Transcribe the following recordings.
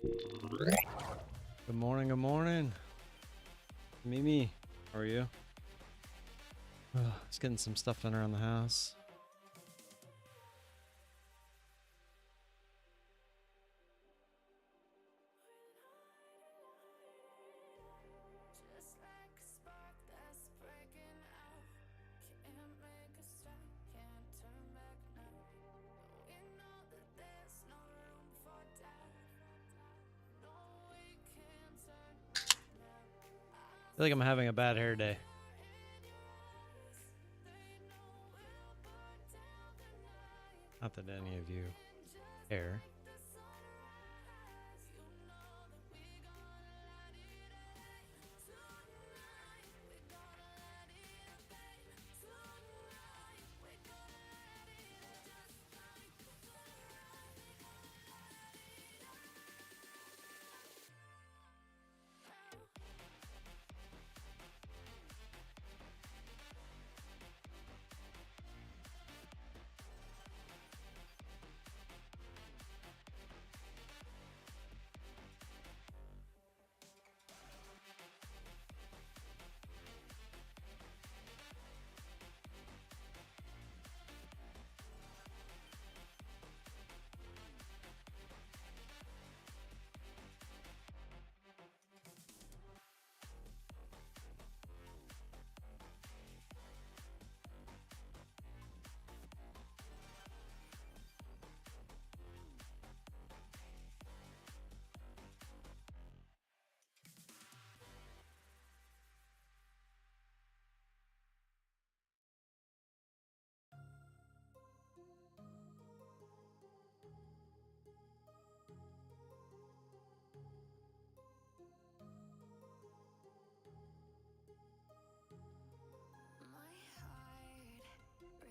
Good morning, good morning. Mimi, how are you? Just getting some stuff done around the house. I feel like I'm having a bad hair day. Not that any of you care.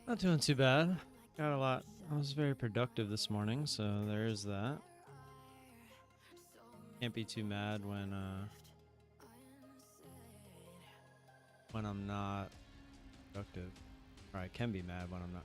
Not doing too bad. Got a lot. I was very productive this morning, so there is that. Can't be too mad when I'm not productive. Or I can be mad when I'm not.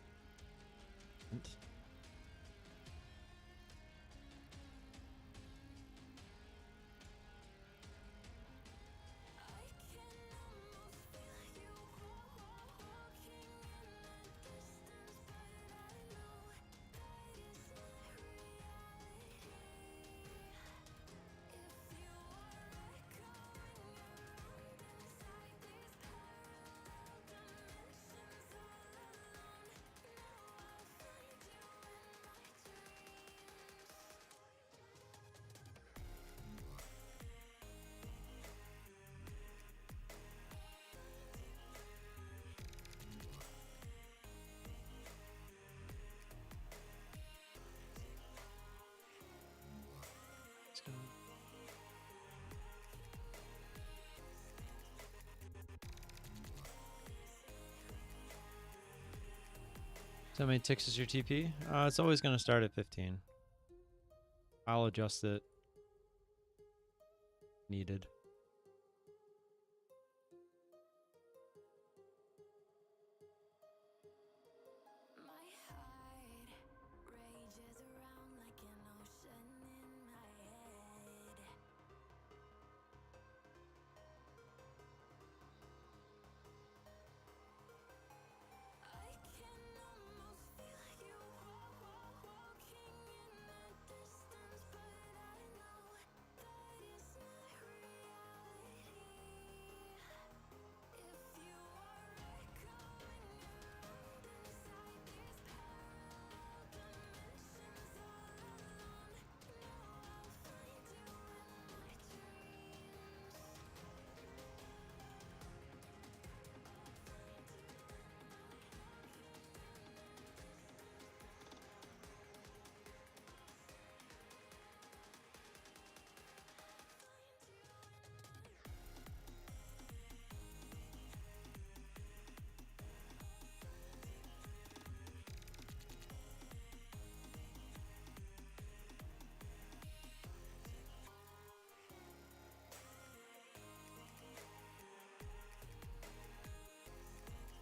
Let's go. So how many ticks is your TP? It's always going to start at 15. I'll adjust it needed.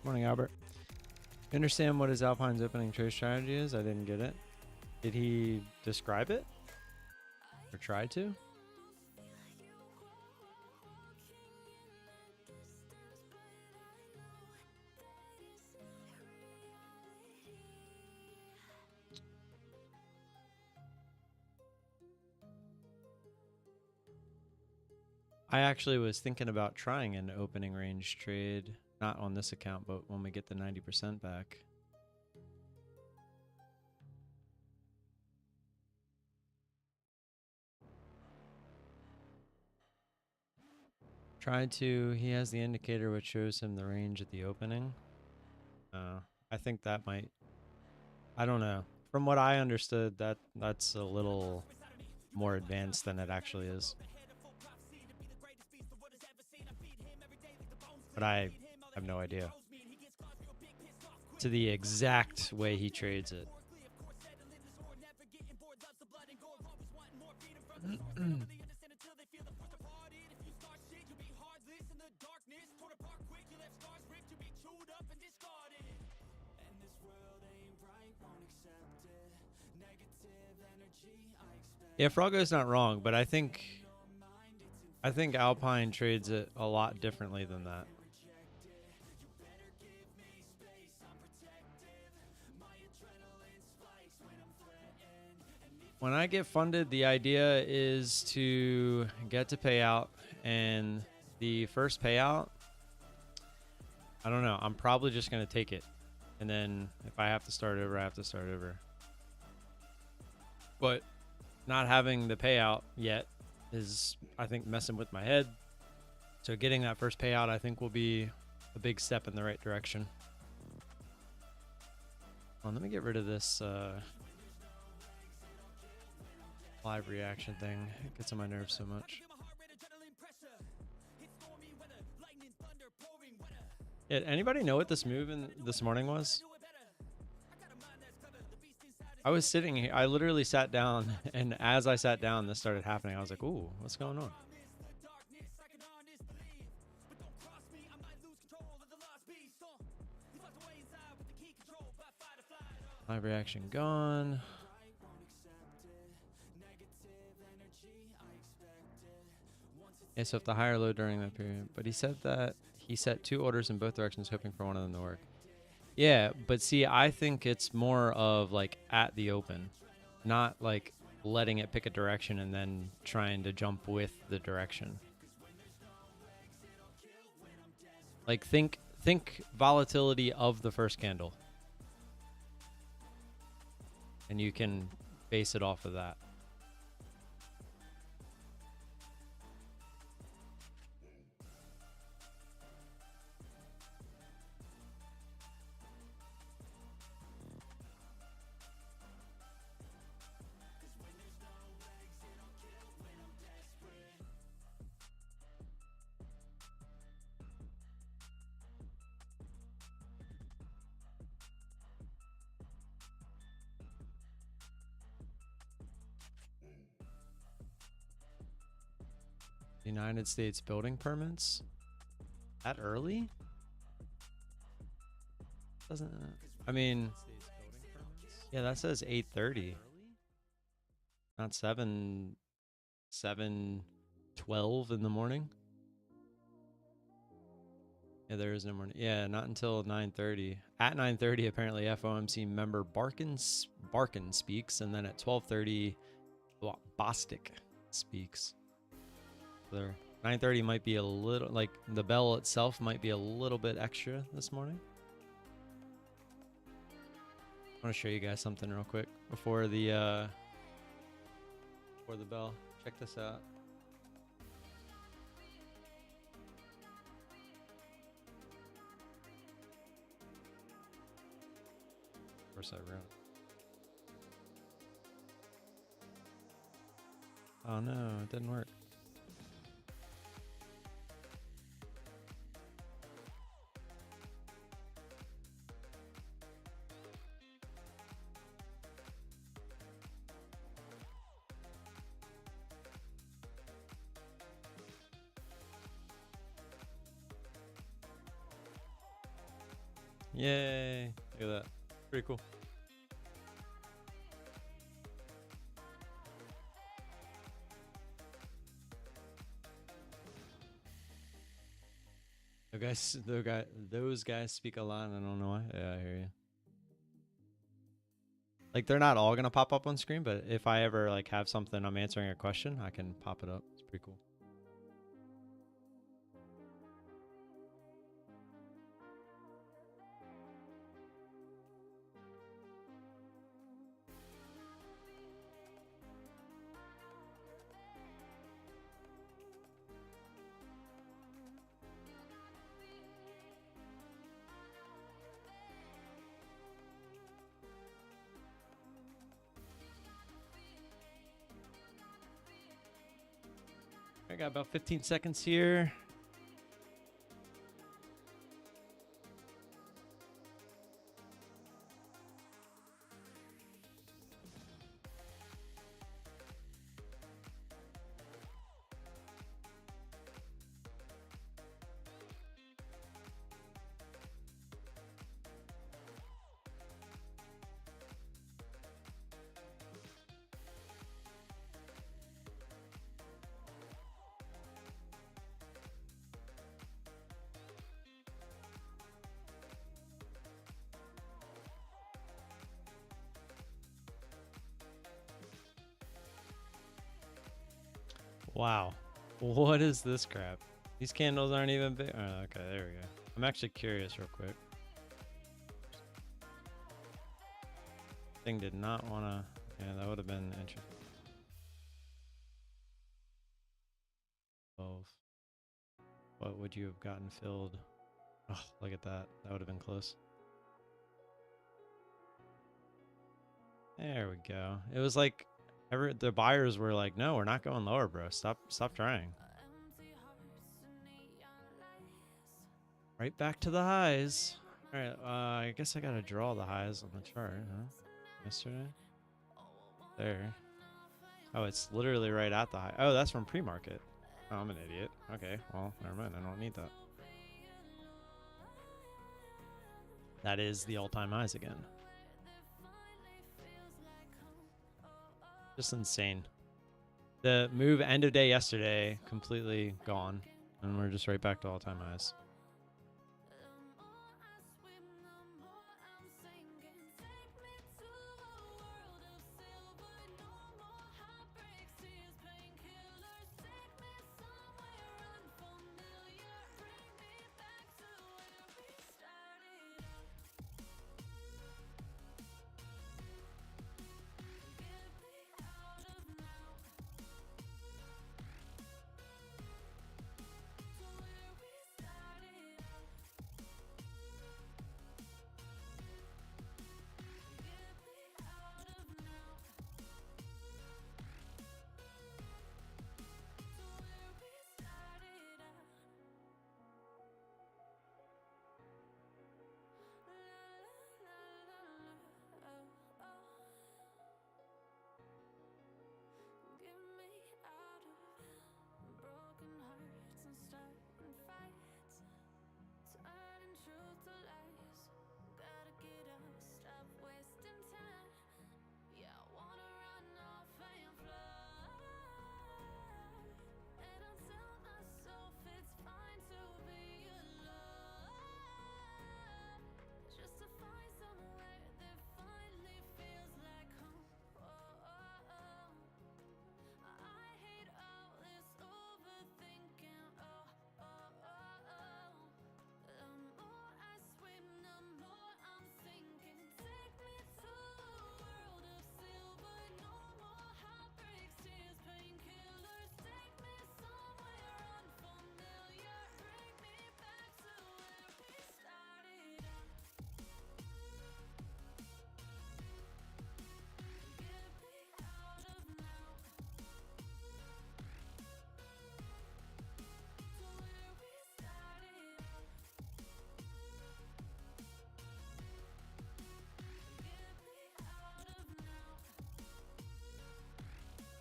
Morning, Albert. You understand what his Alpine's opening trade strategy is? I didn't get it. Did he describe it? Or try to. I actually was thinking about trying an opening range trade, not on this account, but when we get the 90% back. Tried to, he has the indicator which shows him the range at the opening. I think that might, I don't know. From what I understood, that's a little more advanced than it actually is. But I have no idea. To the exact way he trades it. Yeah, Froggo's not wrong, but I think Alpine trades it a lot differently than that. When I get funded, the idea is to get to payout, and the first payout, I don't know, I'm probably just going to take it. And then if I have to start over, I have to start over. But not having the payout yet is, I think, messing with my head. So getting that first payout, I think, will be a big step in the right direction. Let me get rid of this live reaction thing. It gets on my nerves so much. Yeah, anybody know what this move in this morning was? I was sitting here. I literally sat down, and as I sat down, this started happening. I was like, ooh, what's going on? Live reaction gone. Yeah, so if the high or low during that period. But he said that he set 2 orders in both directions, hoping for one of them to work. Yeah, but see, I think it's more of like at the open, not like letting it pick a direction and then trying to jump with the direction. Like think volatility of the first candle. And you can base it off of that. United States building permits? That early? Doesn't, I mean, yeah, that says 8:30. Not 7:12 in the morning. Yeah, there is no morning. Yeah, not until 9:30. At 9:30, apparently FOMC member Barkin speaks, and then at 12:30, Bostic speaks. There, 9:30 might be a little, like the bell itself might be a little bit extra this morning. I want to show you guys something real quick before the bell. Check this out. Of course I ruined. Oh no, it didn't work. Yay! Look at that. Pretty cool. those guys speak a lot. I don't know why. Yeah, I hear you. Like they're not all gonna pop up on screen, but if I ever like have something I'm answering a question, I can pop it up. It's pretty cool. I got about 15 seconds here. Wow. What is this crap? These candles aren't even big. Oh, okay, there we go. I'm actually curious real quick. Thing did not want to... Yeah, that would have been interesting. 12. What would you have gotten filled? Oh, look at that. That would have been close. There we go. It was like... the buyers were like, no, we're not going lower, bro. Stop trying. Right back to the highs. All right, I guess I gotta draw the highs on the chart, huh? Yesterday? There. Oh, it's literally right at the high. Oh, that's from pre-market. Oh, I'm an idiot. Okay, well, never mind. I don't need that. That is the all-time highs again. Just insane. The move end of day yesterday, completely gone. And we're just right back to all-time highs.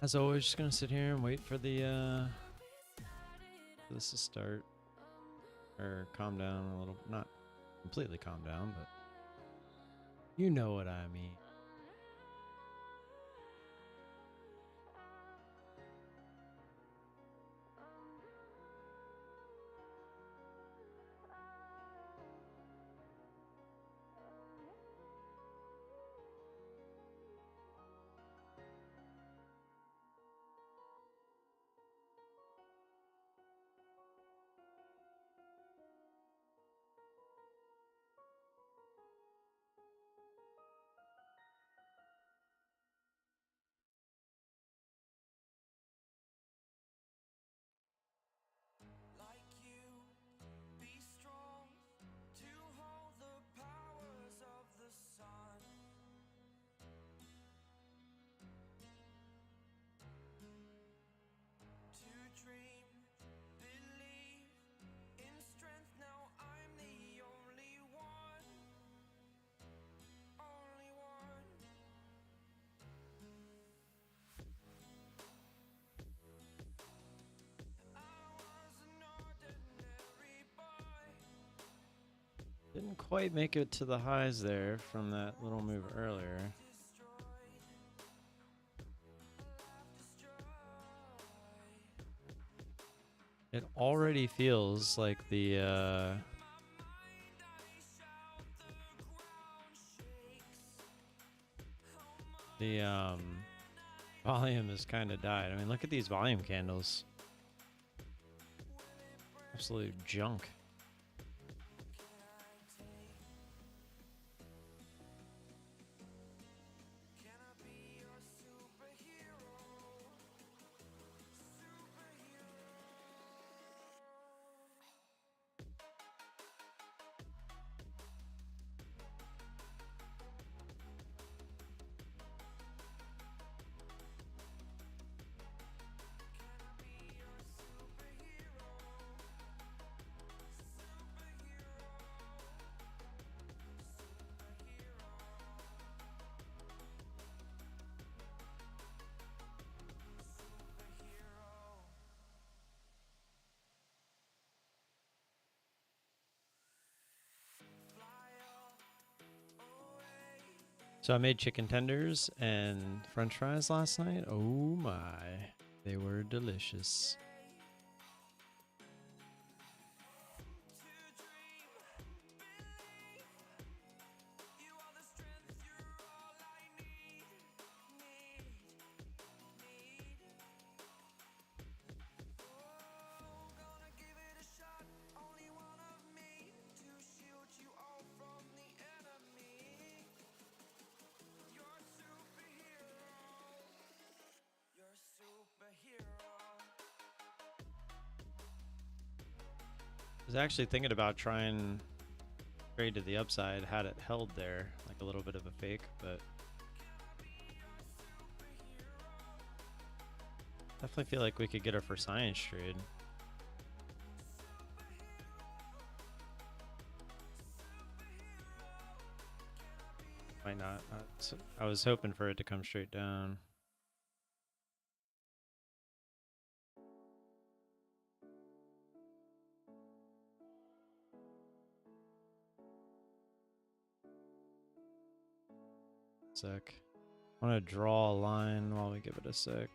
As always, just gonna sit here and wait for the for this to start. Or calm down a little. Not completely calm down, but you know what I mean. Didn't quite make it to the highs there from that little move earlier. It already feels like the volume has kind of died. I mean, look at these volume candles. Absolute junk. So I made chicken tenders and french fries last night. Oh my, they were delicious. I was actually thinking about trying trade to the upside, had it held there, like a little bit of a fake, but definitely feel like we could get her for science trade. Might not. I was hoping for it to come straight down. Sec. I want to draw a line while we give it a sec.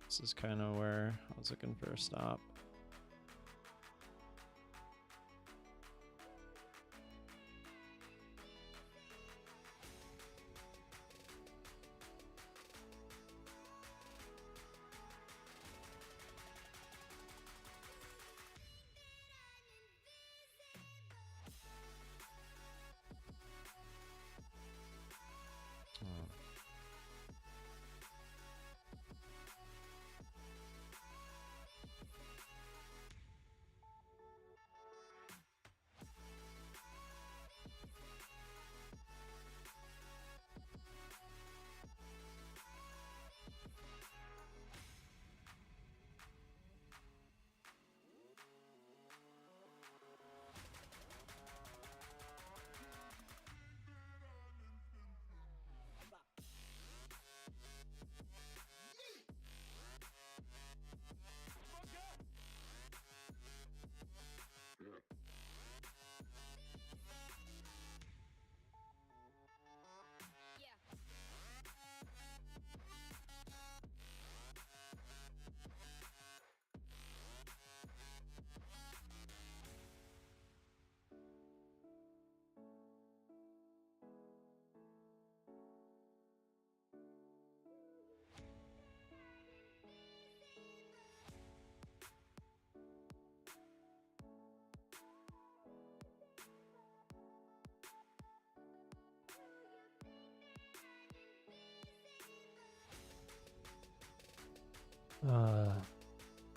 This is kind of where I was looking for a stop.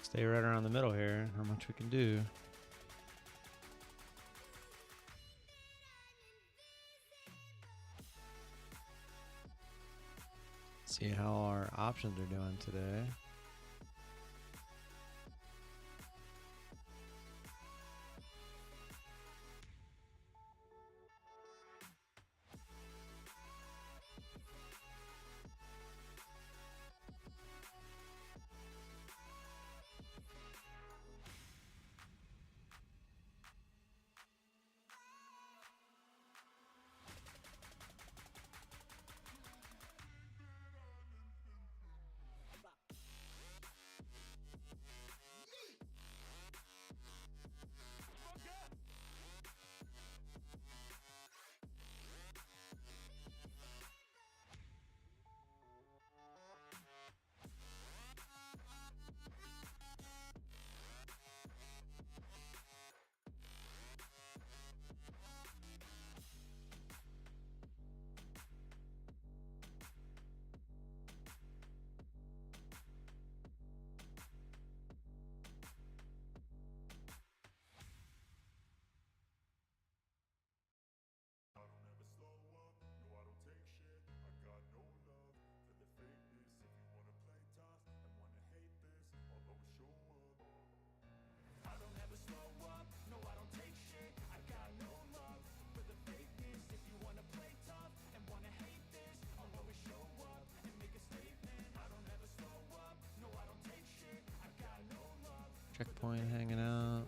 Stay right around the middle here. How much we can do. See how our options are doing today. point hanging out.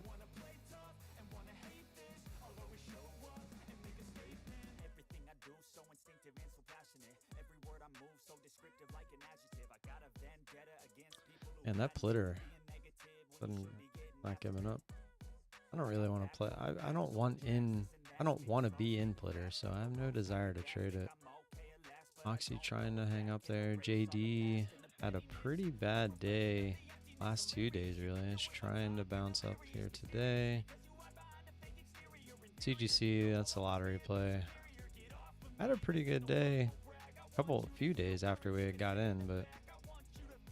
And that plitter, I'm not giving up. I don't really want to play. I don't want to be in plitter, so I have no desire to trade it. Oxy trying to hang up there. JD had a pretty bad day. Last 2 days, really. Just trying to bounce up here today. CGC, that's a lottery play. I had a pretty good day. A few days after we had got in, but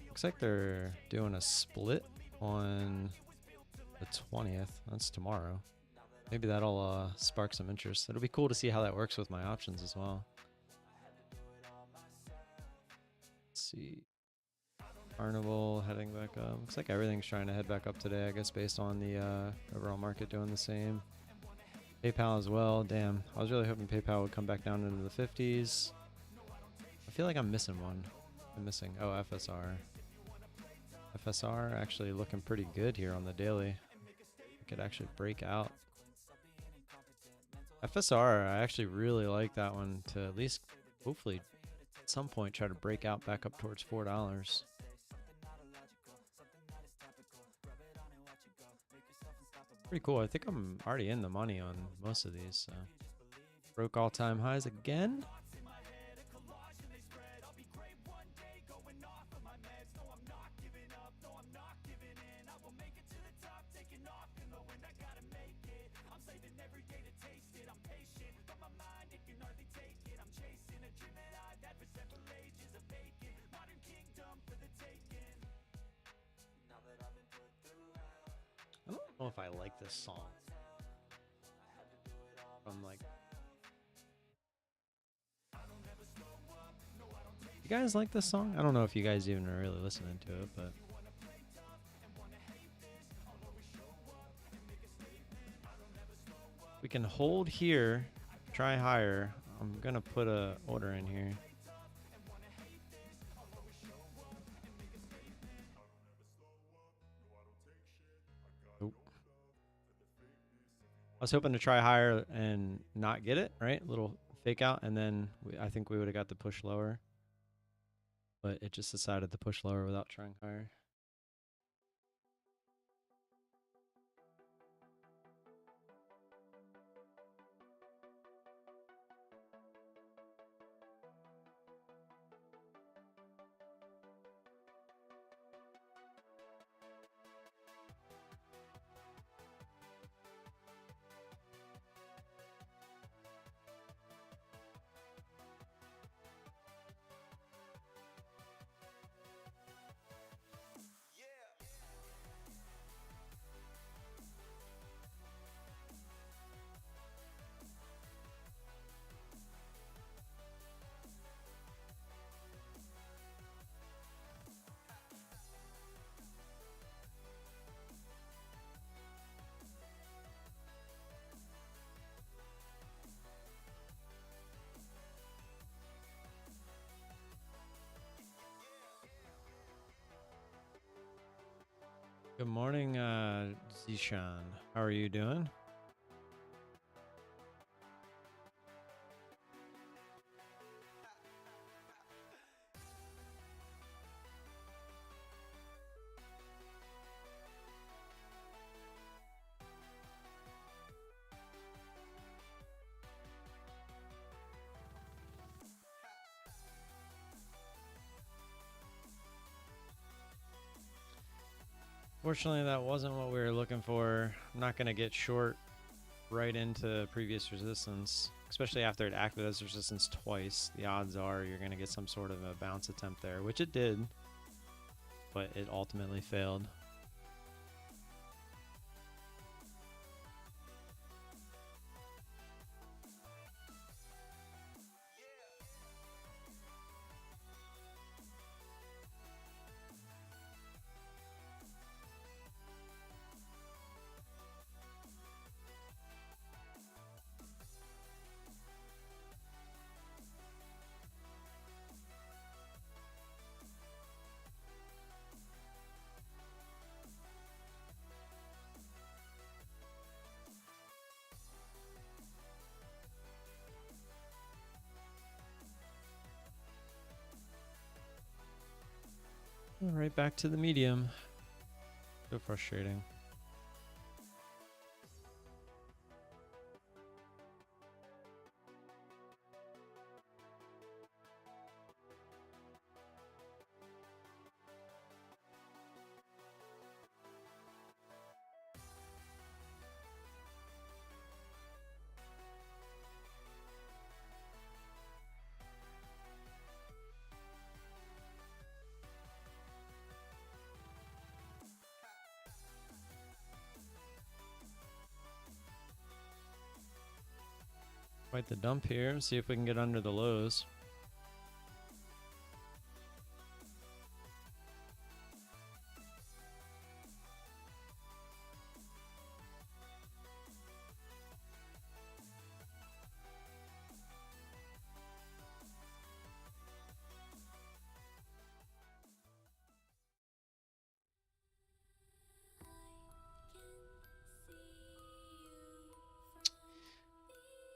looks like they're doing a split on the 20th. That's tomorrow. Maybe that'll spark some interest. It'll be cool to see how that works with my options as well. Let's see. Carnival heading back up. Looks like everything's trying to head back up today, I guess, based on the overall market doing the same. PayPal as well. Damn, I was really hoping PayPal would come back down into the 50s. I feel like I'm missing one. I'm missing. Oh, FSR. FSR actually looking pretty good here on the daily. It could actually break out. FSR, I actually really like that one to at least, hopefully, at some point try to break out back up towards $4. Pretty cool. I think I'm already in the money on most of these. So. Broke all-time highs again. I don't know if I like this song. I'm like, you guys like this song? I don't know if you guys even are really listening to it, but we can hold here, try higher. I'm gonna put a order in here. I was hoping to try higher and not get it, right? A little fake out, and then I think we would have got the push lower. But it just decided to push lower without trying higher. Good morning, Zishan. How are you doing? Fortunately, that wasn't what we were looking for. I'm not going to get short right into previous resistance, especially after it acted as resistance twice. The odds are you're going to get some sort of a bounce attempt there, which it did, but it ultimately failed. Right back to the medium. So frustrating. Quite the dump here. See if we can get under the lows.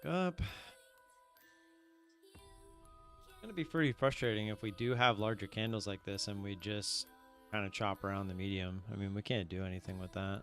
Up. It's going to be pretty frustrating if we do have larger candles like this and we just kind of chop around the medium. I mean, we can't do anything with that.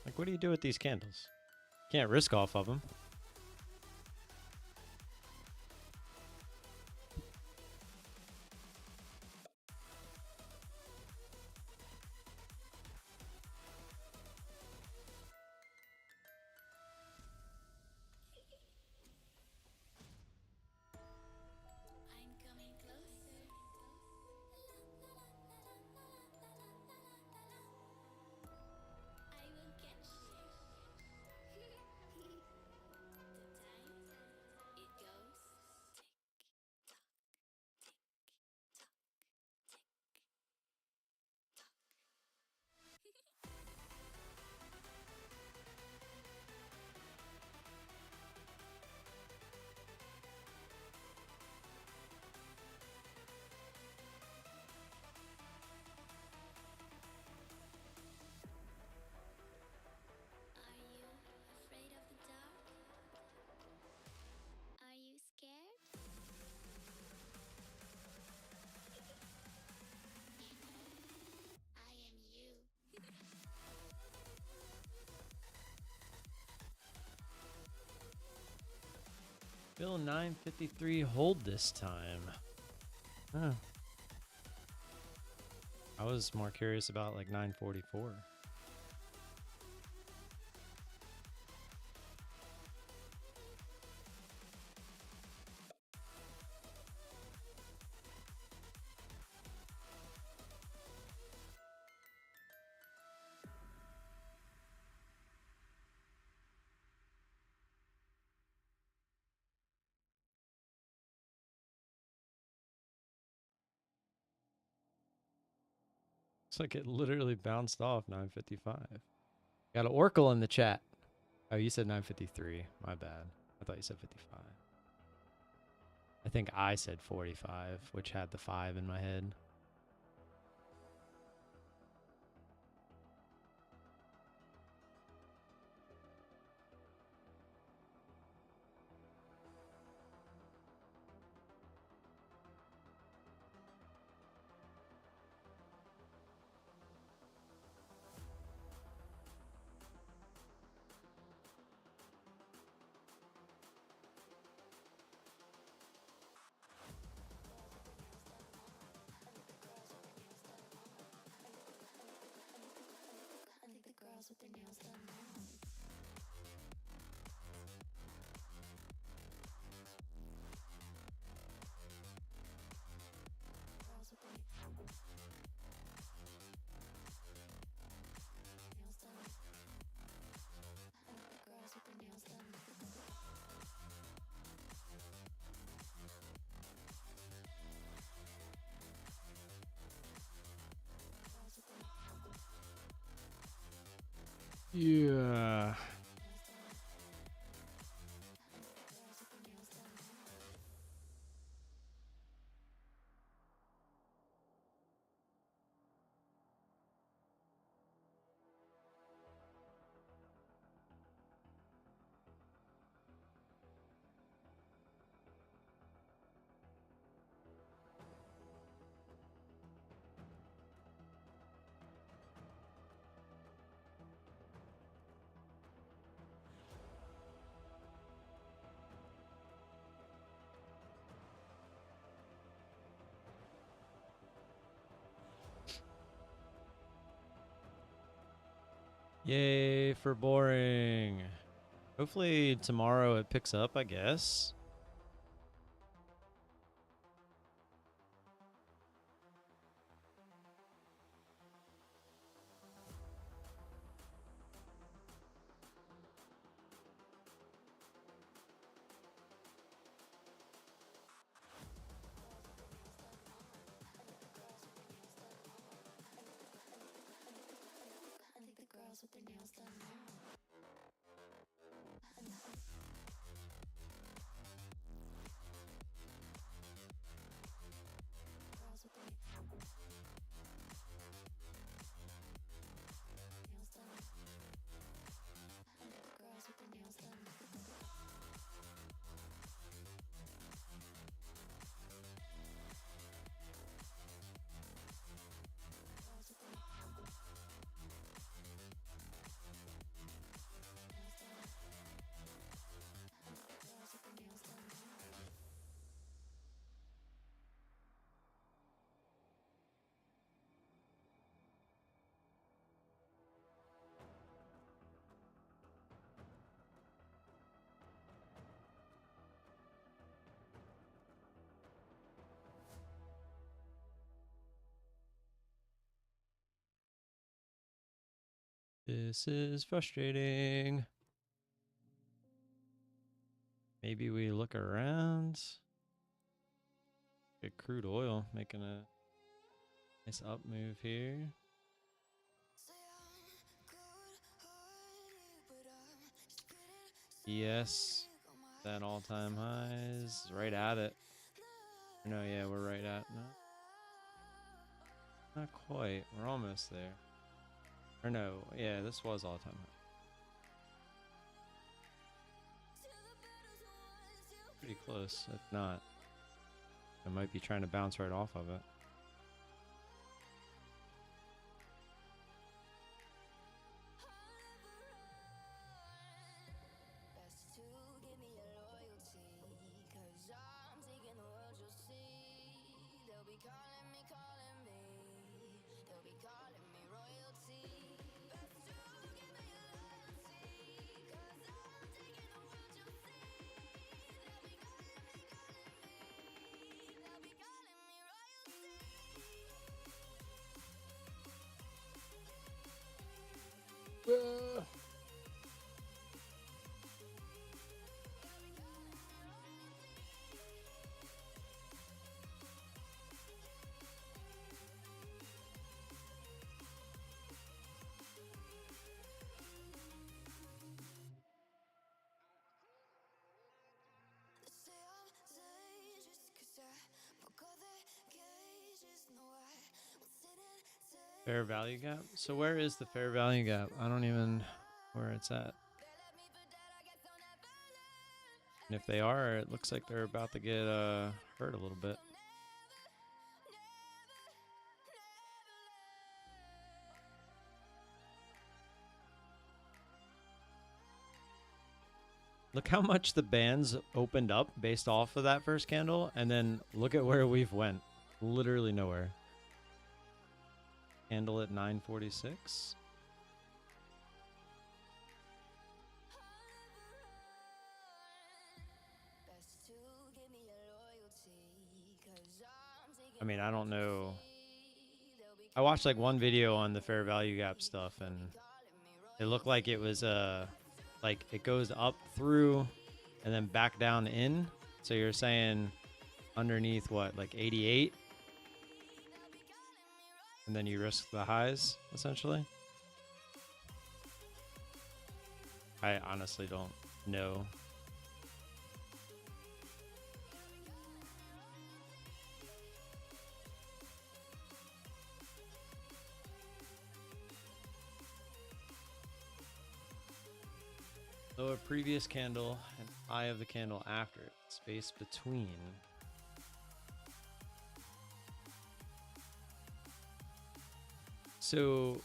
Like, what do you do with these candles? Can't risk off of them. Bill 953 hold this time. Huh. I was more curious about like 944. Looks like it literally bounced off 955. Got an Oracle in the chat. Oh, you said 953. My bad. I thought you said 55. I think I said 45, which had the 5 in my head. Yeah. Yay for boring. Hopefully tomorrow it picks up, I guess. This is frustrating. Maybe we look around. Get crude oil making a nice up move here. Yes, that all-time highs, right at it. No, yeah, we're right at no, not quite. We're almost there. Or no, yeah, this was all-time high. Pretty close, if not. I might be trying to bounce right off of it. Fair value gap? So where is the fair value gap? I don't even where it's at. And if they are, it looks like they're about to get hurt a little bit. Look how much the bands opened up based off of that first candle, and then look at where we've went. Literally nowhere. Candle at 946. I mean, I don't know. I watched like one video on the fair value gap stuff, and it looked like it was like it goes up through and then back down in. So you're saying underneath what, like 88, and then you risk the highs essentially. I honestly don't know. So a previous candle and eye of the candle after it, space between. So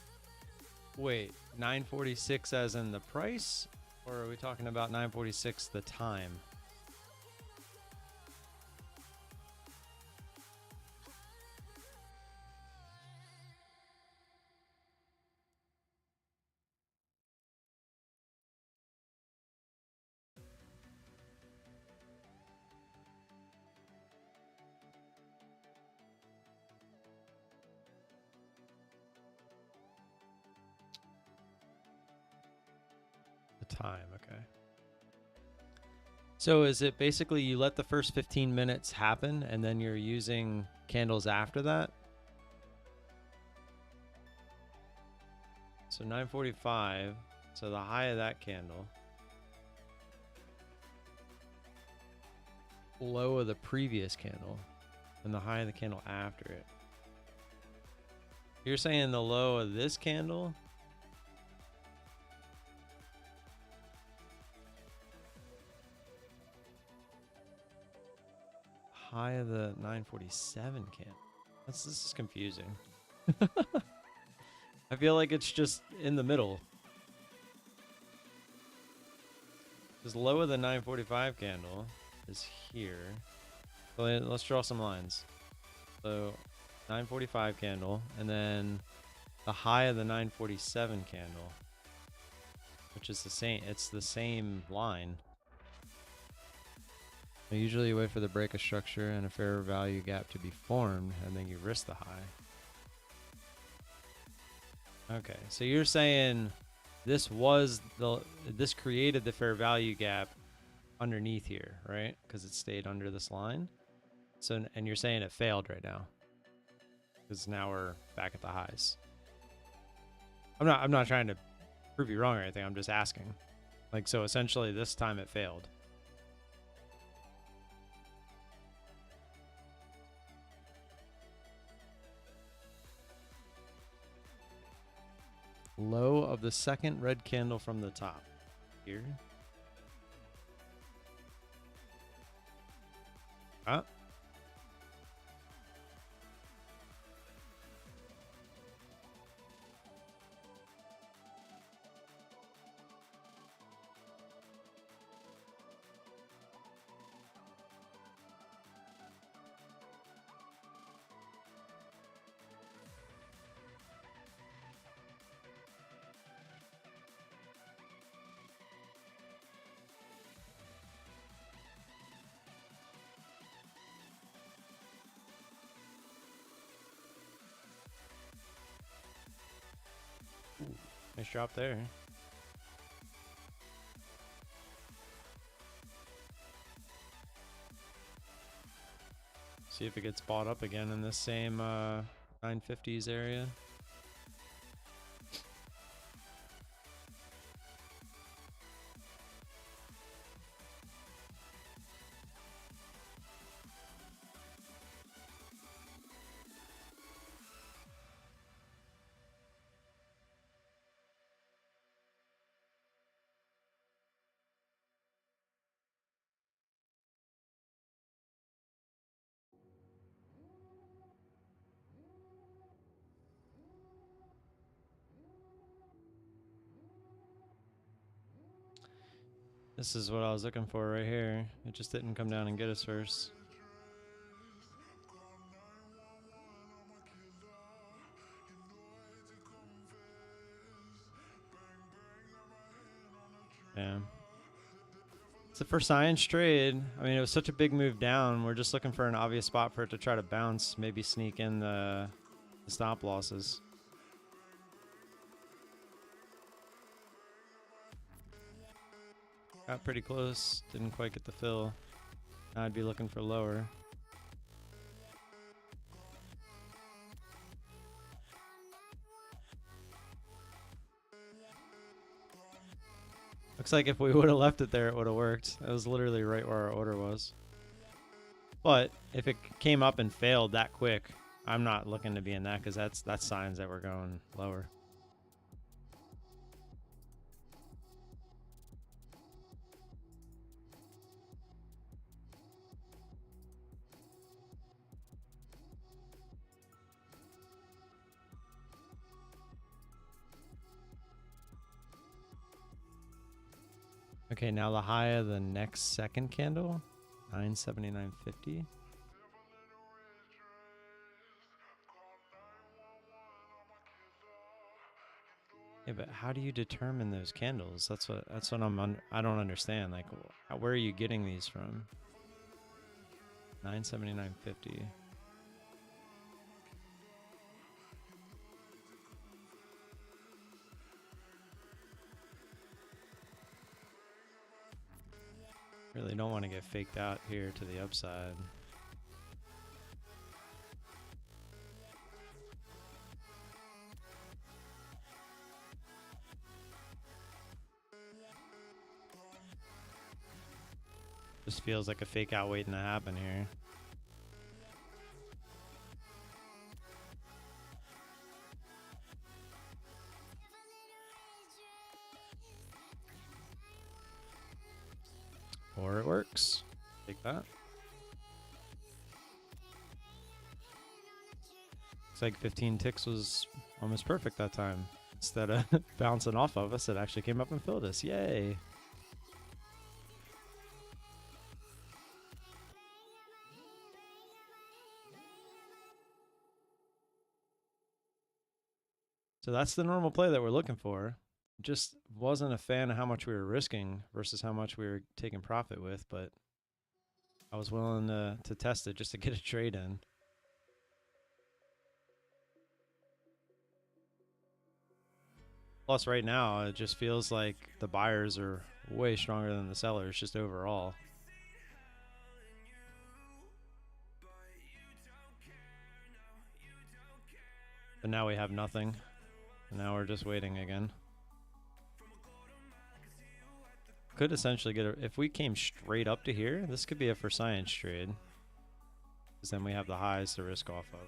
wait, 946 as in the price, or are we talking about 946 the time? The time, okay. So is it basically you let the first 15 minutes happen and then you're using candles after that? So 945, so the high of that candle, low of the previous candle, and the high of the candle after it. You're saying the low of this candle? High of the 947 candle. This is confusing. I feel like it's just in the middle. Because low of the 945 candle is here. So let's draw some lines. So 945 candle, and then the high of the 947 candle, which is the same. It's the same line. I usually wait for the break of structure and a fair value gap to be formed, and then you risk the high. Okay, so you're saying this created the fair value gap underneath here, right? Because it stayed under this line. So, and you're saying it failed right now, because now we're back at the highs. I'm not trying to prove you wrong or anything. I'm just asking. Like, so essentially this time it failed. Low of the second red candle from the top. Here. Up. Ooh, nice drop there. See if it gets bought up again in this same 950s area. This is what I was looking for right here. It just didn't come down and get us first. Damn. It's the first science trade. I mean, it was such a big move down. We're just looking for an obvious spot for it to try to bounce, maybe sneak in the stop losses. Got pretty close. Didn't quite get the fill. Now I'd be looking for lower. Looks like if we would have left it there, it would have worked. That was literally right where our order was. But if it came up and failed that quick, I'm not looking to be in that because that's signs that we're going lower. Okay, now the high of the next second candle, 979.50. Yeah, but how do you determine those candles? That's what I don't understand. Like, where are you getting these from? 979.50. Really don't want to get faked out here to the upside. Just feels like a fake out waiting to happen here. Or it works. Take that. Looks like 15 ticks was almost perfect that time. Instead of bouncing off of us, it actually came up and filled us. Yay. So that's the normal play that we're looking for. Just wasn't a fan of how much we were risking versus how much we were taking profit with, but I was willing to test it just to get a trade in. Plus, right now, it just feels like the buyers are way stronger than the sellers, just overall. But now we have nothing. And now we're just waiting again. Could essentially get a... If we came straight up to here, this could be a for science trade. Because then we have the highs to risk off of.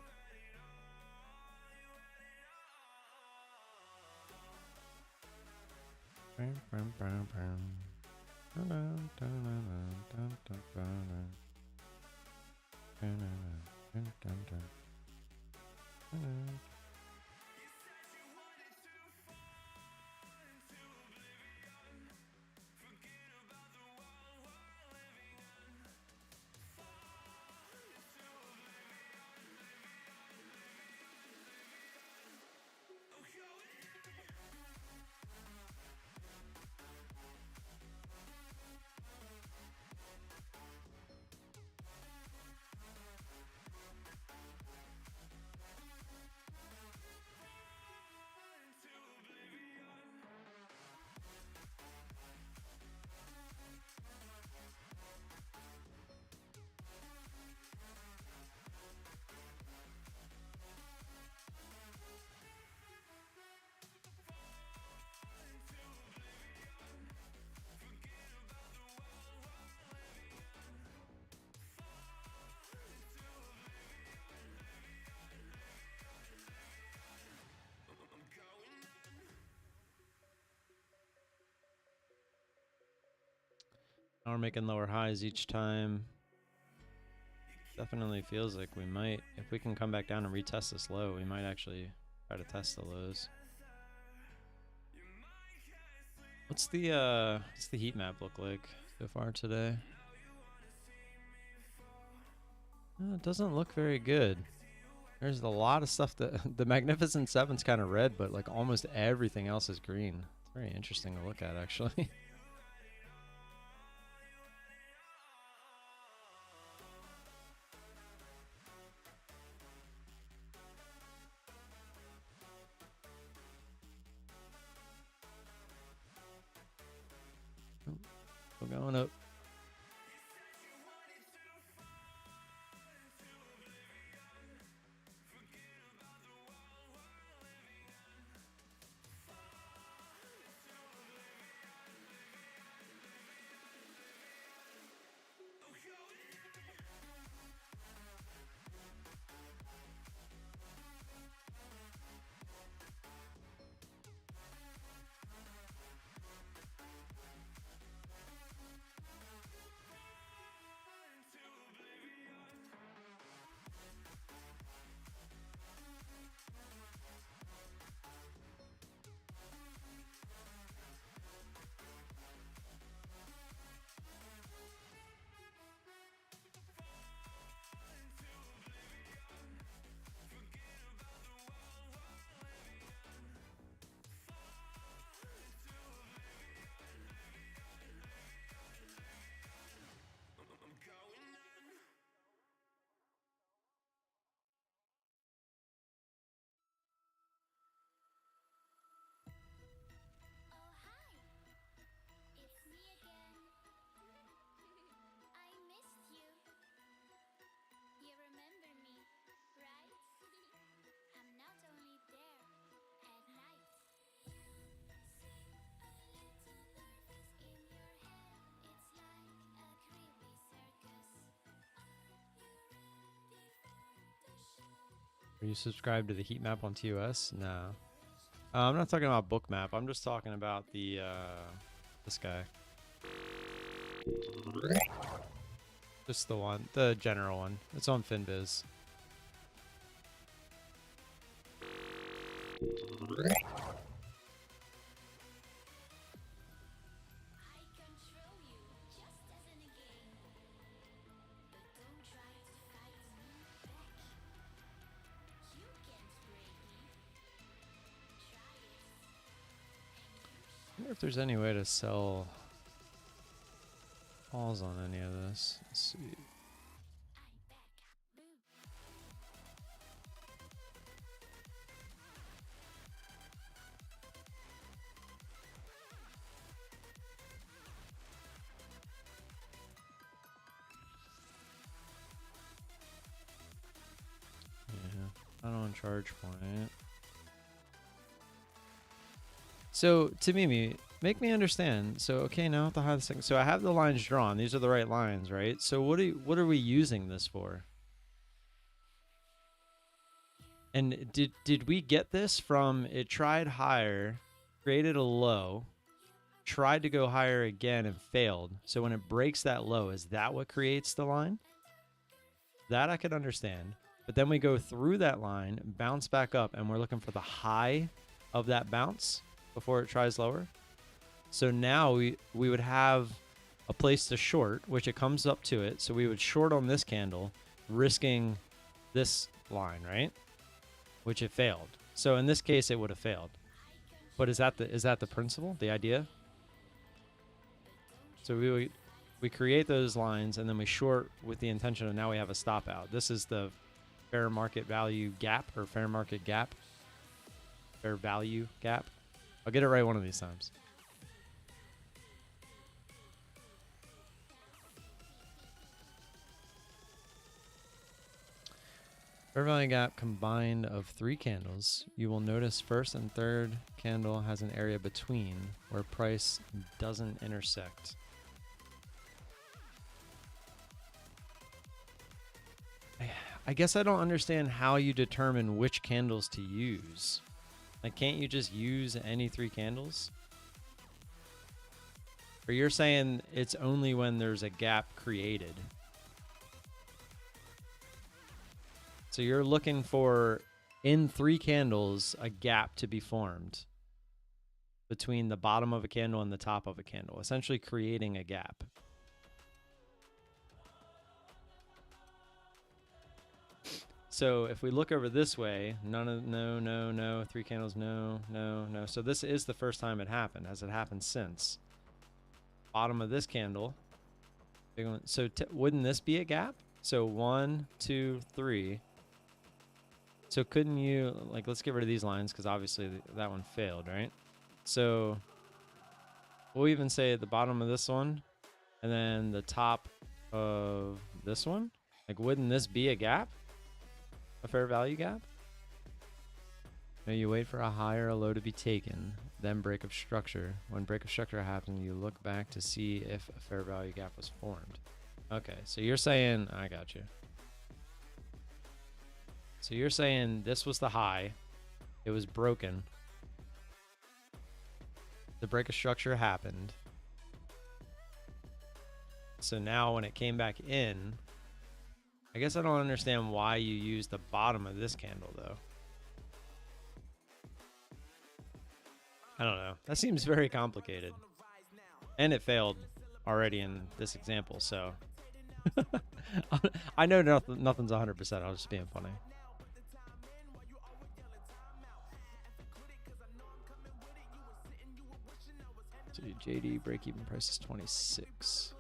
Now we're making lower highs each time. Definitely feels like we might, if we can come back down and retest this low, we might actually try to test the lows. What's the heat map look like so far today? It doesn't look very good. There's a lot of stuff that the Magnificent Seven's kind of red, but like almost everything else is green. It's very interesting to look at, actually. We're going up. Are you subscribed to the heat map on TOS? No. I'm not talking about book map. I'm just talking about the this guy. Just the one, the general one. It's on FinBiz. I wonder if there's any way to sell calls on any of this. Let's see. Yeah, not on charge point. So to Mimi, make me understand. So okay, now I have to hide this thing. So I have the lines drawn. These are the right lines, right? So what are we using this for? And did we get this from it tried higher, created a low, tried to go higher again and failed. So when it breaks that low, is that what creates the line? That I could understand. But then we go through that line, bounce back up, and we're looking for the high of that bounce before it tries lower. So now we would have a place to short, which it comes up to it. So we would short on this candle, risking this line, right? Which it failed. So in this case, it would have failed. But is that the principle, the idea? So we create those lines and then we short with the intention of now we have a stop out. This is the fair market value gap or fair market gap. Fair value gap. I'll get it right one of these times. Fair value gap combined of 3 candles. You will notice first and third candle has an area between where price doesn't intersect. I guess I don't understand how you determine which candles to use. Like, can't you just use any 3 candles? Or you're saying it's only when there's a gap created. So you're looking for, in 3 candles, a gap to be formed between the bottom of a candle and the top of a candle, essentially creating a gap. So if we look over this way, no, 3 candles, no. So this is the first time it happened. Has it happened since? Bottom of this candle. Big one. So wouldn't this be a gap? So 1, 2, 3. So couldn't you, like, let's get rid of these lines because obviously that one failed, right? So we'll even say at the bottom of this one, And then the top of this one, like, wouldn't this be a gap? A fair value gap? No, you wait for a high or a low to be taken, then break of structure. When break of structure happens, you look back to see if a fair value gap was formed. Okay, so you're saying, I got you. So you're saying this was the high, it was broken, the break of structure happened. So now when it came back in, I guess I don't understand why you use the bottom of this candle though. I don't know. That seems very complicated. And it failed already in this example, so. I know nothing's 100%. I was just being funny. So JD break-even price is 26.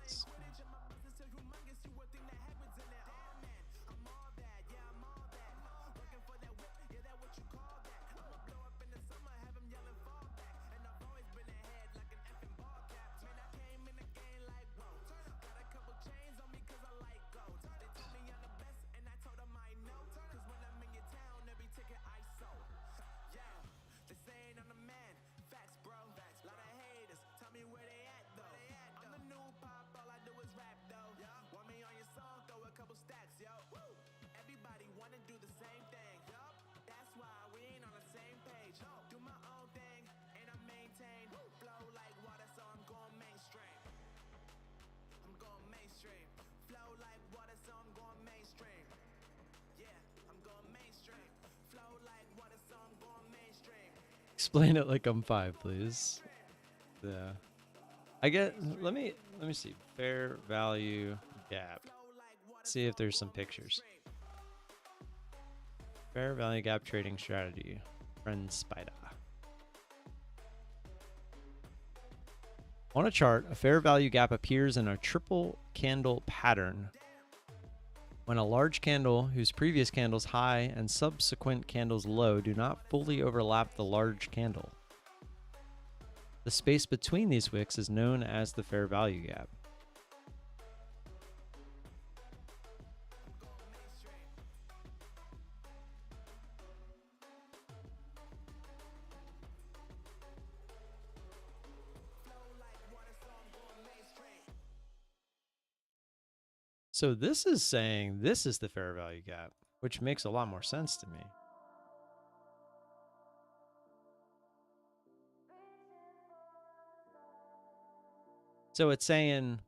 Explain it like I'm 5, please. Yeah. I get, let me see. Fair value gap. See if there's some pictures. Fair value gap trading strategy. Friend Spider. On a chart, a fair value gap appears in a triple candle pattern. When a large candle whose previous candle's high and subsequent candle's low do not fully overlap the large candle. The space between these wicks is known as the fair value gap. So this is saying this is the fair value gap, which makes a lot more sense to me. So it's saying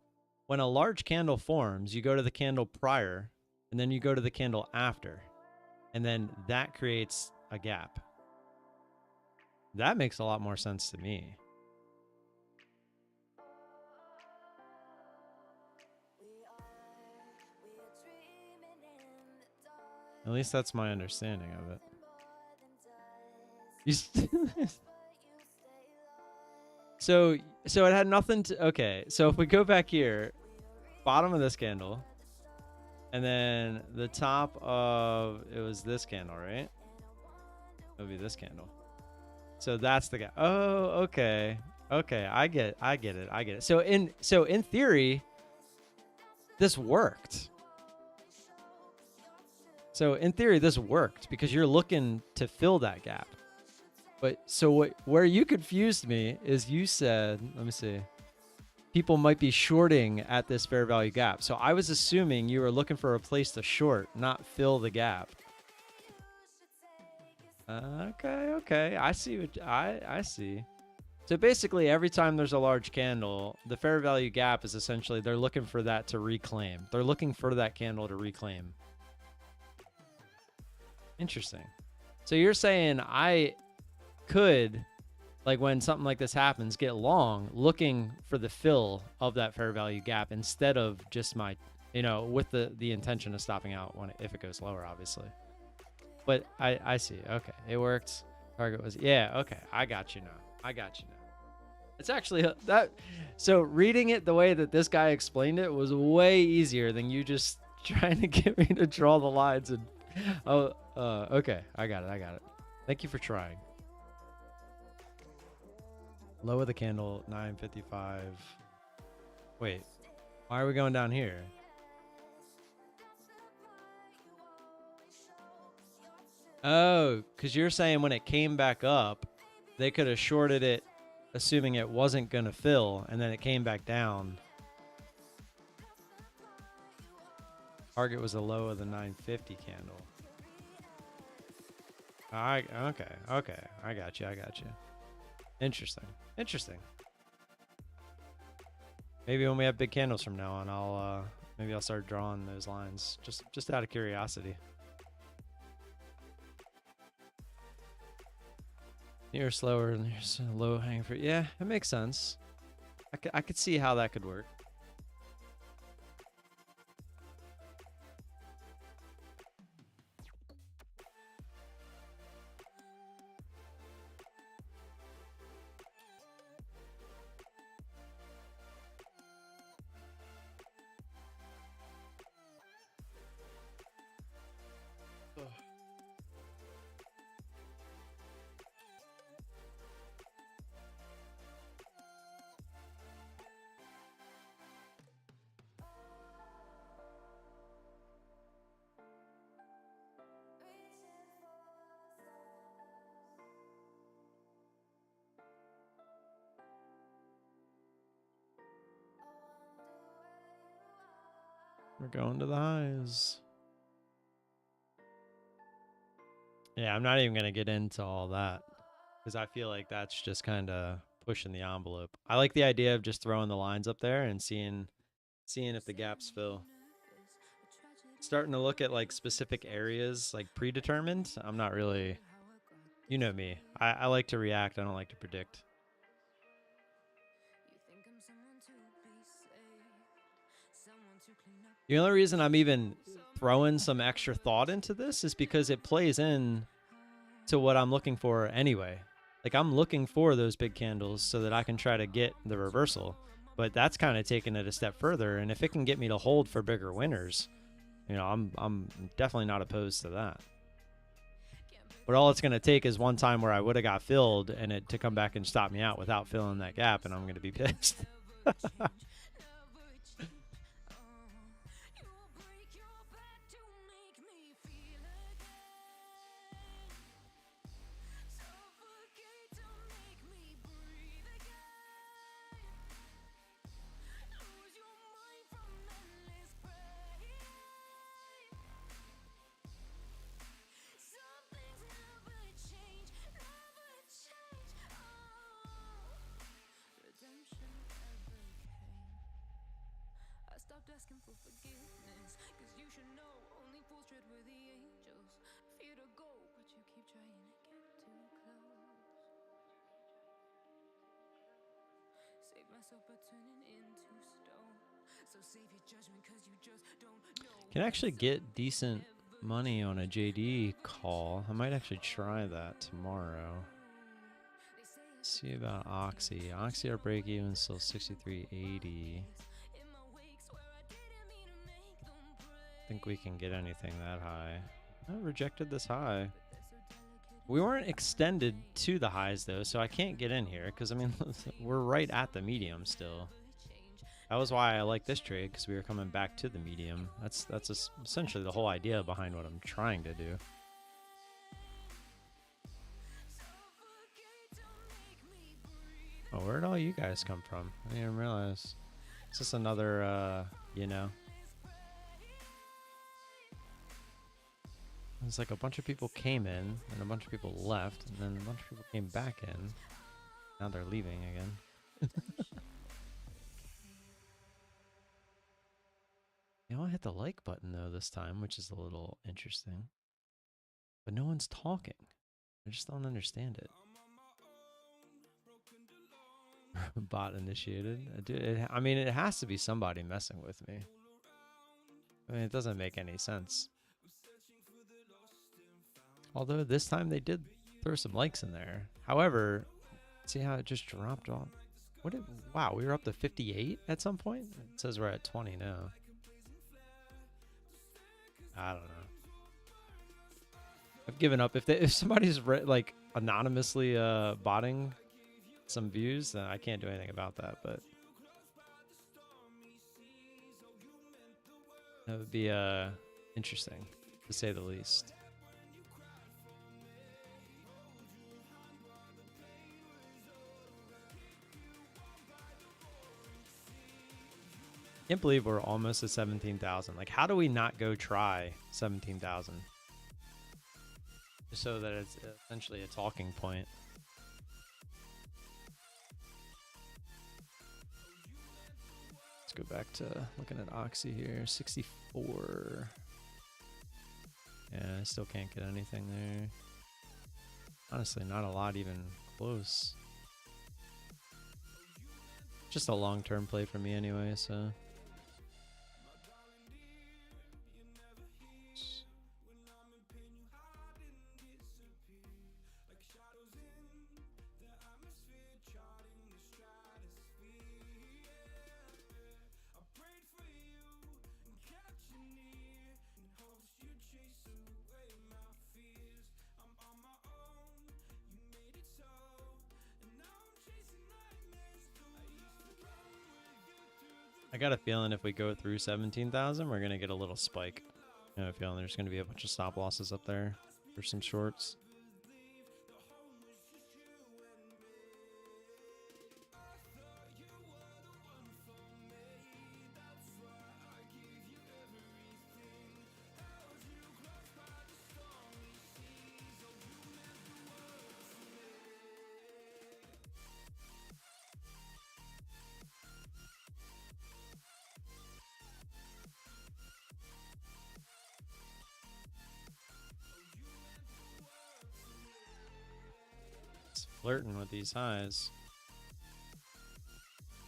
when a large candle forms, you go to the candle prior, and then you go to the candle after, and then that creates a gap. That makes a lot more sense to me. At least that's my understanding of it. So it had nothing to, okay, so if we go back here, bottom of this candle, and then the top of, it was this candle, right? It would be this candle. So that's the guy. Oh, okay. Okay, I get it. So in theory, this worked. So in theory, this worked because you're looking to fill that gap. But so where you confused me is you said, let me see, people might be shorting at this fair value gap. So I was assuming you were looking for a place to short, not fill the gap. Okay. I see what I see. So basically, every time there's a large candle, the fair value gap is essentially they're looking for that to reclaim. They're looking for that candle to reclaim. Interesting. So you're saying I could, like when something like this happens, get long looking for the fill of that fair value gap instead of just my, with the intention of stopping out if it goes lower, obviously. But I see. Okay, it worked. Target was, yeah, okay. I got you now. It's actually that. So reading it the way that this guy explained it was way easier than you just trying to get me to draw the lines and, okay. I got it. Thank you for trying. Low of the candle, 9:55. Wait, Why are we going down here? Oh, because you're saying when it came back up, they could have shorted it, assuming it wasn't going to fill, and then it came back down. Target was a low of the 950 candle. Okay. I got you. Interesting. Maybe when we have big candles from now on, maybe I'll start drawing those lines just out of curiosity. Near slower and there's a low hanging fruit. Yeah, it makes sense. I could see how that could work. We're going to the highs. Yeah, I'm not even going to get into all that because I feel like that's just kind of pushing the envelope. I like the idea of just throwing the lines up there and seeing if the gaps fill. Starting to look at like specific areas like predetermined. I'm not really, you know me. I like to react. I don't like to predict. The only reason I'm even throwing some extra thought into this is because it plays in to what I'm looking for anyway. Like I'm looking for those big candles so that I can try to get the reversal, but that's kind of taking it a step further. And if it can get me to hold for bigger winners, you know, I'm definitely not opposed to that. But all it's going to take is one time where I would have got filled and it to come back and stop me out without filling that gap, and I'm going to be pissed. Can actually get decent money on a JD call. I might actually try that tomorrow. Let's see about Oxy. Oxy, our break even still 63.80. Think we can get anything that high. I rejected this high. We weren't extended to the highs though, so I can't get in here because I mean we're right at the medium still. That was why I like this trade, because we were coming back to the medium. That's essentially the whole idea behind what I'm trying to do. Oh, where'd all you guys come from? I didn't even realize. It's just another, you know. It's like a bunch of people came in, and a bunch of people left, and then a bunch of people came back in. Now they're leaving again. You know, I hit the like button though this time, which is a little interesting. But no one's talking. I just don't understand it. Bot initiated. I mean, it has to be somebody messing with me. I mean, it doesn't make any sense. Although this time they did throw some likes in there. However, see how it just dropped off. Wow, we were up to 58 at some point? It says we're at 20 now. I don't know. I've given up. If somebody's like anonymously botting some views, then I can't do anything about that. But That would be interesting, to say the least. Can't believe we're almost at 17,000. Like, how do we not go try 17,000? Just so that it's essentially a talking point. Let's go back to looking at Oxy here. 64. Yeah, I still can't get anything there. Honestly, not a lot even close. Just a long-term play for me anyway, so. I got a feeling if we go through 17,000, we're going to get a little spike. I have a feeling there's going to be a bunch of stop losses up there for some shorts. Flirting with these highs.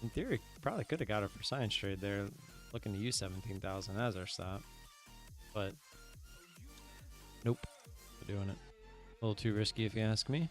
In theory, probably could have got it for science trade there, looking to use 17,000 as our stop. But nope, we're doing it. A little too risky if you ask me.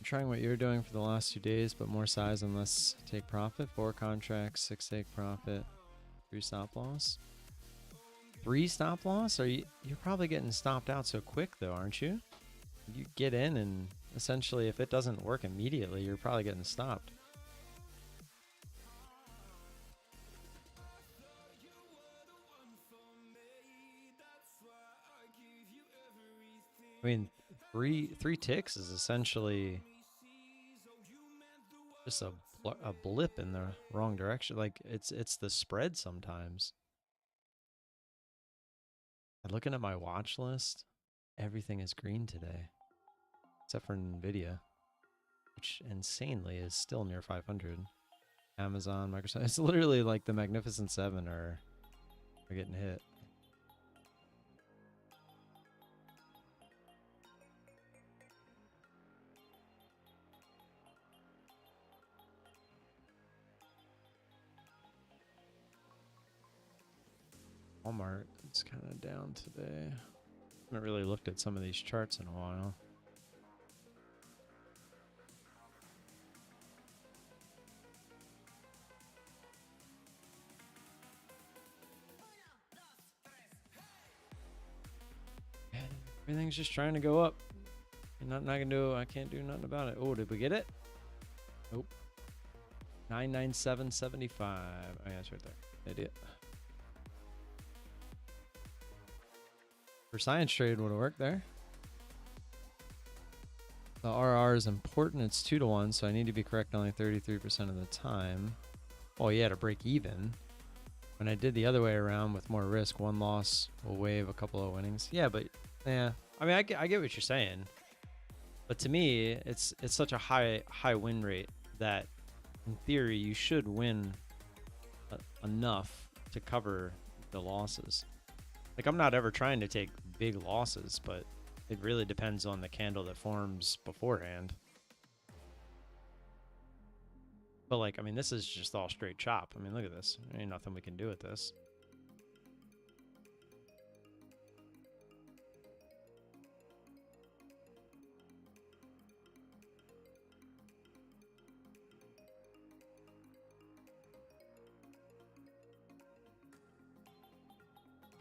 Trying what you're doing for the last 2 days, but more size and less take profit. 4 contracts, 6 take profit, 3 stop loss. 3 stop loss? You're probably getting stopped out so quick though, aren't you? You get in and essentially if it doesn't work immediately, you're probably getting stopped. I mean, three ticks is essentially just a blip in the wrong direction. Like it's the spread sometimes. And looking at my watch list, everything is green today, except for Nvidia, which insanely is still near 500. Amazon, Microsoft, it's literally like the Magnificent Seven are getting hit. Walmart is kind of down today. I haven't really looked at some of these charts in a while. Everything's just trying to go up. And I can't do nothing about it. Oh, did we get it? Nope. 997.75. Oh yeah, it's right there. Idiot. For science trade would have worked there. The RR is important. It's 2-to-1, so I need to be correct only 33% of the time. Oh yeah, to break even. When I did the other way around with more risk, one loss will waive a couple of winnings. Yeah, but yeah, I mean, I get what you're saying, but to me, it's such a high win rate that, in theory, you should win enough to cover the losses. Like, I'm not ever trying to take big losses, but it really depends on the candle that forms beforehand. But like, I mean, this is just all straight chop. I mean, look at this. There ain't nothing we can do with this.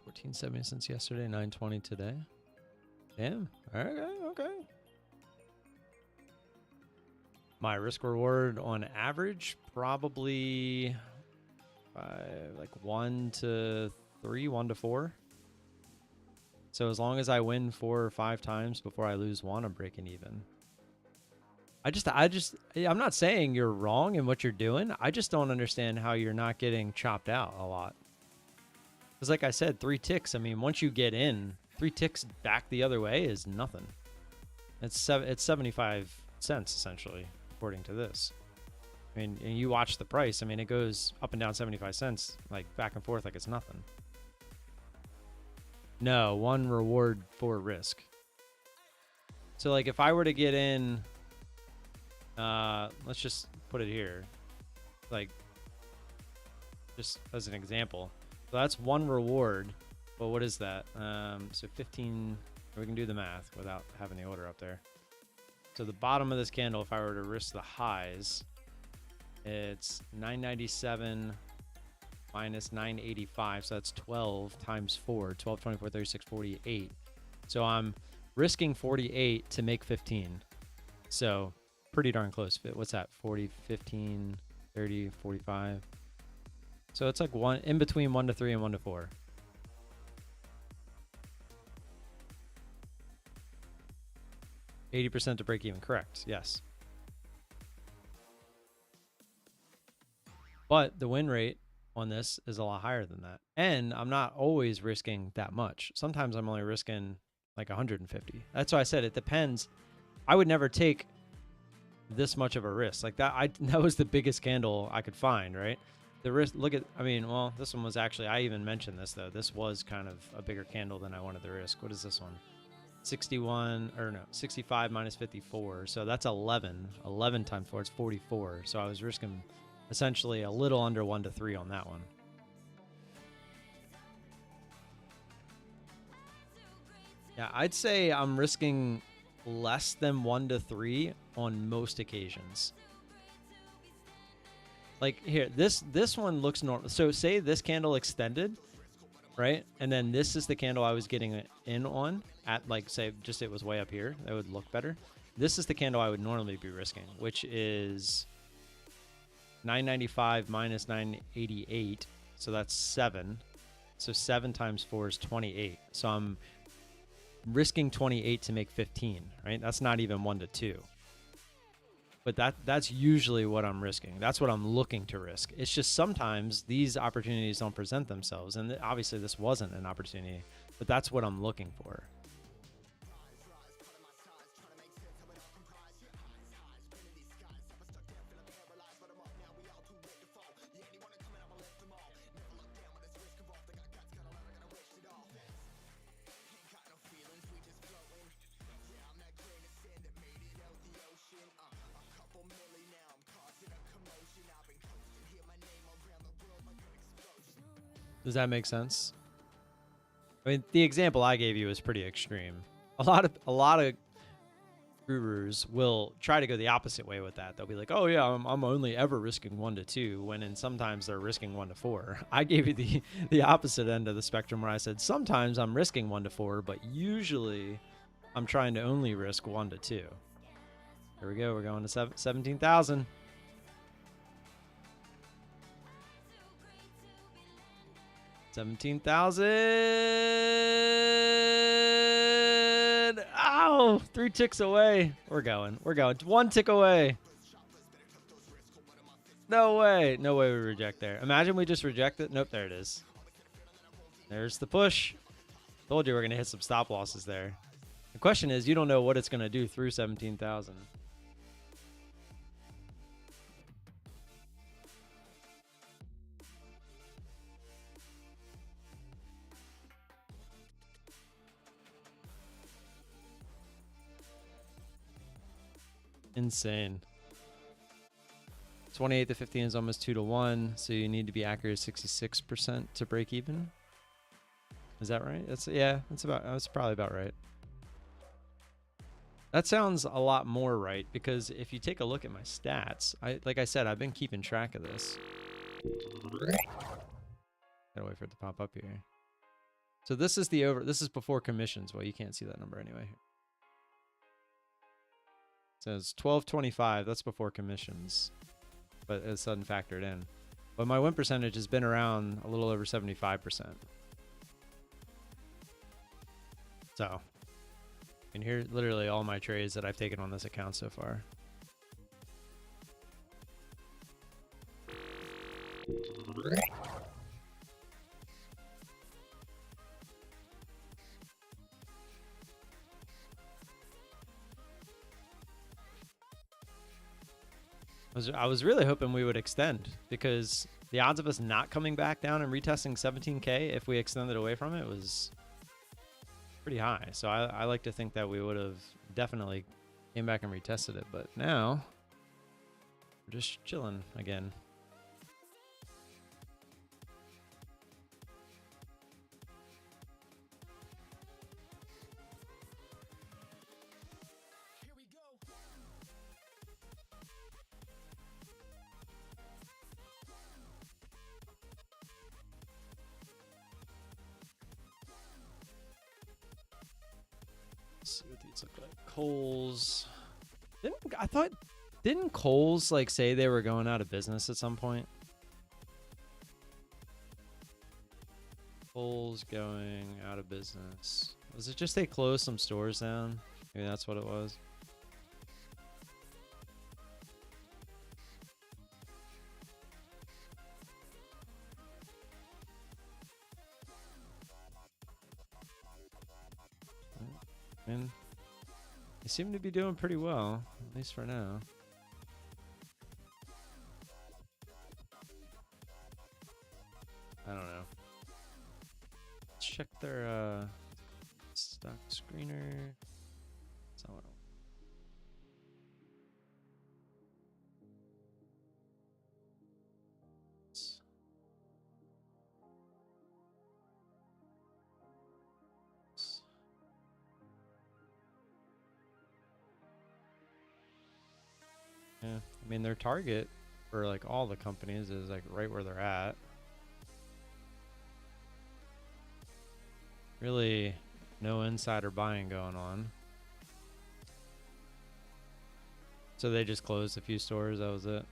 $14.70 since yesterday, $9.20 today. Damn. Okay. My risk reward on average, probably like 1 to 3, 1 to 4. So as long as I win 4 or 5 times before I lose 1, I'm breaking even. I'm not saying you're wrong in what you're doing. I just don't understand how you're not getting chopped out a lot. Because like I said, 3 ticks, I mean, once you get in, 3 ticks back the other way is nothing. It's 75 cents, essentially, according to this. I mean, and you watch the price. I mean, it goes up and down 75 cents, like back and forth like it's nothing. No, 1 reward for risk. So like if I were to get in, let's just put it here, like just as an example. So that's 1 reward. Well, what is that? So 15, we can do the math without having the order up there. So the bottom of this candle, if I were to risk the highs, it's 997 minus 985. So that's 12 times 4, 12, 24, 36, 48. So I'm risking 48 to make 15. So pretty darn close. What's that? 40, 15, 30, 45. So it's like one in between 1 to 3 and 1 to 4. %80 to break even. Correct. Yes. But the win rate on this is a lot higher than that. And I'm not always risking that much. Sometimes I'm only risking like 150. That's why I said it depends. I would never take this much of a risk like that. That was the biggest candle I could find, right? The risk, look at, I mean, well, this one was actually, I even mentioned this though. This was kind of a bigger candle than I wanted to risk. What is this one? 65 minus 54. So that's 11 times 4. It's 44. So I was risking essentially a little under 1 to 3 on that one. Yeah, I'd say I'm risking less than 1 to 3 on most occasions. Like here, this one looks normal. So say this candle extended, right? And then this is the candle I was getting in on at, like, say, just it was way up here. That would look better. This is the candle I would normally be risking, which is 995 minus 988. So that's 7. So 7 times 4 is 28. So I'm risking 28 to make 15, right? That's not even 1 to 2. But that's usually what I'm risking. That's what I'm looking to risk. It's just sometimes these opportunities don't present themselves. And obviously this wasn't an opportunity, but that's what I'm looking for. Does that make sense? I mean, the example I gave you is pretty extreme. A lot of gurus will try to go the opposite way with that. They'll be like, "Oh yeah, I'm only ever risking 1 to 2," when sometimes they're risking 1 to 4. I gave you the opposite end of the spectrum where I said sometimes I'm risking 1 to 4, but usually I'm trying to only risk 1 to 2. Here we go. We're going to 17,000. $17,000. Ow! 3 ticks away. We're going. 1 tick away. No way. No way we reject there. Imagine we just reject it. Nope, there it is. There's the push. Told you we're going to hit some stop losses there. The question is, you don't know what it's going to do through 17,000. Insane. 28 to 15 is almost 2 to 1, so you need to be accurate 66% to break even. Is that right? That's probably about right. That sounds a lot more right, because if you take a look at my stats, like I said, I've been keeping track of this. Gotta wait for it to pop up here. So this is this is before commissions. Well, you can't see that number anyway. It says 1225, that's before commissions, but it's unfactored in. But my win percentage has been around a little over 75%. So, and here literally all my trades that I've taken on this account so far. I was really hoping we would extend, because the odds of us not coming back down and retesting 17K if we extended away from it was pretty high. So I like to think that we would have definitely came back and retested it, but now we're just chilling again. See what these look like. Kohl's. Didn't Kohl's like say they were going out of business at some point? Kohl's going out of business. Was it just they closed some stores down? Maybe that's what it was. And they seem to be doing pretty well, at least for now. I don't know. Let's check their stock screener. That's not what I want. Yeah, I mean their target for like all the companies is like right where they're at. Really no insider buying going on. So they just closed a few stores, that was it.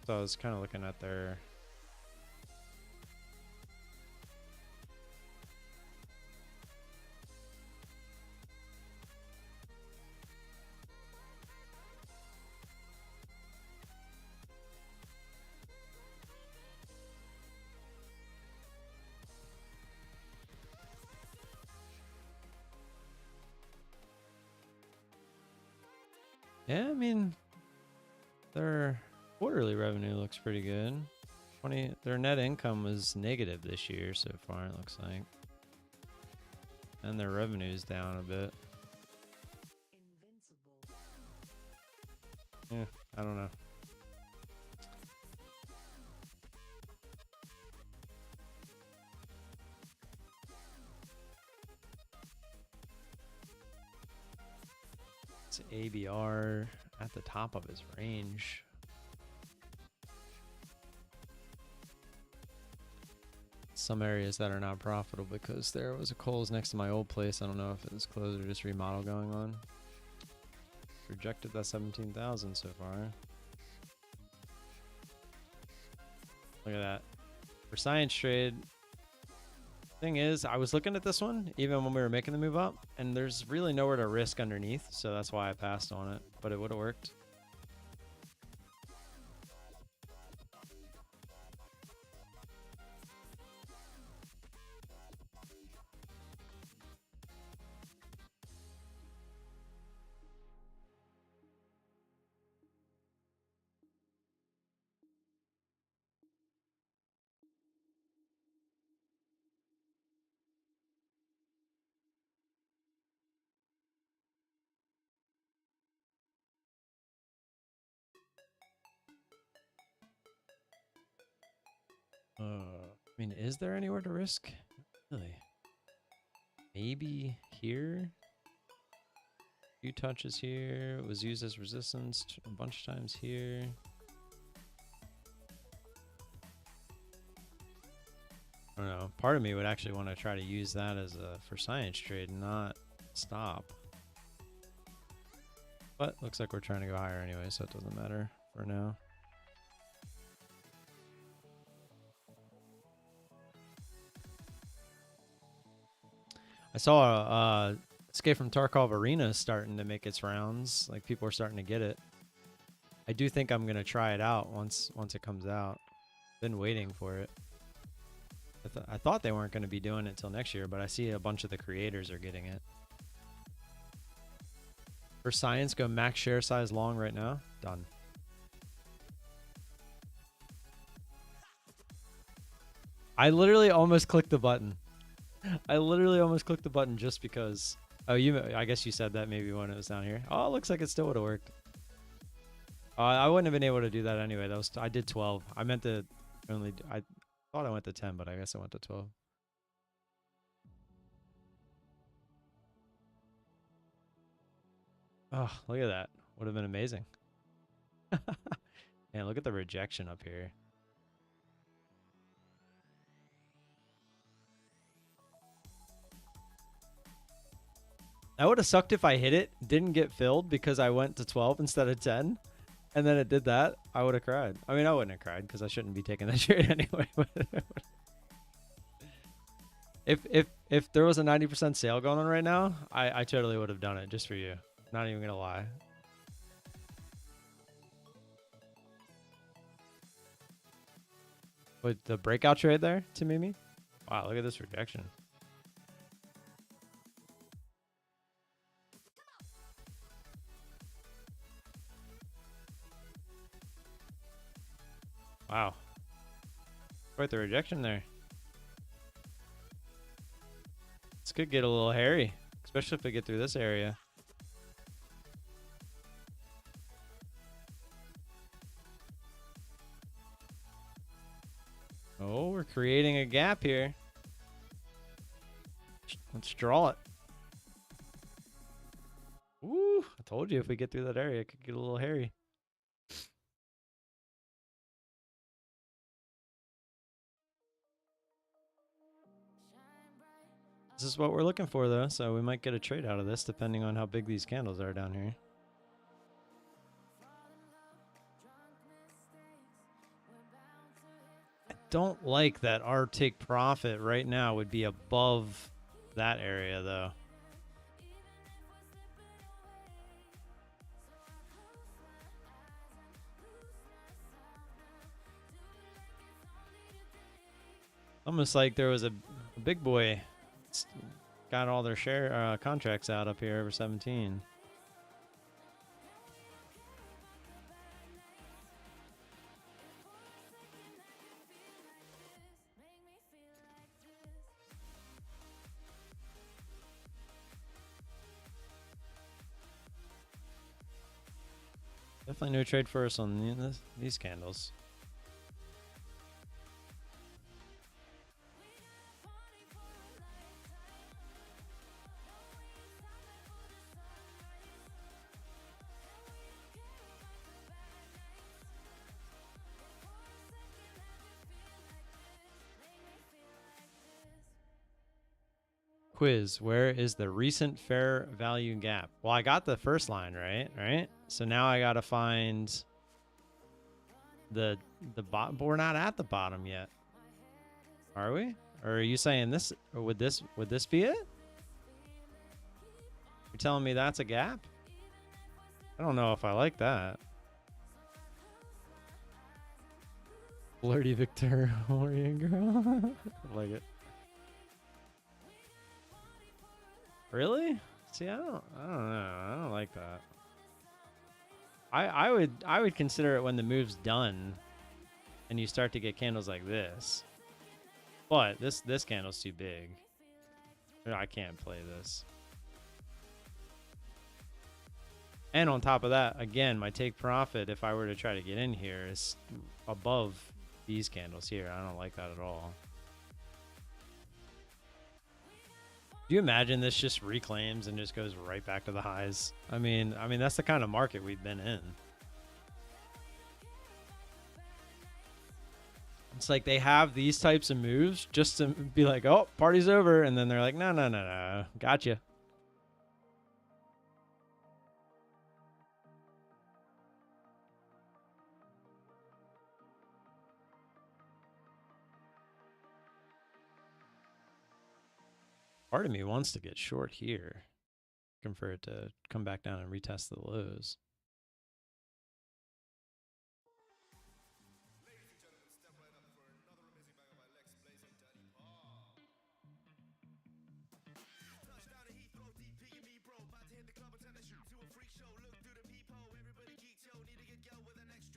So I was kind of looking at their yeah, I mean, their quarterly revenue looks pretty good. Their net income was negative this year so far, it looks like. And their revenue's down a bit. Yeah, I don't know. It's ABR at the top of his range. Some areas that are not profitable because there was a Kohl's next to my old place. I don't know if it was closed or just remodel going on. Rejected that 17,000 so far. Look at that. For science trade, thing is, I was looking at this one even when we were making the move up, and there's really nowhere to risk underneath, so that's why I passed on it, but it would have worked. I mean, is there anywhere to risk? Really? Maybe here? A few touches here. It was used as resistance a bunch of times here. I don't know. Part of me would actually want to try to use that as a for science trade and not stop. But looks like we're trying to go higher anyway, so it doesn't matter for now. I saw Escape from Tarkov Arena starting to make its rounds. Like people are starting to get it. I do think I'm gonna try it out once it comes out. Been waiting for it. I thought they weren't going to be doing it till next year, but I see a bunch of the creators are getting it. For science, go max share size long right now. Done. I literally almost clicked the button. I literally almost clicked the button just because. Oh, I guess you said that maybe when it was down here. Oh, it looks like it still would have worked. I wouldn't have been able to do that anyway. I did 12. I meant to only. I thought I went to 10, but I guess I went to 12. Oh, look at that. Would have been amazing. Man, look at the rejection up here. That would have sucked if I hit it, didn't get filled because I went to 12 instead of 10. And then it did that. I would have cried. I mean, I wouldn't have cried because I shouldn't be taking that trade anyway. If there was a 90% sale going on right now, I totally would have done it just for you. Not even gonna lie. With the breakout trade there to Mimi? Wow, look at this rejection. Wow. Quite the rejection there. This could get a little hairy, especially if we get through this area. Oh, we're creating a gap here. Let's draw it. Ooh, I told you if we get through that area, it could get a little hairy. This is what we're looking for, though, so we might get a trade out of this, depending on how big these candles are down here. I don't like that our take profit right now would be above that area, though. Almost like there was a big boy got all their share contracts out up here over 17. Definitely no trade for us on these candles. Quiz, where is the recent fair value gap? Well, I got the first line right? So now I got to find the bottom, but we're not at the bottom yet. Are we? Or are you saying this, or would this be it? You're telling me that's a gap? I don't know if I like that. Flirty Victorian girl. I like it. Really? See, I don't know. I don't like that. I would consider it when the move's done and you start to get candles like this. But this candle's too big. I can't play this. And on top of that, again, my take profit, if I were to try to get in here, is above these candles here. I don't like that at all. Do you imagine this just reclaims and just goes right back to the highs? I mean that's the kind of market we've been in. It's like they have these types of moves just to be like, oh, party's over. And then they're like, no, no, no, no. Gotcha. Part of me wants to get short here. Looking for it to come back down and retest the lows.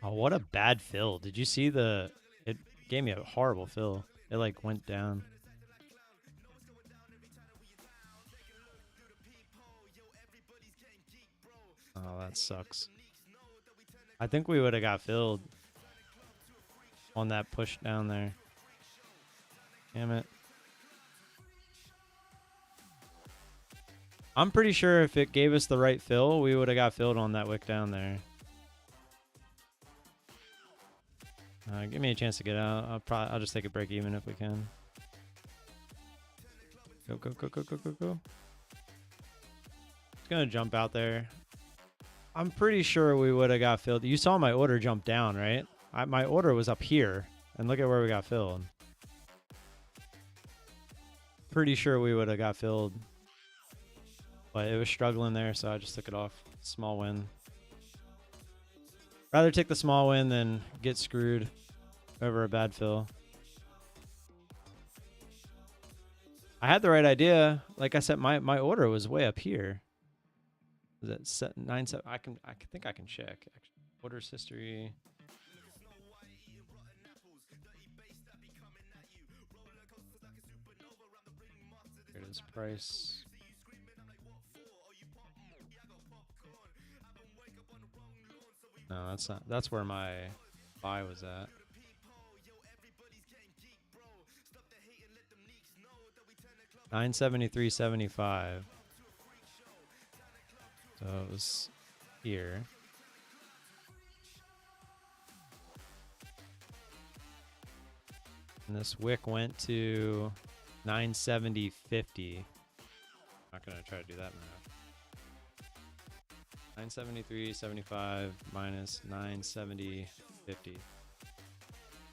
Oh, what a bad fill. Did you see the... It gave me a horrible fill. It like went down. Oh, that sucks. I think we would have got filled on that push down there. Damn it. I'm pretty sure if it gave us the right fill, we would have got filled on that wick down there. Give me a chance to get out. I'll just take a break even if we can. Go, go, go, go, go, go, go. It's gonna jump out there. I'm pretty sure we would have got filled. You saw my order jump down, right? My order was up here, and look at where we got filled. Pretty sure we would have got filled, but it was struggling there, so I just took it off. Small win. Rather take the small win than get screwed over a bad fill. I had the right idea. Like I said, my order was way up here. Is that set 9-7? I think I can check. Actually, orders history. Here it is. Price. No, that's not. That's where my buy was at. $973.75. So it was here. And this wick went to 970.50. Not gonna try to do that math. 973.75 minus 970.50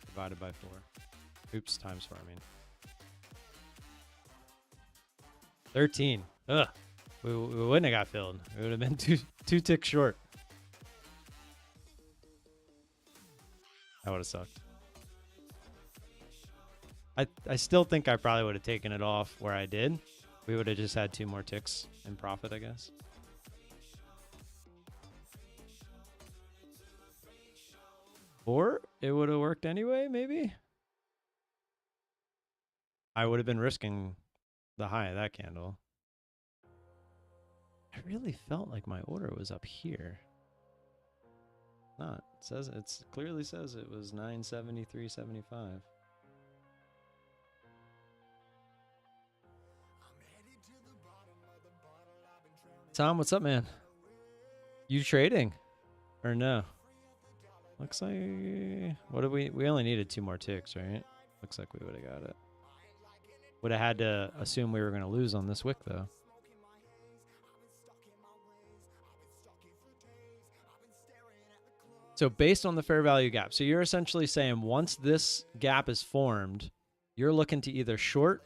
divided by 4. Oops, times 4, I mean. 13. Ugh. We wouldn't have got filled. We would have been two ticks short. That would have sucked. I still think I probably would have taken it off where I did. We would have just had 2 more ticks in profit, I guess. Or it would have worked anyway, maybe. I would have been risking the high of that candle. I really felt like my order was up here. Not. It says it clearly says it was 973.75. Tom, what's up, man? You trading or no? Looks like what did we only needed 2 more ticks, right? Looks like we would have got it. Would have had to assume we were going to lose on this wick though. So based on the fair value gap, so you're essentially saying once this gap is formed, you're looking to either short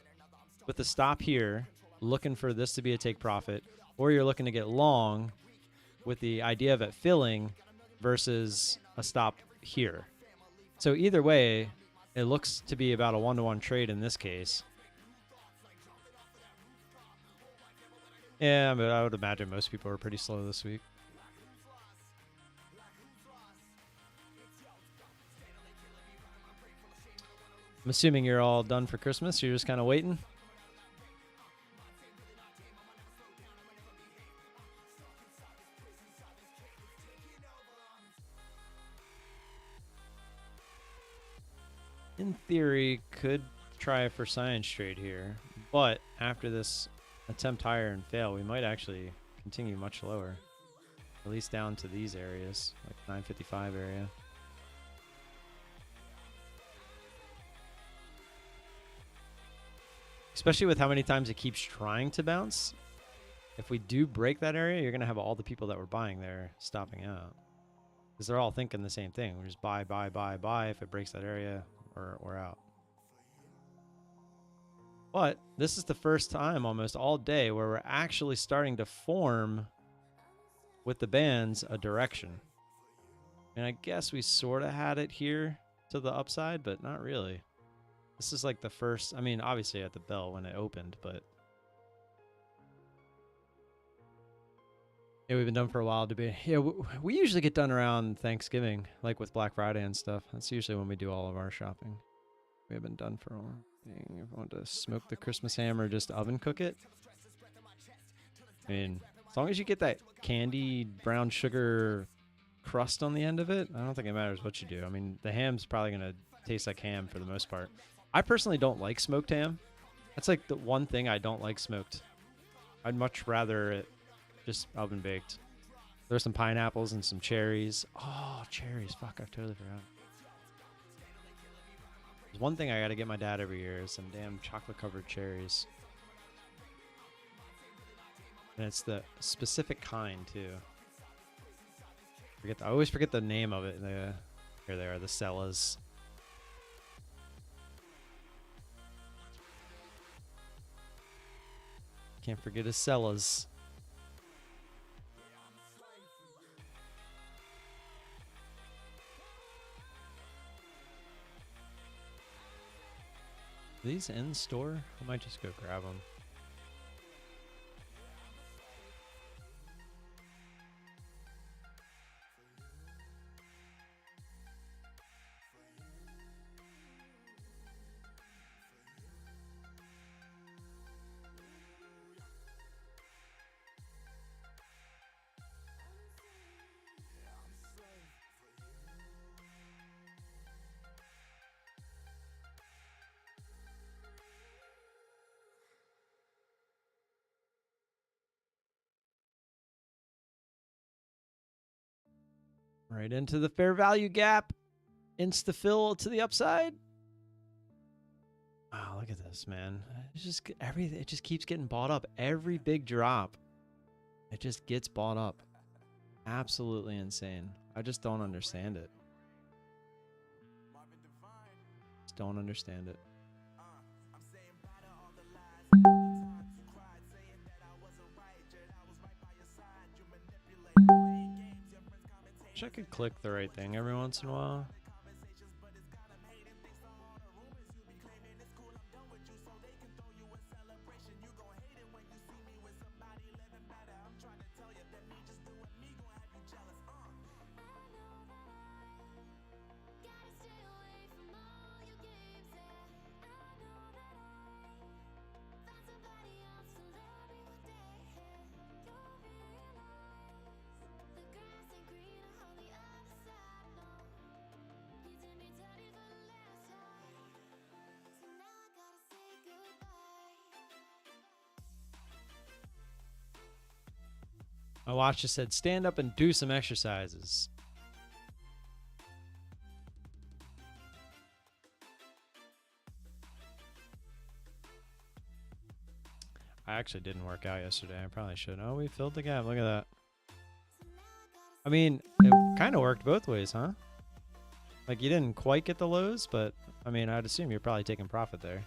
with the stop here, looking for this to be a take profit, or you're looking to get long with the idea of it filling versus a stop here. So either way, it looks to be about a 1-to-1 trade in this case. Yeah, but I would imagine most people are pretty slow this week. I'm assuming you're all done for Christmas. You're just kind of waiting. In theory, could try for science trade here, but after this attempt higher and fail, we might actually continue much lower. At least down to these areas, like 955 area. Especially with how many times it keeps trying to bounce. If we do break that area, you're going to have all the people that were buying there stopping out. Because they're all thinking the same thing. We just buy, buy, buy, buy. If it breaks that area, we're out. But this is the first time almost all day where we're actually starting to form with the bands a direction. And I guess we sort of had it here to the upside, but not really. This is like the first, I mean, obviously at the bell when it opened, but yeah, we've been done for a while. Yeah, we usually get done around Thanksgiving, like with Black Friday and stuff. That's usually when we do all of our shopping. We have been done for a while. If I want to smoke the Christmas ham or just oven cook it, I mean, as long as you get that candied brown sugar crust on the end of it, I don't think it matters what you do. I mean, the ham's probably going to taste like ham for the most part. I personally don't like smoked ham. That's like the one thing I don't like smoked. I'd much rather it just oven baked. There's some pineapples and some cherries. Oh, cherries. Fuck, I totally forgot. There's one thing I got to get my dad every year is some damn chocolate covered cherries. And it's the specific kind too. I always forget the name of it. Here they are, the Cellas. Can't forget his Cellas. Are these in store? I might just go grab them. Right into the fair value gap. Insta fill to the upside. Wow, look at this, man. It's just everything. It just keeps getting bought up. Every big drop, it just gets bought up. Absolutely insane. I just don't understand it. Just don't understand it. Wish I could click the right thing every once in a while. My watch just said, stand up and do some exercises. I actually didn't work out yesterday. I probably should. Oh, we filled the gap. Look at that. I mean, it kind of worked both ways, huh? Like, you didn't quite get the lows, but, I mean, I'd assume you're probably taking profit there.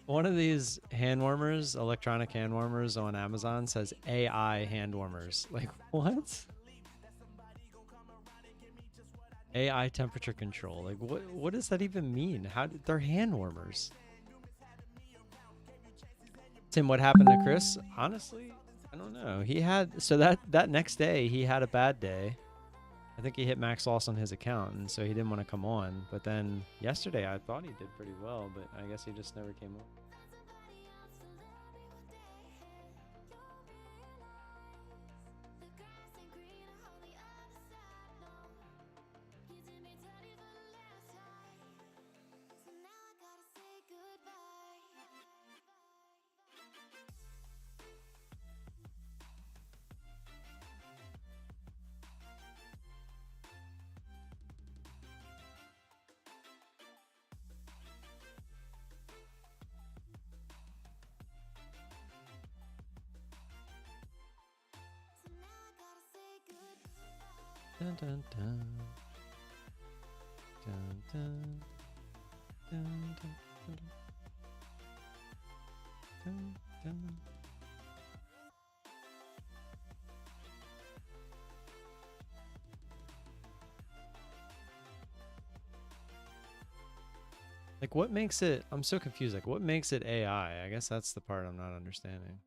One of these hand warmers, electronic hand warmers on Amazon says AI hand warmers. Like, what? AI temperature control. Like, what does that even mean? They're hand warmers. Tim, what happened to Chris? Honestly, I don't know. He had so that next day he had a bad day. I think he hit max loss on his account, and so he didn't want to come on. But then yesterday I thought he did pretty well, but I guess he just never came on. Dun, dun, dun. Dun, dun. Dun, dun, dun, dun, dun. Like, what makes it? I'm so confused. Like, what makes it AI? I guess that's the part I'm not understanding.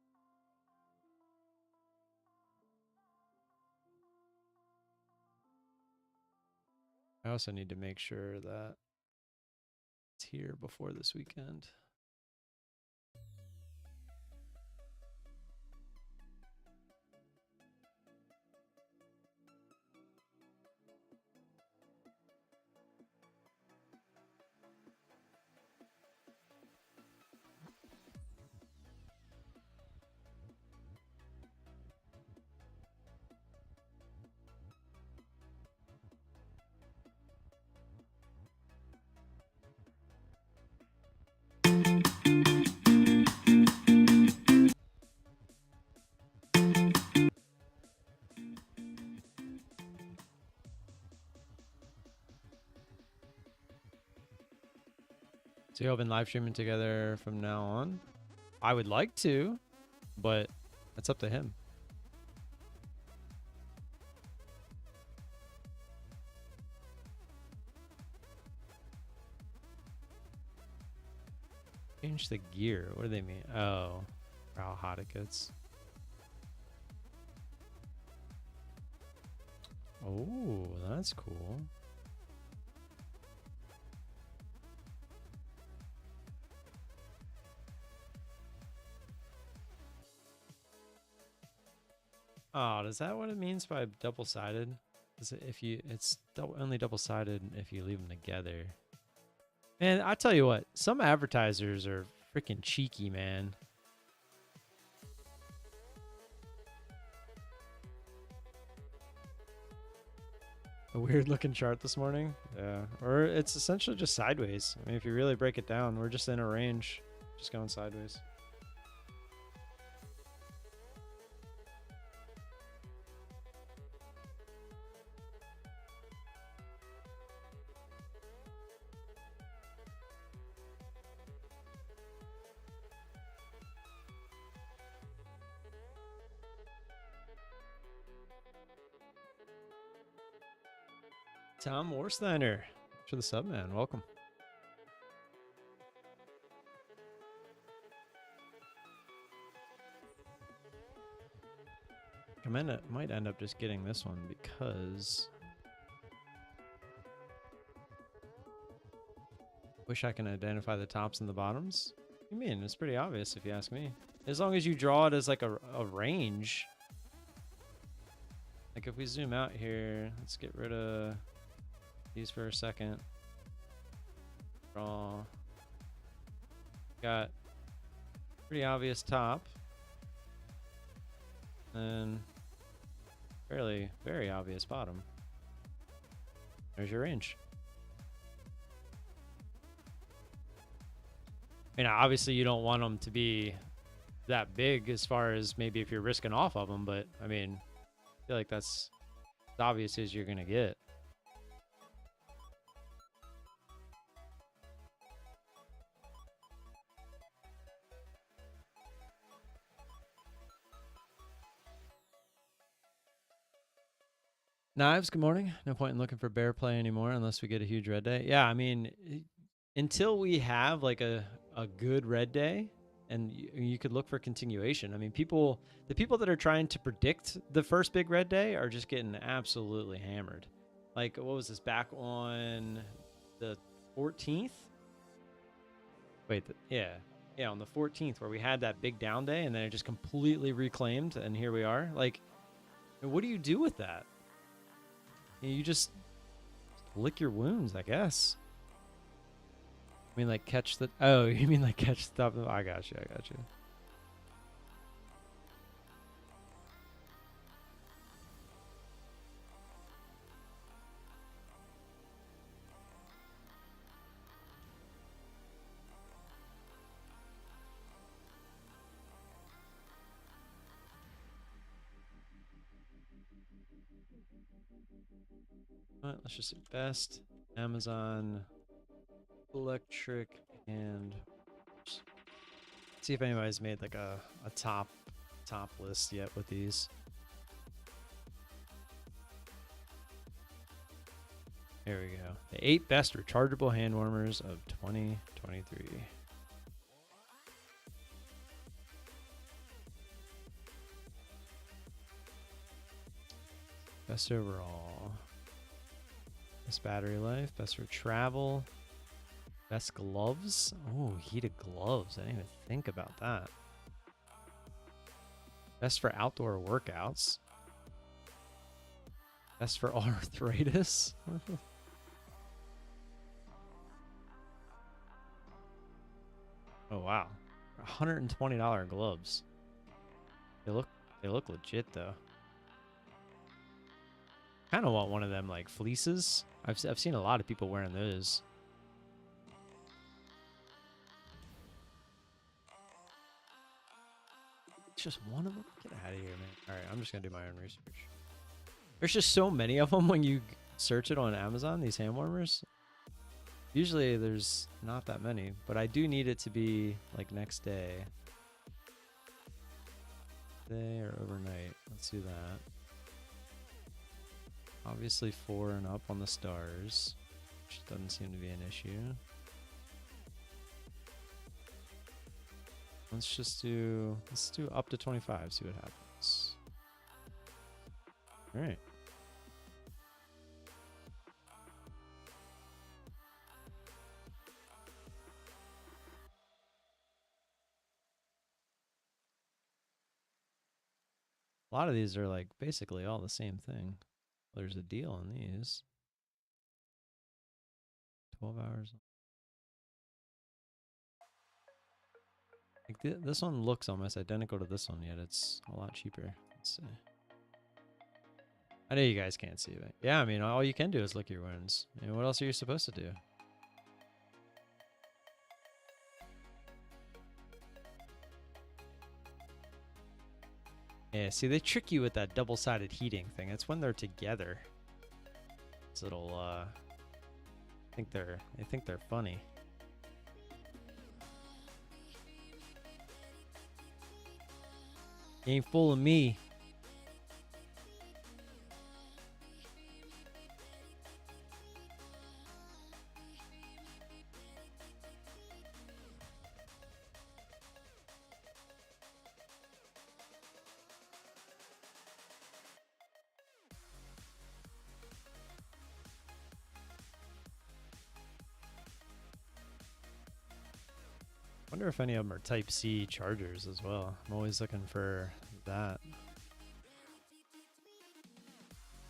I also need to make sure that it's here before this weekend. So you all been live streaming together from now on? I would like to, but that's up to him. Change the gear. What do they mean? Oh, how hot it gets. Oh, that's cool. Oh, is that what it means by double-sided? Is it if you it's only double-sided if you leave them together? Man, I tell you what, some advertisers are freaking cheeky, man. A weird looking chart this morning. Yeah, or it's essentially just sideways. I mean, if you really break it down, we're just in a range, just going sideways. Tom Warsteiner for the sub, man. Welcome. I might end up just getting this one because wish I can identify the tops and the bottoms. What do you mean? It's pretty obvious if you ask me. As long as you draw it as like a range. Like if we zoom out here, let's get rid of these for a second. Draw. Got pretty obvious top. And very obvious bottom. There's your range. I mean, obviously you don't want them to be that big as far as maybe if you're risking off of them, but I mean, I feel like that's as obvious as you're going to get. Knives, good morning. No point in looking for bear play anymore unless we get a huge red day. Yeah, I mean, until we have like a good red day, and you could look for continuation. I mean, the people that are trying to predict the first big red day are just getting absolutely hammered. Like, what was this, back on the 14th? Wait, yeah, on the 14th, where we had that big down day, and then it just completely reclaimed, and here we are. Like, what do you do with that? You just lick your wounds, I guess. I mean, like, catch the... Oh, you mean like catch the top of... I got you. All right, let's just see. Best Amazon electric and... See if anybody's made like a top list yet with these. Here we go. The 8 best rechargeable hand warmers of 2023. Best overall. Best battery life. Best for travel. Best gloves. Oh, heated gloves. I didn't even think about that. Best for outdoor workouts. Best for arthritis. Oh wow, $120 gloves. They look legit though. Kind of want one of them like fleeces. I've seen a lot of people wearing those. It's just one of them. Get out of here, man. All right, I'm just gonna do my own research. There's just so many of them when you search it on Amazon. These hand warmers. Usually there's not that many, but I do need it to be like next day. Day or overnight. Let's do that. Obviously 4 and up on the stars, which doesn't seem to be an issue. Let's do up to 25, see what happens. All right. A lot of these are like basically all the same thing. There's a deal on these. 12 hours. Like this one looks almost identical to this one, yet it's a lot cheaper. Let's see. I know you guys can't see it. Yeah, I mean, all you can do is lick your wounds. I mean, what else are you supposed to do? Yeah, see, they trick you with that double-sided heating thing. It's when they're together. This little, they think they're funny. You ain't fooling me. Wonder if any of them are Type-C chargers as well. I'm always looking for that.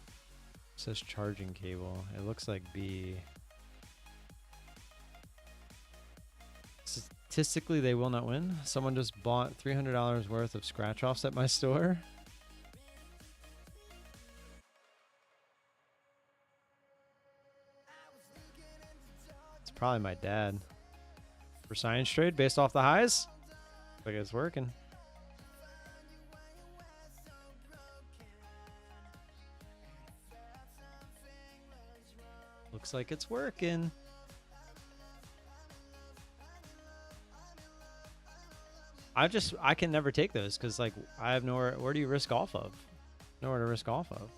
It says charging cable. It looks like B. Statistically, they will not win. Someone just bought $300 worth of scratch-offs at my store. It's probably my dad. For science trade based off the highs? Looks like it's working. Looks like it's working. I can never take those because like I have nowhere. Where do you risk off of? Nowhere to risk off of.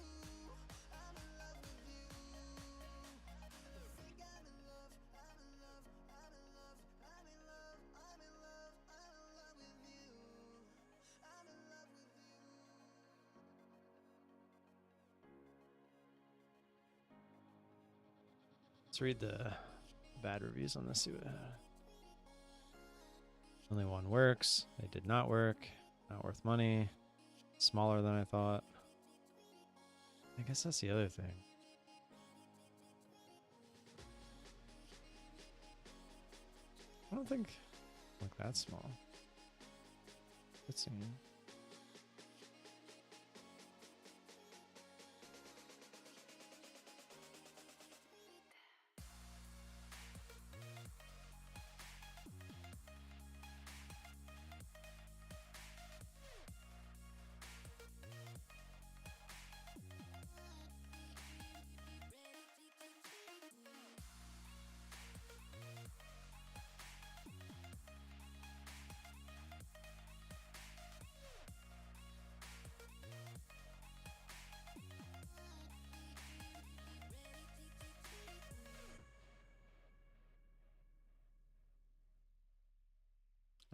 Let's read the bad reviews on this. See what only one works. They did not work. Not worth money. Smaller than I thought. I guess that's the other thing. I don't think like that small. Let's see.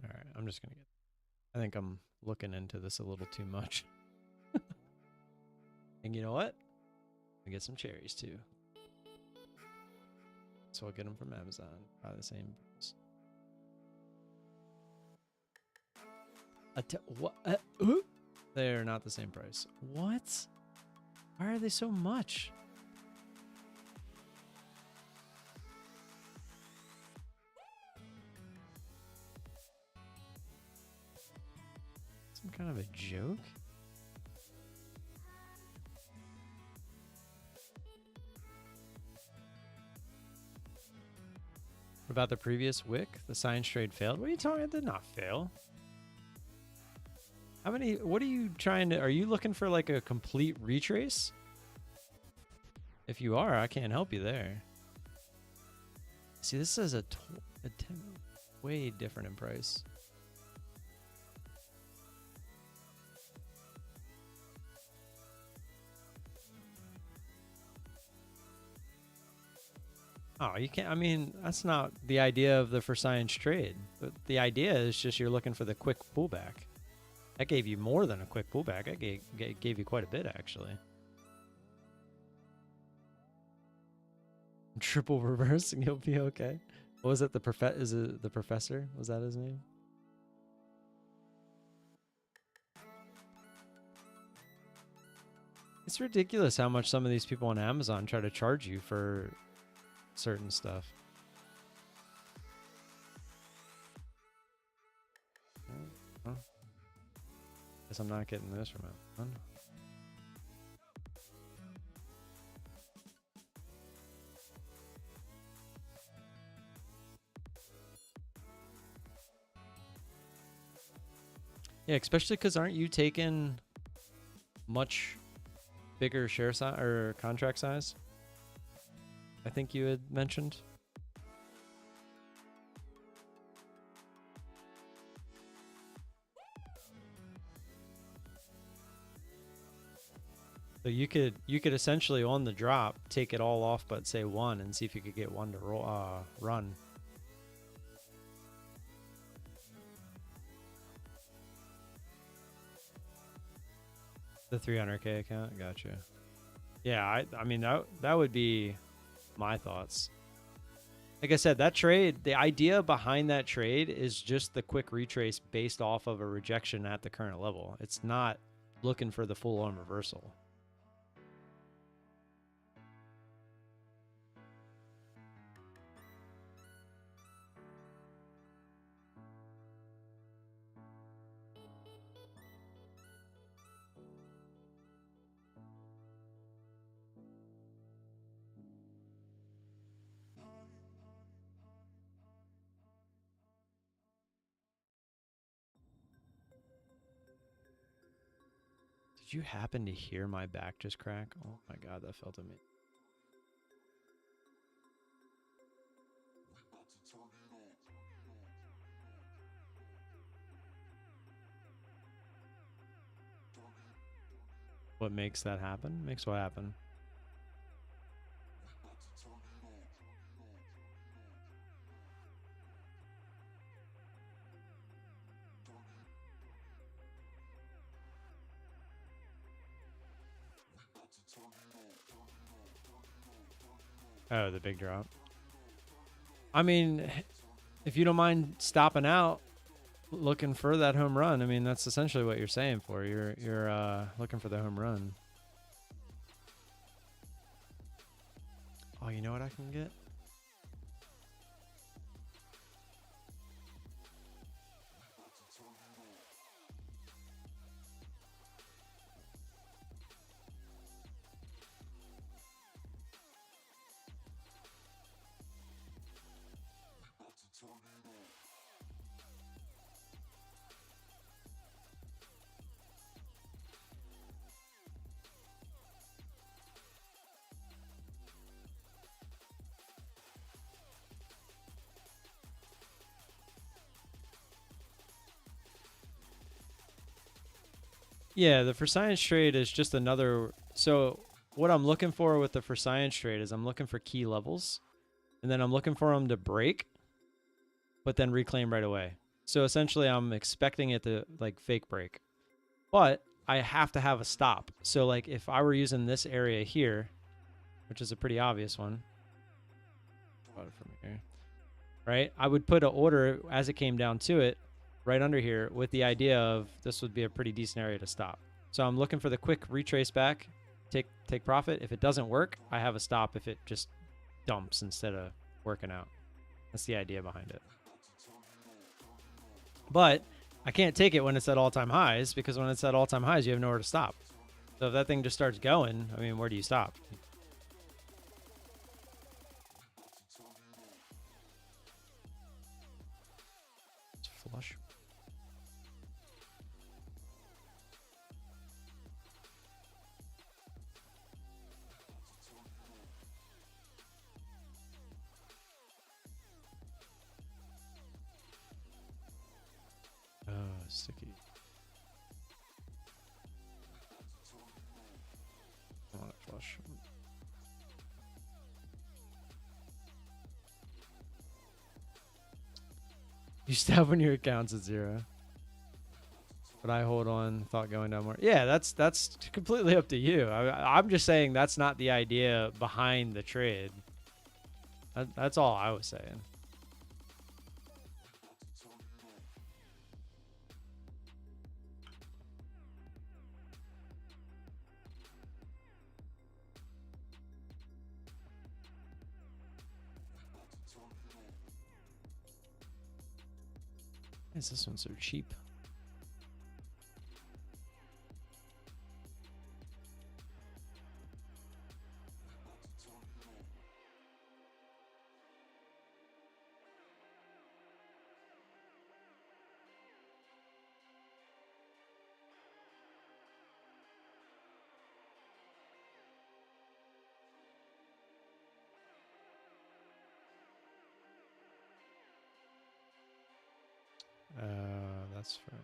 All right, I'm just gonna get. I think I'm looking into this a little too much. And you know what? I get some cherries too. So I'll get them from Amazon. Probably the same price. What? They're not the same price. What? Why are they so much? Some kind of a joke? What about the previous wick? The science trade failed? What are you talking about? It did not fail. How many? What are you trying to? Are you looking for like a complete retrace? If you are, I can't help you there. See, this is a 10, way different in price. Oh, you can't. I mean, that's not the idea of the for science trade. But the idea is just you're looking for the quick pullback. That gave you more than a quick pullback. I gave you quite a bit, actually. Triple reverse and you'll be okay. What was it? Is it the professor? Was that his name? It's ridiculous how much some of these people on Amazon try to charge you for certain stuff. Huh? Guess I'm not getting this from Amazon. Yeah, especially because aren't you taking much bigger share size or contract size? I think you had mentioned. So you could essentially on the drop take it all off, but say one, and see if you could get one to roll, run. The 300K account, gotcha. Yeah, I mean that would be my thoughts. Like I said, that trade, the idea behind that trade is just the quick retrace based off of a rejection at the current level. It's not looking for the full-on reversal. Did you happen to hear my back just crack? Oh my god, that felt amazing. What makes that happen? Makes what happen? Oh, the big drop. I mean, if you don't mind stopping out, looking for that home run, I mean, that's essentially what you're saying for. You're looking for the home run. Oh, you know what I can get? Yeah, the for science trade is just another. So what I'm looking for with the for science trade is I'm looking for key levels, and then I'm looking for them to break, but then reclaim right away. So essentially, I'm expecting it to like fake break, but I have to have a stop. So like if I were using this area here, which is a pretty obvious one, from here, right? I would put an order as it came down to it right under here with the idea of this would be a pretty decent area to stop. So I'm looking for the quick retrace back, take profit. If it doesn't work, I have a stop if it just dumps instead of working out. That's the idea behind it. But I can't take it when it's at all-time highs, because when it's at all-time highs, you have nowhere to stop. So if that thing just starts going, I mean, where do you stop? It's flush. Oh, sticky. I want it flush. You stop when your account's at 0. But I hold on, thought going down more. Yeah, that's completely up to you. I'm just saying that's not the idea behind the trade. That's all I was saying. Why is this one so cheap? That's right.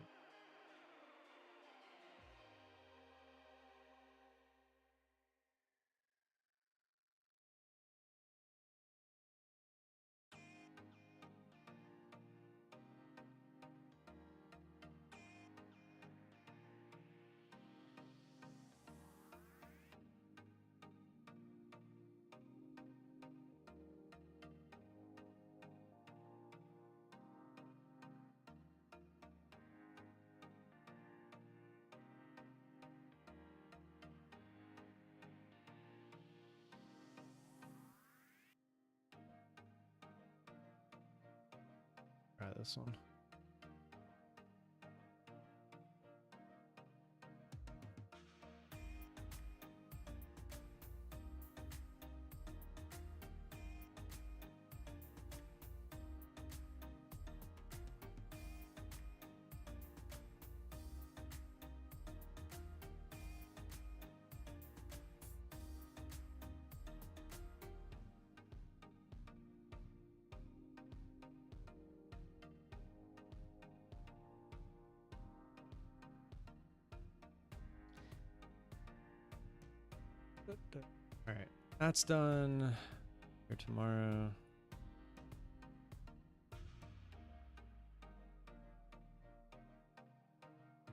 Try this one. All right, that's done. Here tomorrow.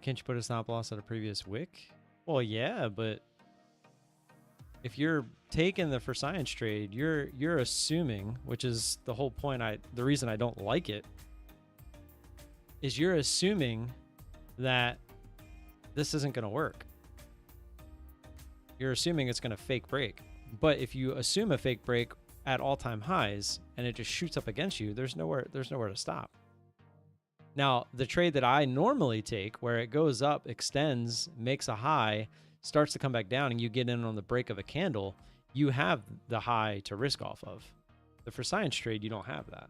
Can't you put a stop loss at a previous wick? Well, yeah, but if you're taking the for science trade, you're assuming, which is the whole point. The reason I don't like it is you're assuming that this isn't going to work. You're assuming it's going to fake break. But if you assume a fake break at all-time highs and it just shoots up against you, there's nowhere to stop. Now, the trade that I normally take, where it goes up, extends, makes a high, starts to come back down, and you get in on the break of a candle, you have the high to risk off of. But for science trade, you don't have that.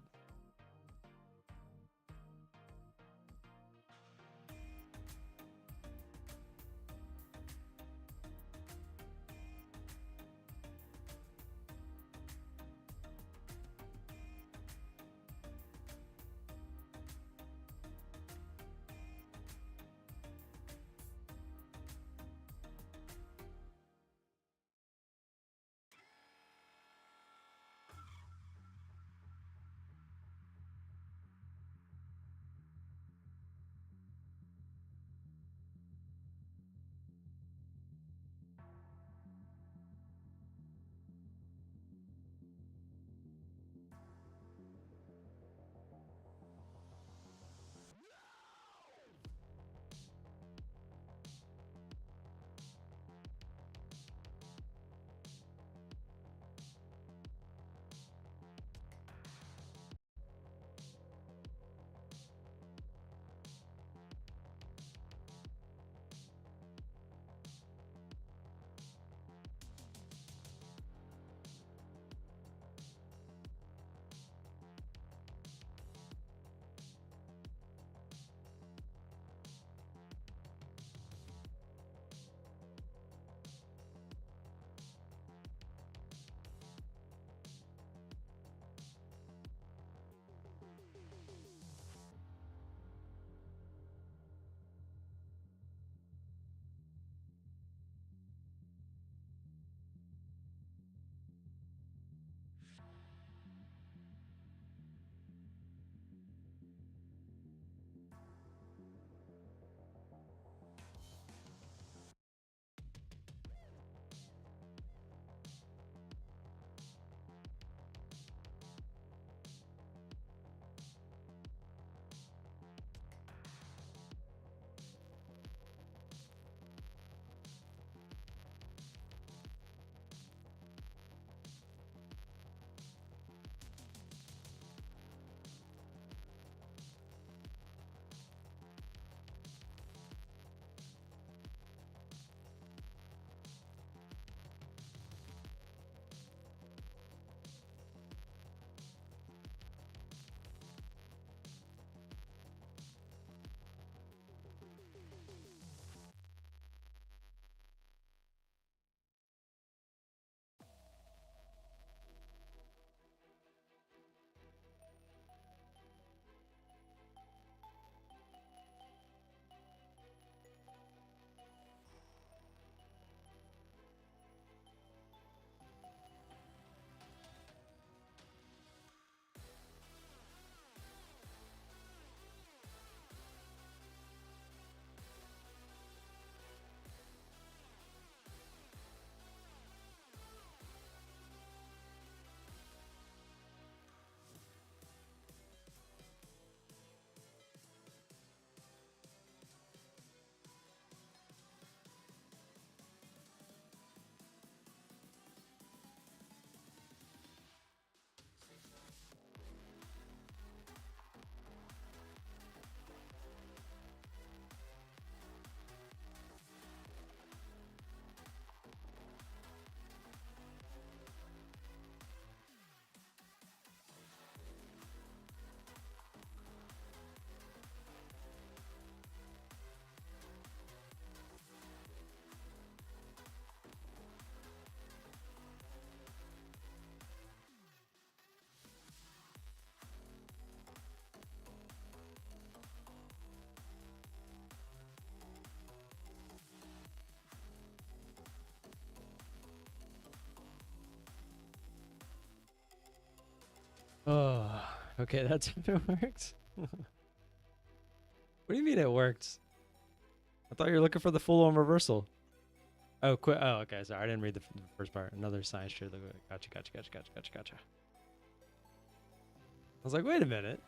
Oh, okay, that's if it worked. What do you mean it worked? I thought you were looking for the full-on reversal. Oh, oh, okay. Sorry, I didn't read the first part. Another science trade. Gotcha, gotcha, gotcha, gotcha, gotcha, gotcha. I was like, wait a minute.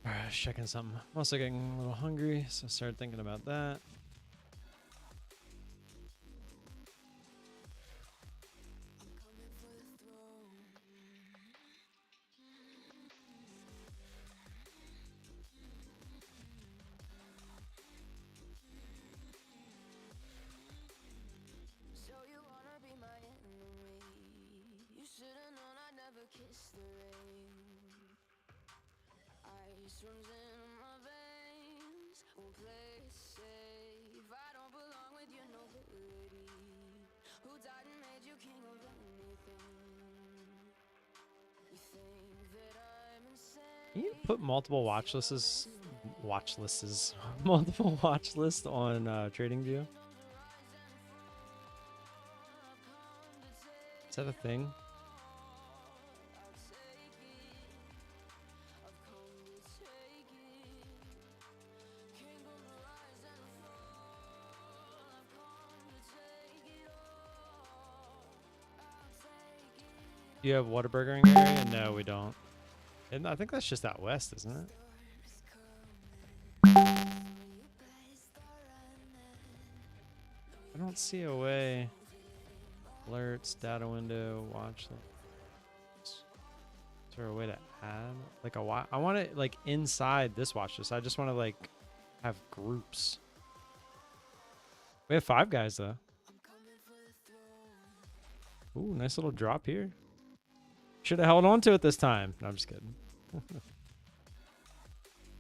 All right, checking something. I'm also getting a little hungry, so I started thinking about that. Can you put multiple watch lists, multiple watch lists on TradingView? Is that a thing? Do you have Whataburgering area? No, we don't. And I think that's just out west, isn't it? I don't see a way. Alerts, data window, watch list. Is there a way to add like a watch? I want it like inside this watch list. I just want to like have groups. We have 5 guys though. Ooh, nice little drop here. Should have held on to it this time. No, I'm just kidding.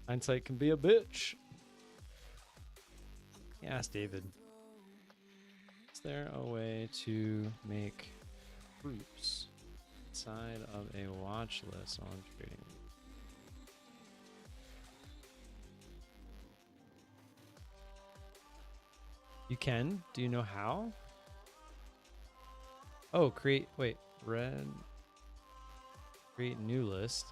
Hindsight can be a bitch. Yes, David. Is there a way to make groups? Side of a watch list on trading. You can? Do you know how? Oh, create, wait, red, create new list.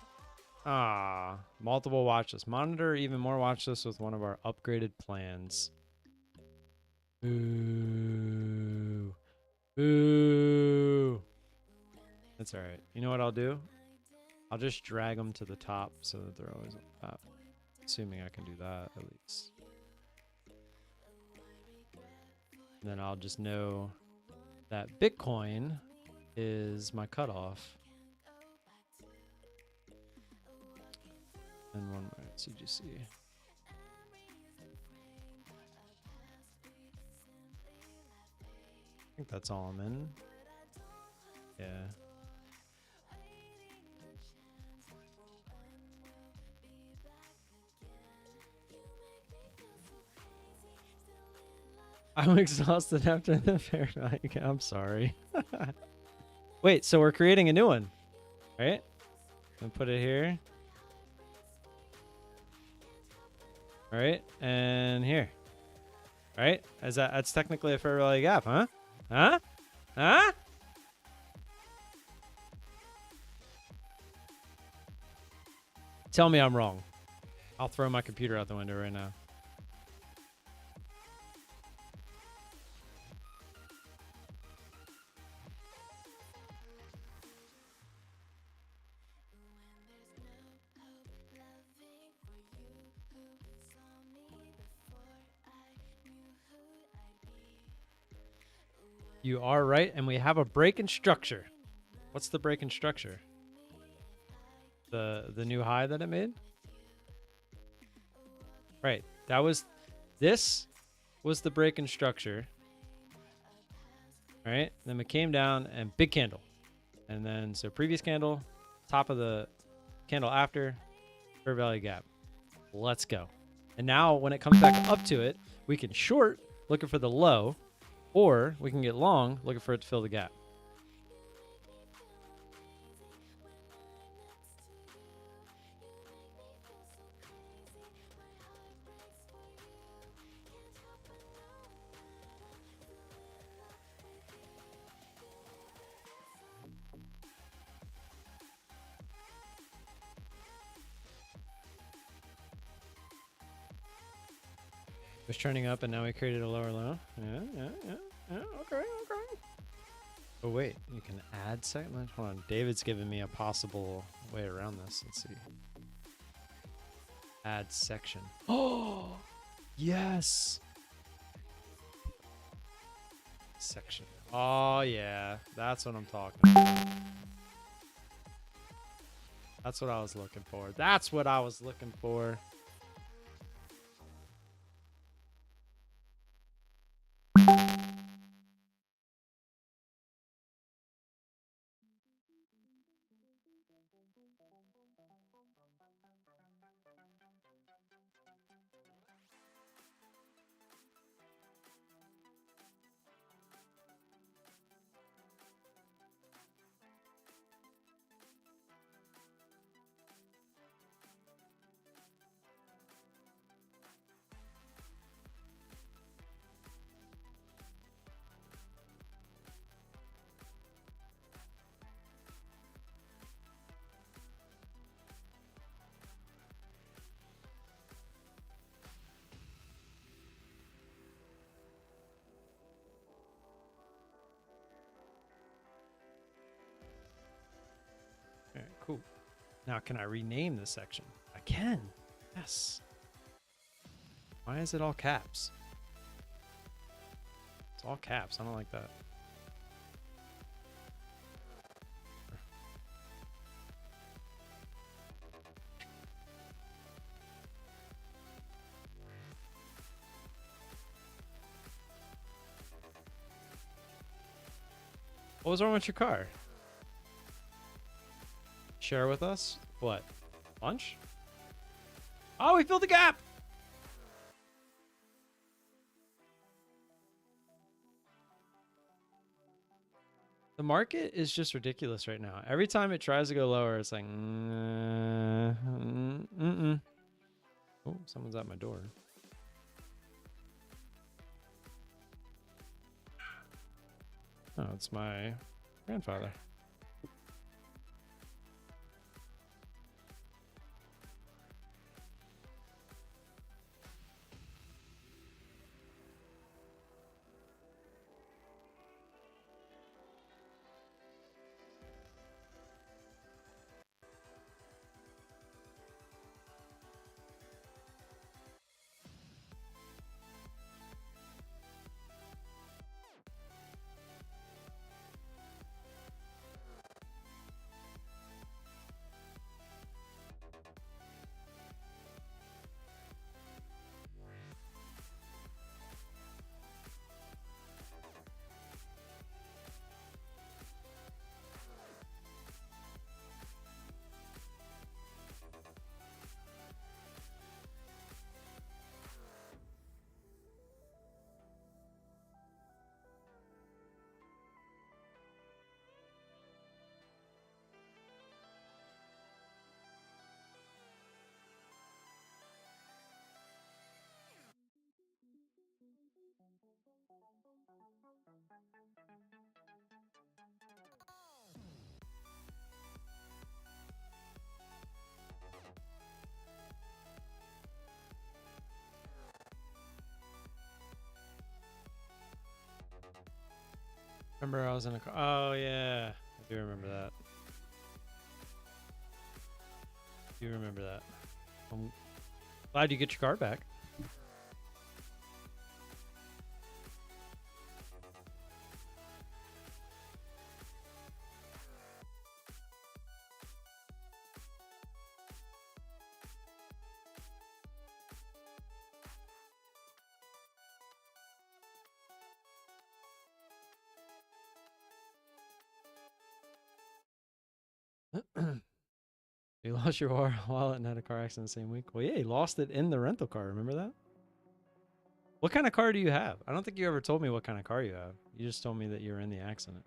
Ah, multiple watch lists. Monitor even more watch lists with one of our upgraded plans. Ooh. Ooh. That's all right. You know what I'll do? I'll just drag them to the top so that they're always on the top. Assuming I can do that at least. And then I'll just know that Bitcoin is my cutoff. And one more CGC. I think that's all I'm in. Yeah. I'm exhausted after the fair value. I'm sorry. Wait, so we're creating a new one, right? And put it here. All right, and here. All right, that's technically a fair value gap, huh? Huh? Huh? Tell me I'm wrong. I'll throw my computer out the window right now. You are right, and we have a break in structure. What's the break in structure? The new high that it made? Right. This was the break in structure. Right? Then we came down and big candle. And then, so previous candle, top of the candle after, fair value gap. Let's go. And now when it comes back up to it, we can short looking for the low, or we can get long looking for it to fill the gap. It was trending up and now we created a lower low. Yeah, okay. Oh wait, you can add segment. Hold on, David's giving me a possible way around this. Let's see. Add section. Oh, yes. Section. Oh yeah, that's what I'm talking about. That's what I was looking for. That's what I was looking for. All right, cool. Now, can I rename this section? I can. Yes. Why is it all caps? It's all caps. I don't like that. What was wrong with your car? Share with us? What? Lunch? Oh, we filled the gap! The The market is just ridiculous right now. Every time it tries to go lower, it's like, oh, someone's at my door. Oh, it's my grandfather. Remember I was in a car. Oh, yeah. I do remember that. I do remember that. I'm glad you get your car back. You lost your wallet and had a car accident the same week. Well, yeah, you lost it in the rental car. Remember that? What kind of car do you have? I don't think you ever told me what kind of car you have. You just told me that you were in the accident.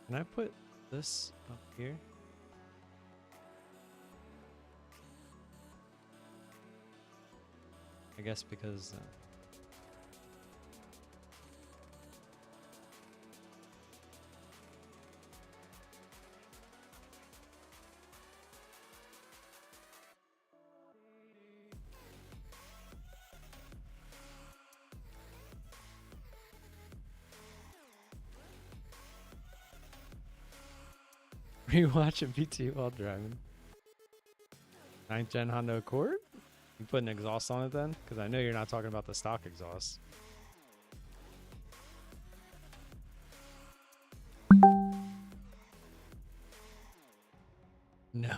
Can I put this up here? I guess because... Rewatching PT while driving. 9th gen Honda Accord? You put an exhaust on it then? Because I know you're not talking about the stock exhaust. No.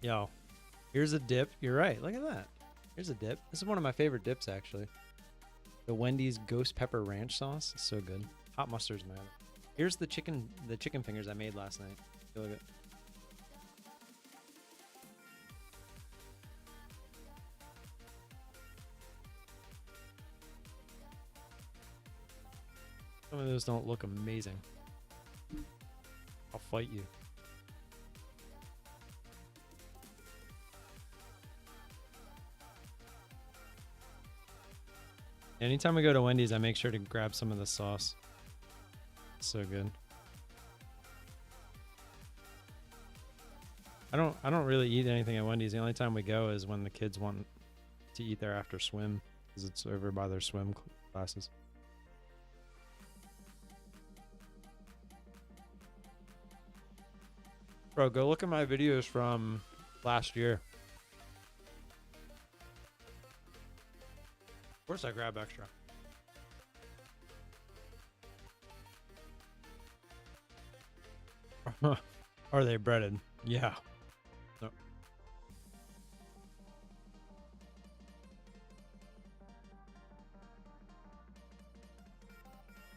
Yo, here's a dip. You're right. Look at that. Here's a dip. This is one of my favorite dips, actually. The Wendy's Ghost Pepper Ranch sauce. It's so good. Hot mustard's man. Here's the chicken fingers I made last night. Look at it. Some of those don't look amazing. I'll fight you. Anytime we go to Wendy's, I make sure to grab some of the sauce. It's so good. I don't really eat anything at Wendy's. The only time we go is when the kids want to eat there after swim, because it's over by their swim classes. Bro, go look at my videos from last year. Of course I grab extra. Are they breaded? Yeah. No.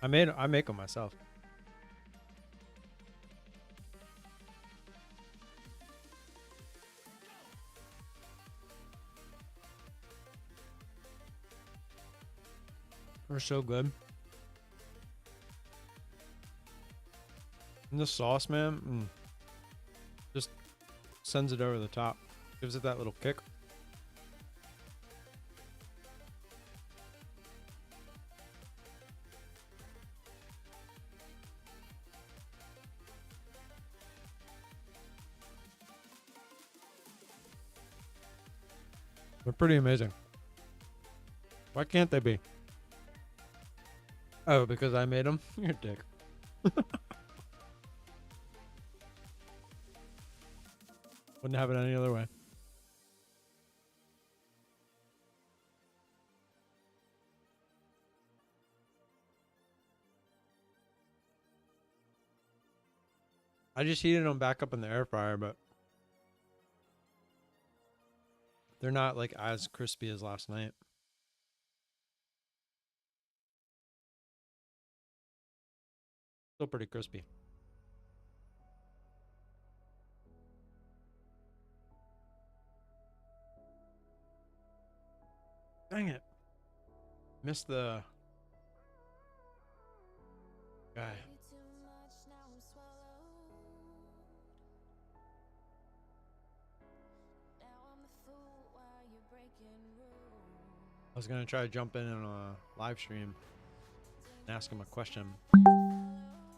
I make them myself. They're so good. And the sauce, man, just sends it over the top. Gives it that little kick. They're pretty amazing. Why can't they be? Oh, because I made them? You're a dick. Wouldn't have it any other way. I just heated them back up in the air fryer, but they're not like as crispy as last night. Still pretty crispy. Dang it. Missed the guy. I was gonna try to jump in on a live stream and ask him a question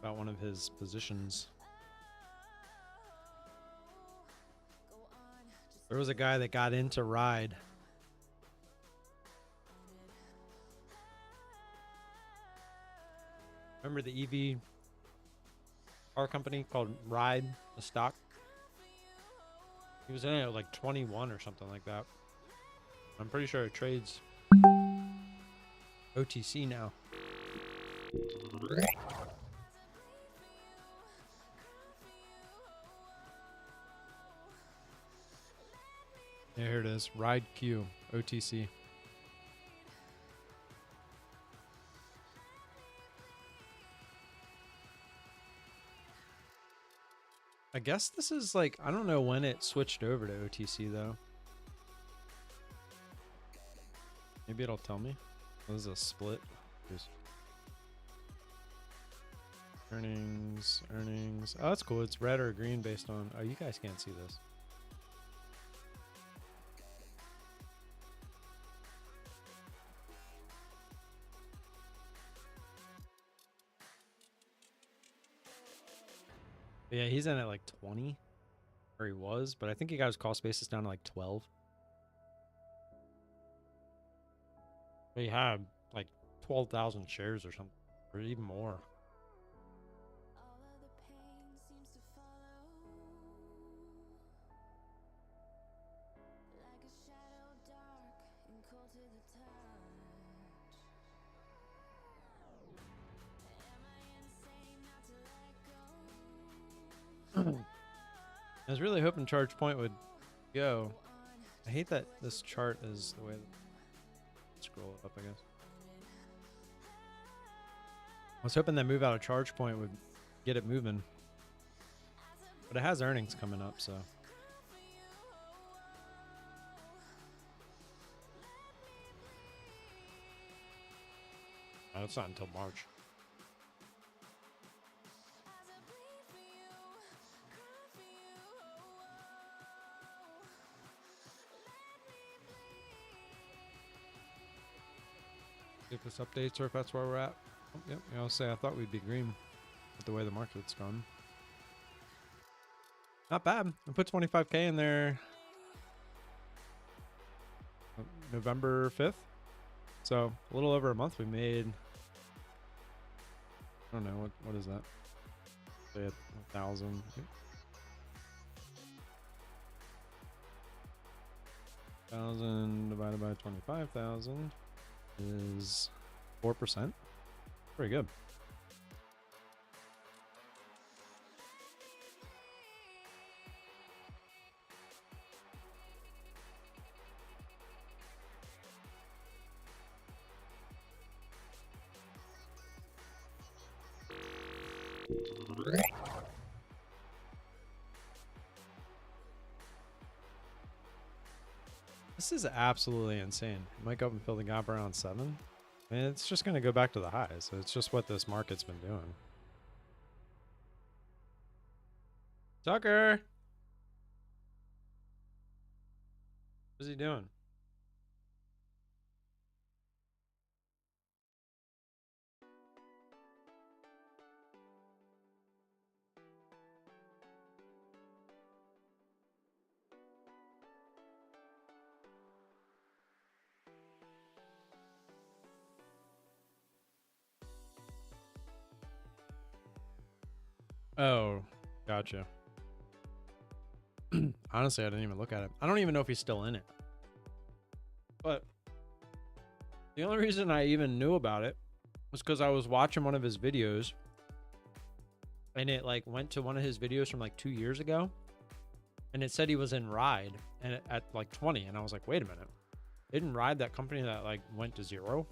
about one of his positions. There was a guy that got into Ride. Remember the EV car company called Ride, the stock? He was in it at like 21 or something like that. I'm pretty sure it trades OTC now. Yeah, here it is. Ride Q, OTC. I guess this is like, I don't know when it switched over to OTC though. Maybe it'll tell me. This is a split. Just earnings. Oh, that's cool. It's red or green based on, oh, you guys can't see this. But yeah, he's in at like 20, or he was, but I think he got his cost basis down to like 12. But he had like 12,000 shares or something, or even more. I was really hoping Charge Point would Go. I hate that this chart is the way that scroll up, I guess. I was hoping that move out of charge point would get it moving. But it has earnings coming up, so. Oh, it's not until March. If this updates or if that's where we're at. Oh, yep, I'll say I thought we'd be green with the way the market's gone. Not bad. I put 25K in there November 5th. So a little over a month we made. I don't know, what is that? Say 1,000. 1,000 divided by 25,000 is 4%. Pretty good. This is absolutely insane. It might go up and fill the gap around 7. I mean, it's just going to go back to the highs. So it's just what this market's been doing. Tucker! What's he doing? Oh, gotcha. Honestly, I didn't even look at it. I don't even know if he's still in it. But the only reason I even knew about it was because I was watching one of his videos and it like went to one of his videos from like 2 years ago and it said he was in Ride and at like 20. And I was like, wait a minute. Didn't Ride that company that like went to 0?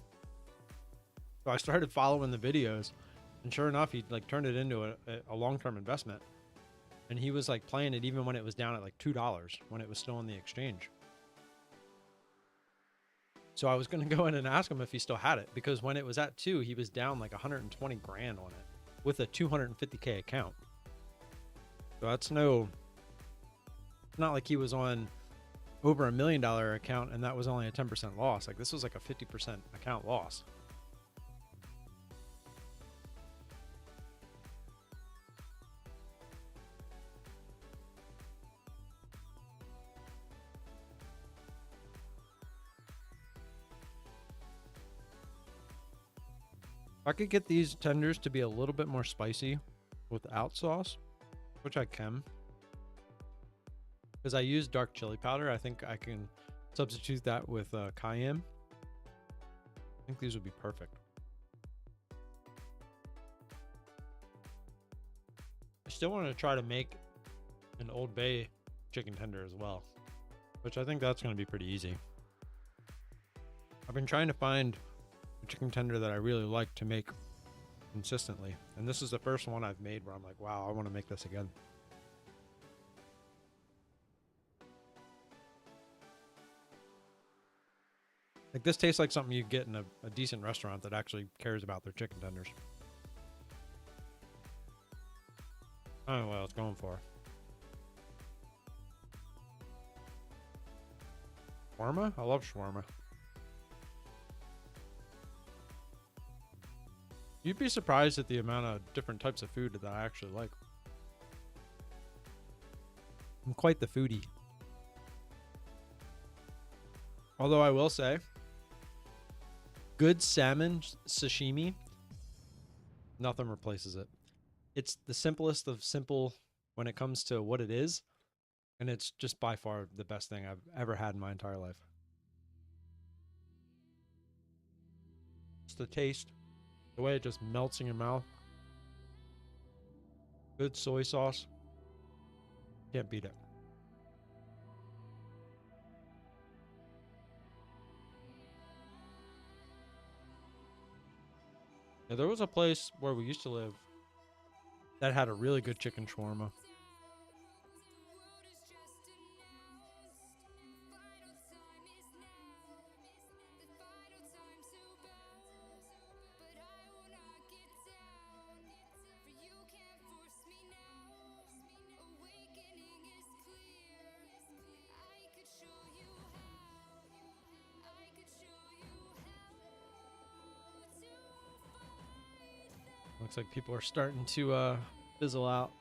So I started following the videos and sure enough, he like turned it into a long-term investment. And he was like playing it even when it was down at like $2 when it was still on the exchange. So I was going to go in and ask him if he still had it because when it was at 2, he was down like 120 grand on it with a 250K account. So that's not like he was on over $1 million account and that was only a 10% loss. Like this was like a 50% account loss. If I could get these tenders to be a little bit more spicy without sauce, which I can, because I use dark chili powder, I think I can substitute that with cayenne. I think these would be perfect. I still want to try to make an Old Bay chicken tender as well, which I think that's going to be pretty easy. I've been trying to find a chicken tender that I really like to make consistently, and this is the first one I've made where I'm like, wow, I want to make this again. Like this tastes like something you get in a decent restaurant that actually cares about their chicken tenders. I don't know what I was going for. Shawarma? I love shawarma. You'd be surprised at the amount of different types of food that I actually like. I'm quite the foodie. Although I will say, good salmon sashimi, nothing replaces it. It's the simplest of simple when it comes to what it is, and it's just by far the best thing I've ever had in my entire life. It's the taste, the way it just melts in your mouth. Good soy sauce. Can't beat it. Yeah, there was a place where we used to live that had a really good chicken shawarma. Looks like people are starting to fizzle out.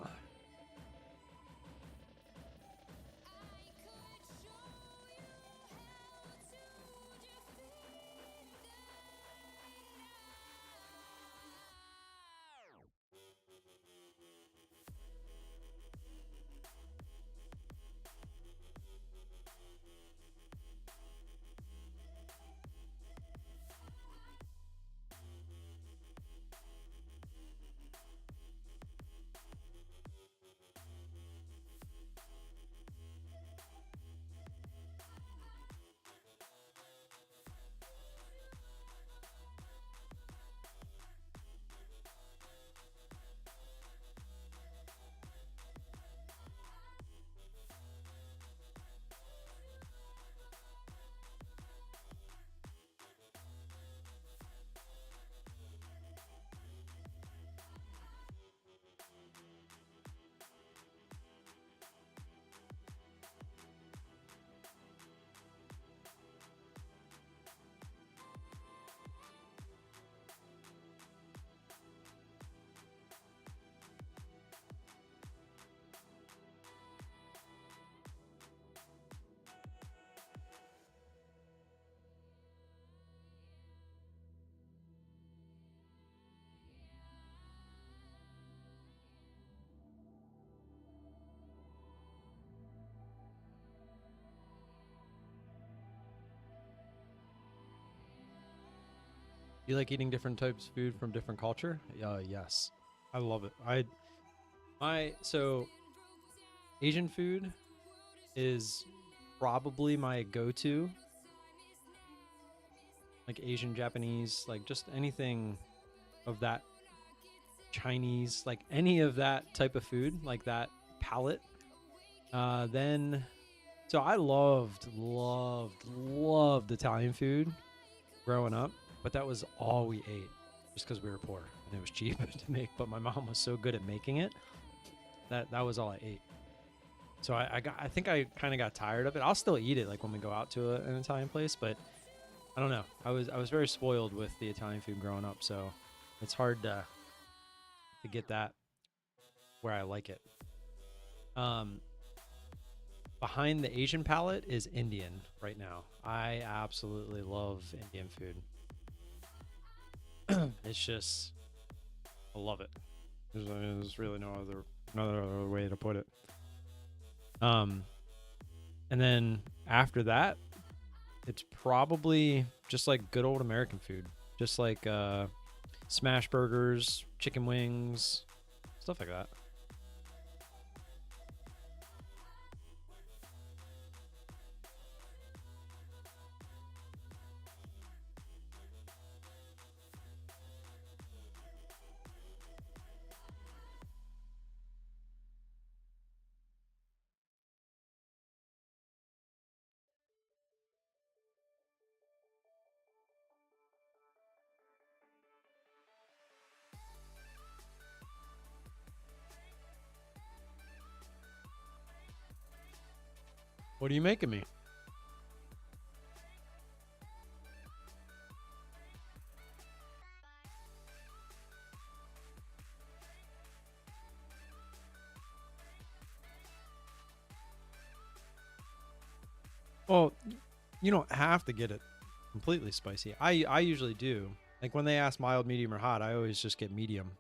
You like eating different types of food from different culture? Yes. I love it. So Asian food is probably my go-to. Like Asian, Japanese, like just anything of that, Chinese, like any of that type of food, like that palette. Then so I loved Italian food growing up, but that was all we ate just because we were poor and it was cheap to make. But my mom was so good at making it that was all I ate. So I think I kind of got tired of it. I'll still eat it like when we go out to an Italian place, but I don't know. I was very spoiled with the Italian food growing up, so it's hard to get that where I like it. Um, Behind the Asian palette is Indian right now. I absolutely love Indian food. It's just I love it. There's really no other way to put it. Um, and then after that, it's probably just like good old American food, just like smash burgers, chicken wings, stuff like that. What are you making me? Well, you don't have to get it completely spicy. I usually do. Like when they ask mild, medium, or hot, I always just get medium.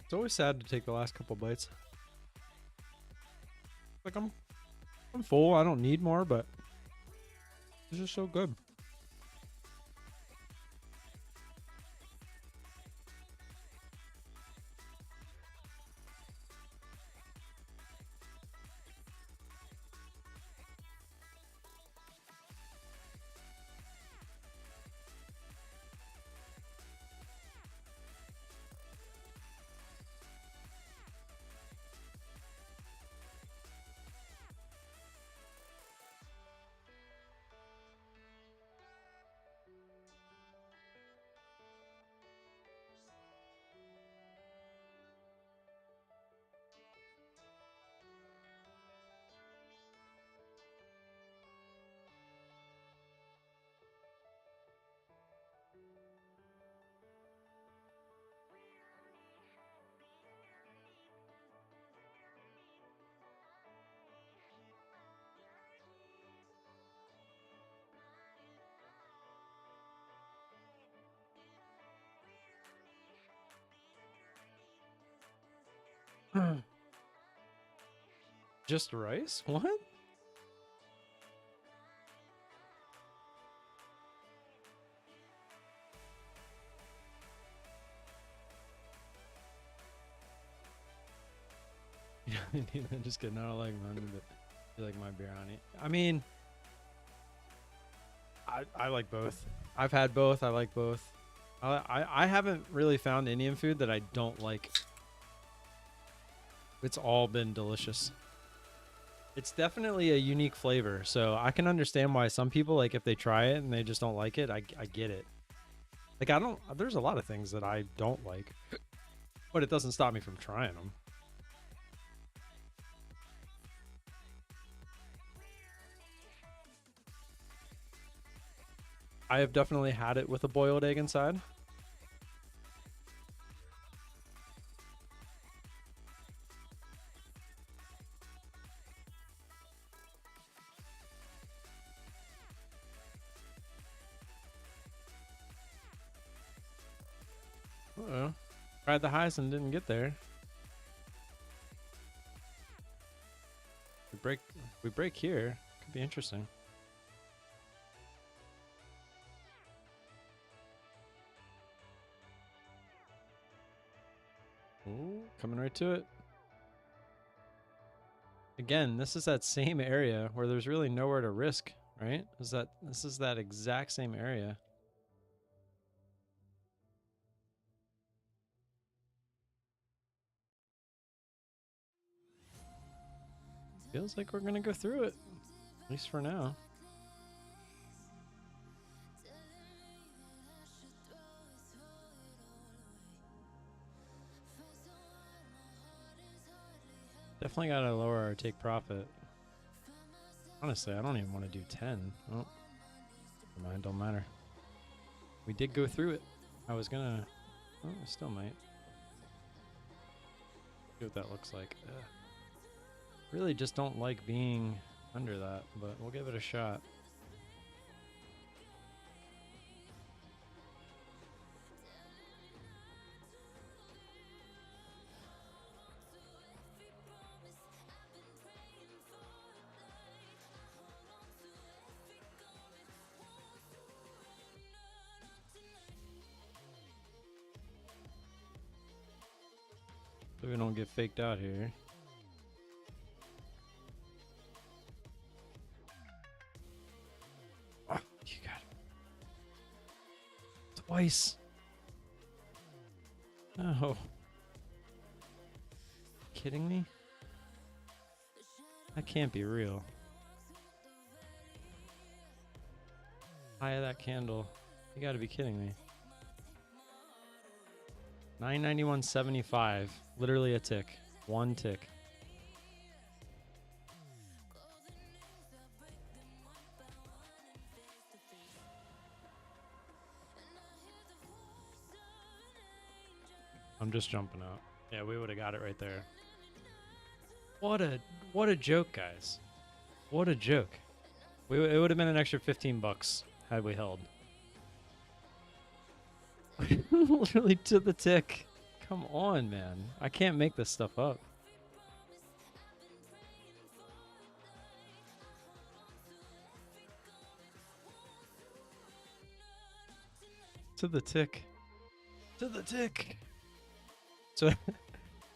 It's always sad to take the last couple bites. Like I'm full. I don't need more, but it's just so good. Just rice? What? Just kidding. I don't like mine, but you like my biryani. I mean, I like both. I've had both. I like both. I haven't really found Indian food that I don't like. It's all been delicious. It's definitely a unique flavor, so I can understand why some people, like, if they try it and they just don't like it, I get it. Like, there's a lot of things that I don't like, but it doesn't stop me from trying them. I have definitely had it with a boiled egg inside. Uh-oh. Tried the highs and didn't get there. We break here. Could be interesting. Ooh, coming right to it. Again, this is that same area where there's really nowhere to risk, right? This is that exact same area. Feels like we're gonna go through it, at least for now. Definitely gotta lower our take profit. Honestly, I don't even want to do 10. Oh, never mind, don't matter. We did go through it. I was gonna, oh, I still might. See what that looks like. Ugh. Really just don't like being under that, but we'll give it a shot. So we don't get faked out here. Oh, you got it. Twice. No. Kidding me? That can't be real. High of that candle. You gotta be kidding me. 991.75. Literally a tick. One tick. I'm just jumping out. Yeah, we would have got it right there. What a joke, guys. What a joke. It would have been an extra 15 bucks had we held. Literally to the tick. Come on, man. I can't make this stuff up. To the tick. To the tick. So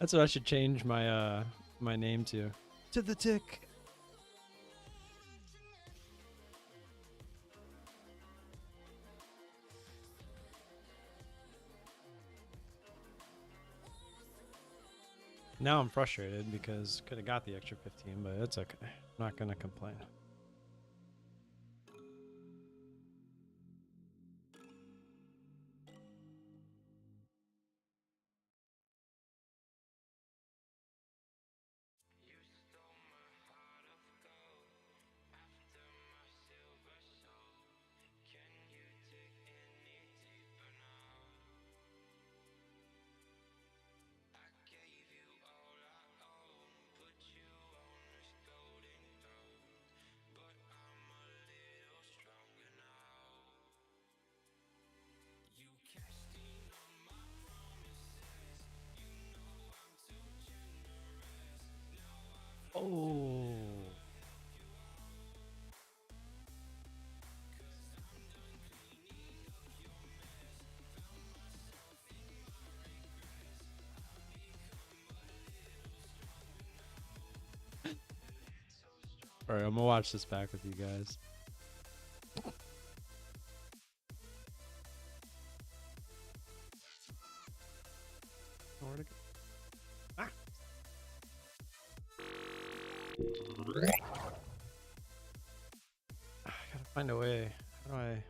that's what I should change my my name to. To the tick. Now I'm frustrated because could have got the extra 15, but it's okay. I'm not gonna complain. Oh. Alright, I'm gonna watch this back with you guys. Where'd it go? Ah. I gotta find a way. How do I...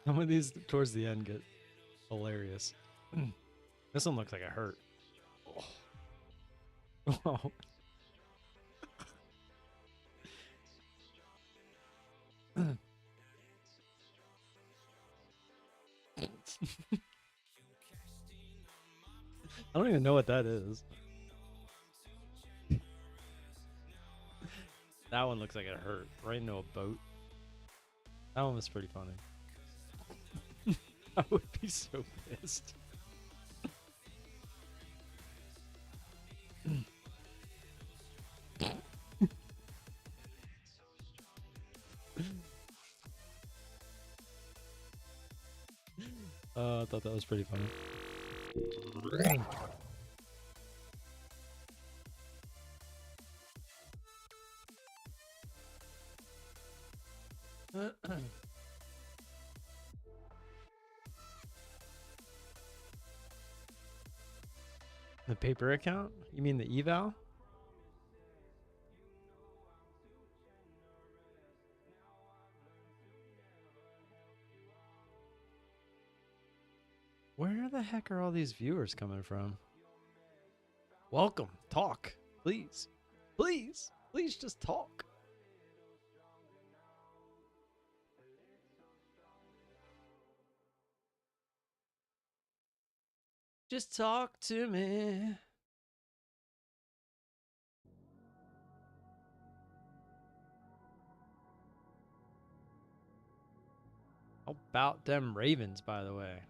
Some of these towards the end get hilarious. This one looks like it hurt. Oh. I don't even know what that is. That one looks like it hurt. Right into a boat. That one was pretty funny. I would be so pissed. I thought that was pretty funny. The paper account? You mean the eval? Where the heck are all these viewers coming from? Welcome. Talk. Please. Please. Please just talk. Just talk to me. How about them Ravens, by the way?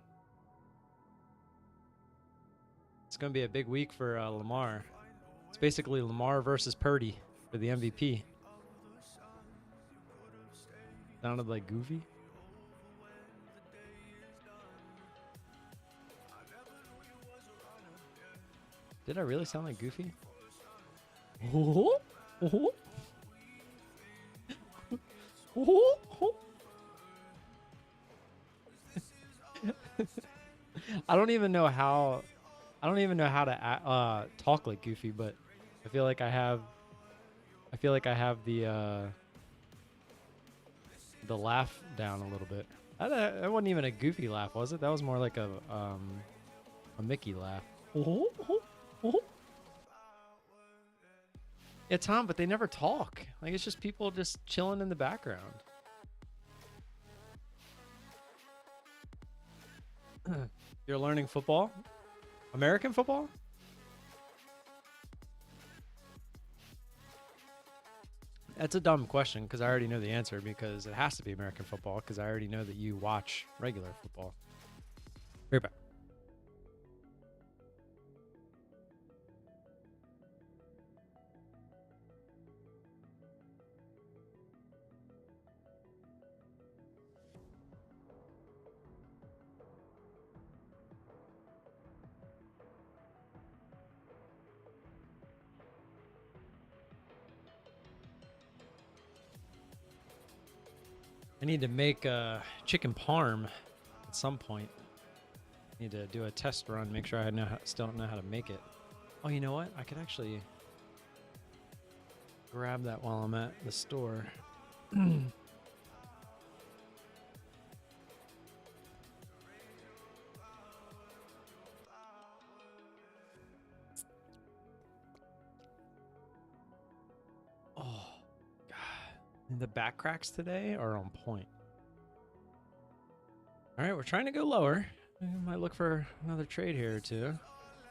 It's going to be a big week for Lamar. It's basically Lamar versus Purdy for the MVP. Sounded like Goofy. Did I really sound like Goofy? Oh, oh, oh, oh. I don't even know how to talk like Goofy, but I feel like I have the laugh down a little bit. That wasn't even a Goofy laugh, was it? That was more like a Mickey laugh. Yeah, Tom, but they never talk. Like, it's just people just chilling in the background. You're learning football? American football? That's a dumb question because I already know the answer because it has to be American football because I already know that you watch regular football. Right back. I need to make a chicken parm at some point. Need to do a test run, make sure I still know how to make it. Oh, you know what? I could actually grab that while I'm at the store. Oh, God. The back cracks today are on point. All right, we're trying to go lower. We might look for another trade here or two.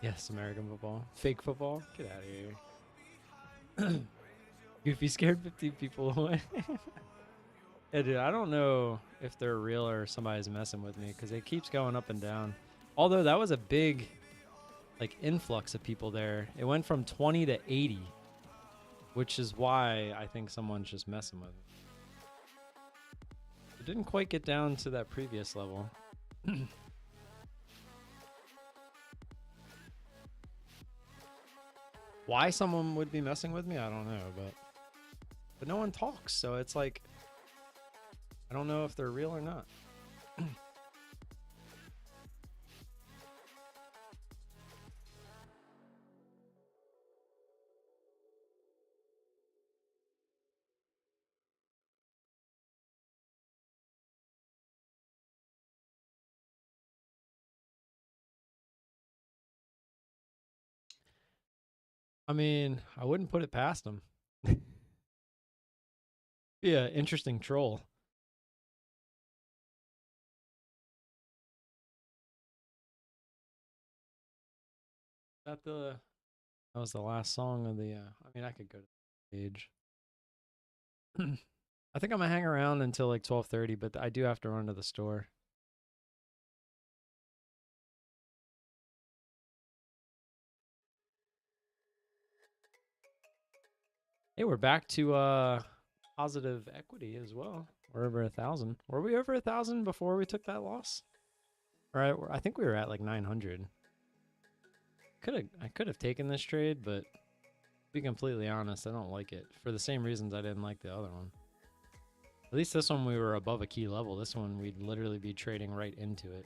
Yes, American football. Fake football? Get out of here. Goofy scared 50 people away. Yeah, dude, I don't know if they're real or somebody's messing with me because it keeps going up and down. Although that was a big, like, influx of people there. It went from 20 to 80, which is why I think someone's just messing with it. It didn't quite get down to that previous level. Why someone would be messing with me, I don't know, but no one talks, so it's like I don't know if they're real or not. I mean, I wouldn't put it past them. Yeah, interesting troll. That was the last song of the. I mean, I could go to the page. I think I'm gonna hang around until like 12:30, but I do have to run to the store. Hey, we're back to positive equity as well. We're over 1,000. Were we over 1,000 before we took that loss? All right, I think we were at like 900. I could have taken this trade, but to be completely honest, I don't like it for the same reasons I didn't like the other one. At least this one we were above a key level. This one we'd literally be trading right into it.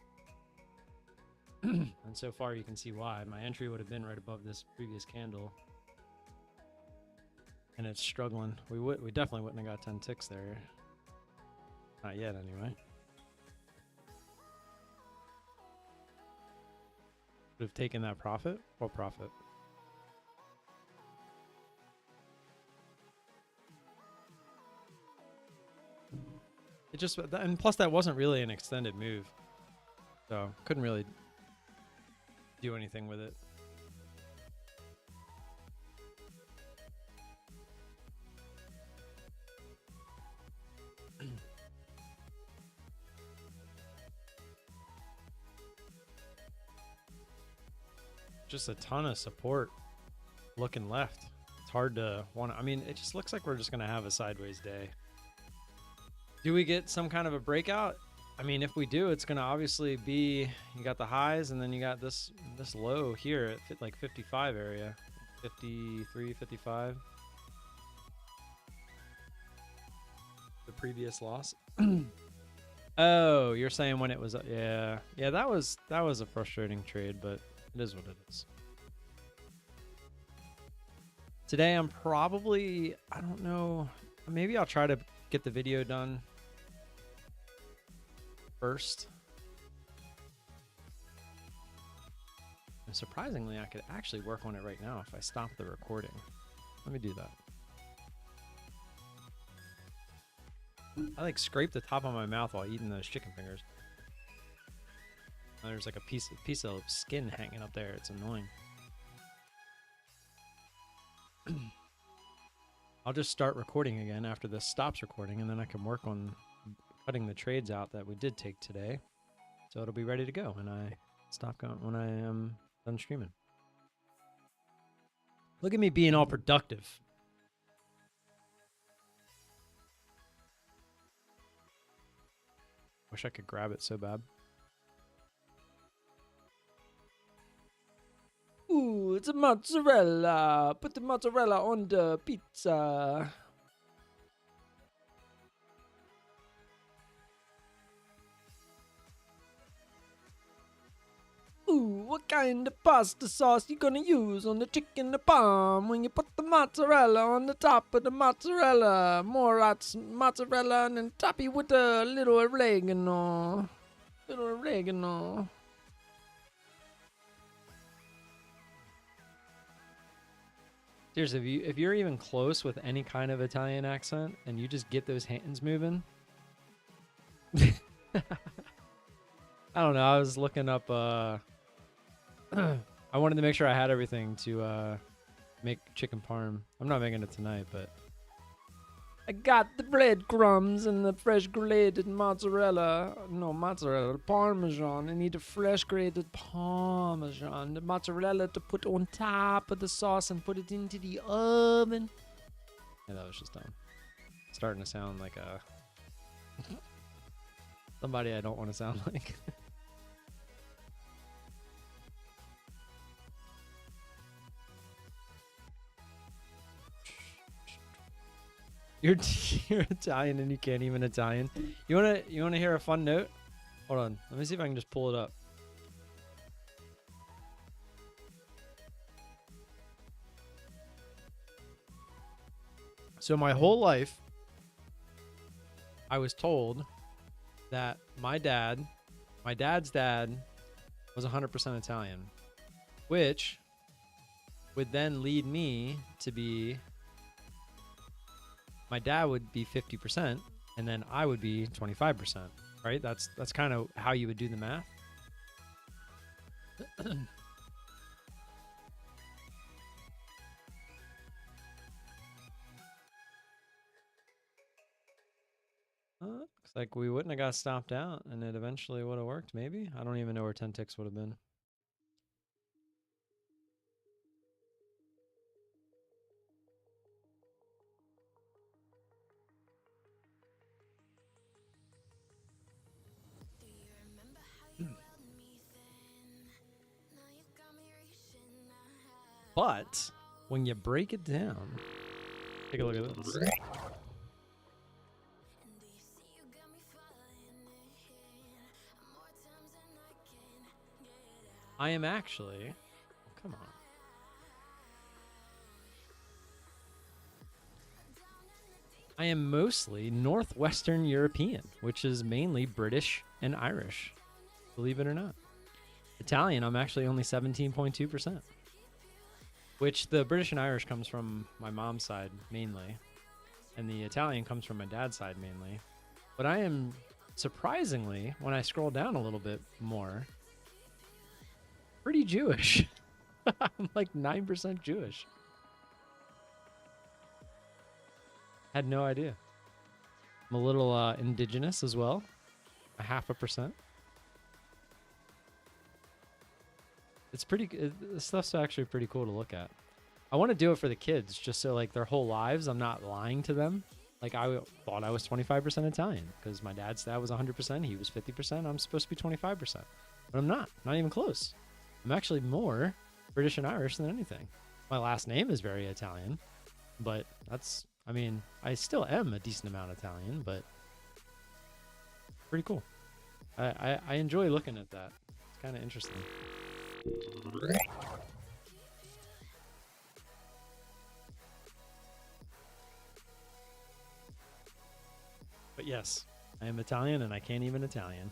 And so far you can see why. My entry would have been right above this previous candle. And it's struggling. We definitely wouldn't have got 10 ticks there. Not yet anyway. Would have taken that profit? What profit? It just, and plus that wasn't really an extended move. So couldn't really do anything with it. Just a ton of support looking left. It's hard to want to, I mean, it just looks like we're just going to have a sideways day. Do we get some kind of a breakout? I mean, if we do, it's going to obviously be, you got the highs and then you got this low here at like 55 area, 53, 55. The previous loss. Oh, you're saying when it was, yeah, that was a frustrating trade, but it is what it is. Today I'm probably, I don't know, maybe I'll try to get the video done first. And surprisingly, I could actually work on it right now if I stop the recording. Let me do that. I like scrape the top of my mouth while eating those chicken fingers. Oh, there's like a piece of skin hanging up there. It's annoying. I'll just start recording again after this stops recording, and then I can work on cutting the trades out that we did take today. So it'll be ready to go when I stop going, when I am done streaming. Look at me being all productive. Wish I could grab it so bad. Ooh, it's a mozzarella. Put the mozzarella on the pizza. Ooh, what kind of pasta sauce you gonna use on the chicken parm when you put the mozzarella on the top of the mozzarella? More mozzarella and then top it with a little oregano. Little oregano. Seriously, if you're even close with any kind of Italian accent and you just get those hands moving. I don't know. I was looking up. I wanted to make sure I had everything to make chicken parm. I'm not making it tonight, but I got the breadcrumbs and the fresh grated mozzarella. No, mozzarella, parmesan. I need a fresh grated parmesan. The mozzarella to put on top of the sauce and put it into the oven. Yeah, that was just dumb. Starting to sound like a somebody I don't want to sound like. You're Italian and you can't even Italian. You wanna hear a fun note? Hold on. Let me see if I can just pull it up. So my whole life, I was told that my dad's dad was 100% Italian, which would then lead me to be, my dad would be 50% and then I would be 25%, right? That's kind of how you would do the math. Looks like we wouldn't have got stopped out and it eventually would have worked, maybe. I don't even know where 10 ticks would have been. But when you break it down, take a look at this. I am actually, come on. I am mostly Northwestern European, which is mainly British and Irish, believe it or not. Italian, I'm actually only 17.2%. Which the British and Irish comes from my mom's side mainly, and the Italian comes from my dad's side mainly. But I am surprisingly, when I scroll down a little bit more, pretty Jewish. I'm like 9% Jewish. Had no idea. I'm a little indigenous as well, 0.5%. It's pretty. This stuff's actually pretty cool to look at. I want to do it for the kids, just so like their whole lives, I'm not lying to them. Like I thought I was 25% Italian because my dad's dad was 100%. He was 50%. I'm supposed to be 25%, but I'm not. Not even close. I'm actually more British and Irish than anything. My last name is very Italian, but that's. I mean, I still am a decent amount Italian, but pretty cool. I enjoy looking at that. It's kind of interesting. But yes, I am Italian and I can't even Italian.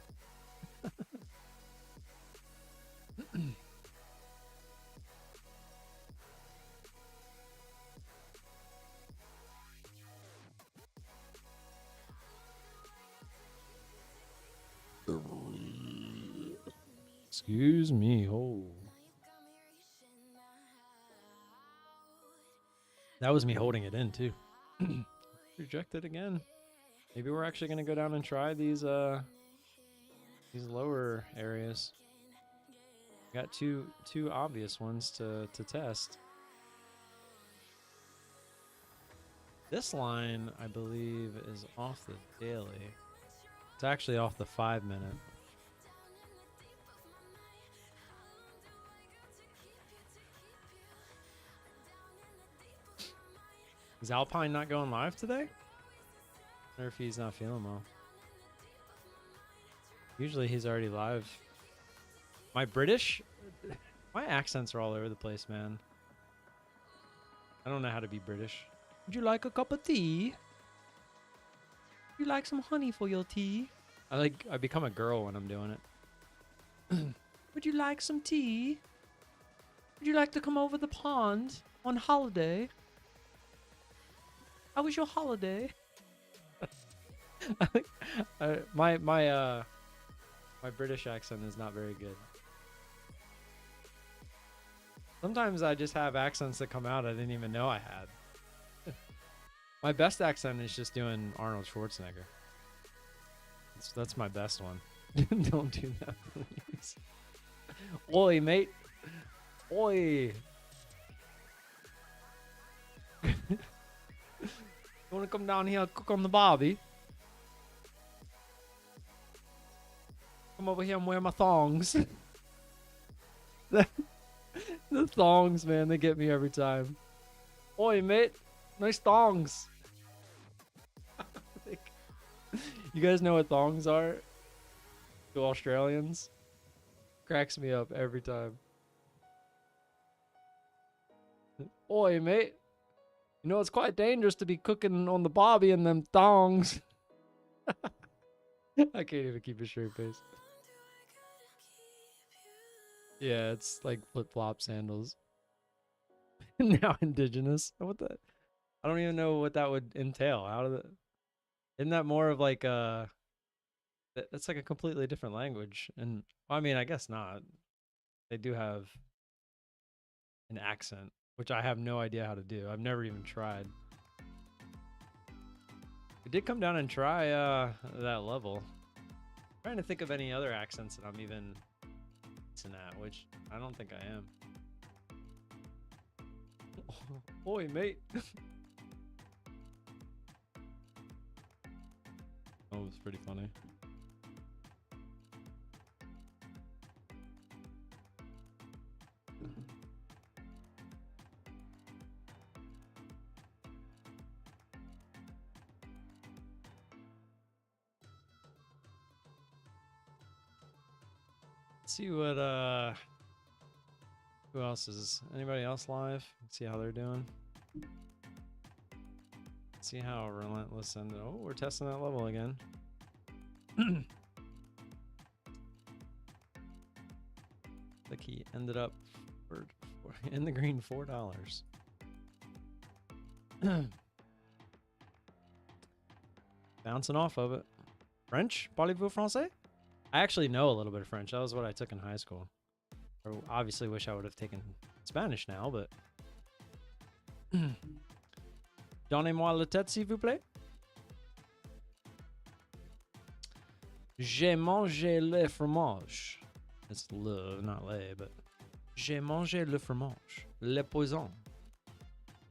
Excuse me. Oh. That was me holding it in too. Rejected again. Maybe we're actually gonna go down and try these lower areas. Got two obvious ones to test. This line, I believe, is off the daily. It's actually off the 5 minute. Is Alpine not going live today? Or if he's not feeling well. Usually he's already live. My accents are all over the place, man. I don't know how to be British. Would you like a cup of tea? Would you like some honey for your tea? I become a girl when I'm doing it. Would you like some tea? Would you like to come over the pond on holiday? How was your holiday? My British accent is not very good. Sometimes I just have accents that come out I didn't even know I had. My best accent is just doing Arnold Schwarzenegger. That's my best one. Don't do that, please. Oi, mate. Oi. You want to come down here and cook on the barbie? Come over here and wear my thongs. The thongs, man, they get me every time. Oi, mate. Nice thongs. You guys know what thongs are? To Australians? Cracks me up every time. Oi, mate. You know, it's quite dangerous to be cooking on the barbie in them thongs. I can't even keep a straight face. Yeah, it's like flip-flop sandals. Now indigenous. What the? I don't even know what that would entail. Isn't that more of like that's like a completely different language? And well, I mean, I guess not. They do have an accent, which I have no idea how to do. I've never even tried. We did come down and try that level. I'm trying to think of any other accents that I'm even decent at, which I don't think I am. Oi, mate. Oh, it's pretty funny. Let's see what who else is anybody else live? Let's see how they're doing. Let's see how relentless and oh, we're testing that level again. Like he ended up in the green $4. Bouncing off of it. French? Parlez-vous français? I actually know a little bit of French. That was what I took in high school. I obviously wish I would have taken Spanish now, but... Donnez-moi la tête, s'il vous plaît. J'ai mangé le fromage. It's le, not le, but... J'ai mangé le fromage. Le poison.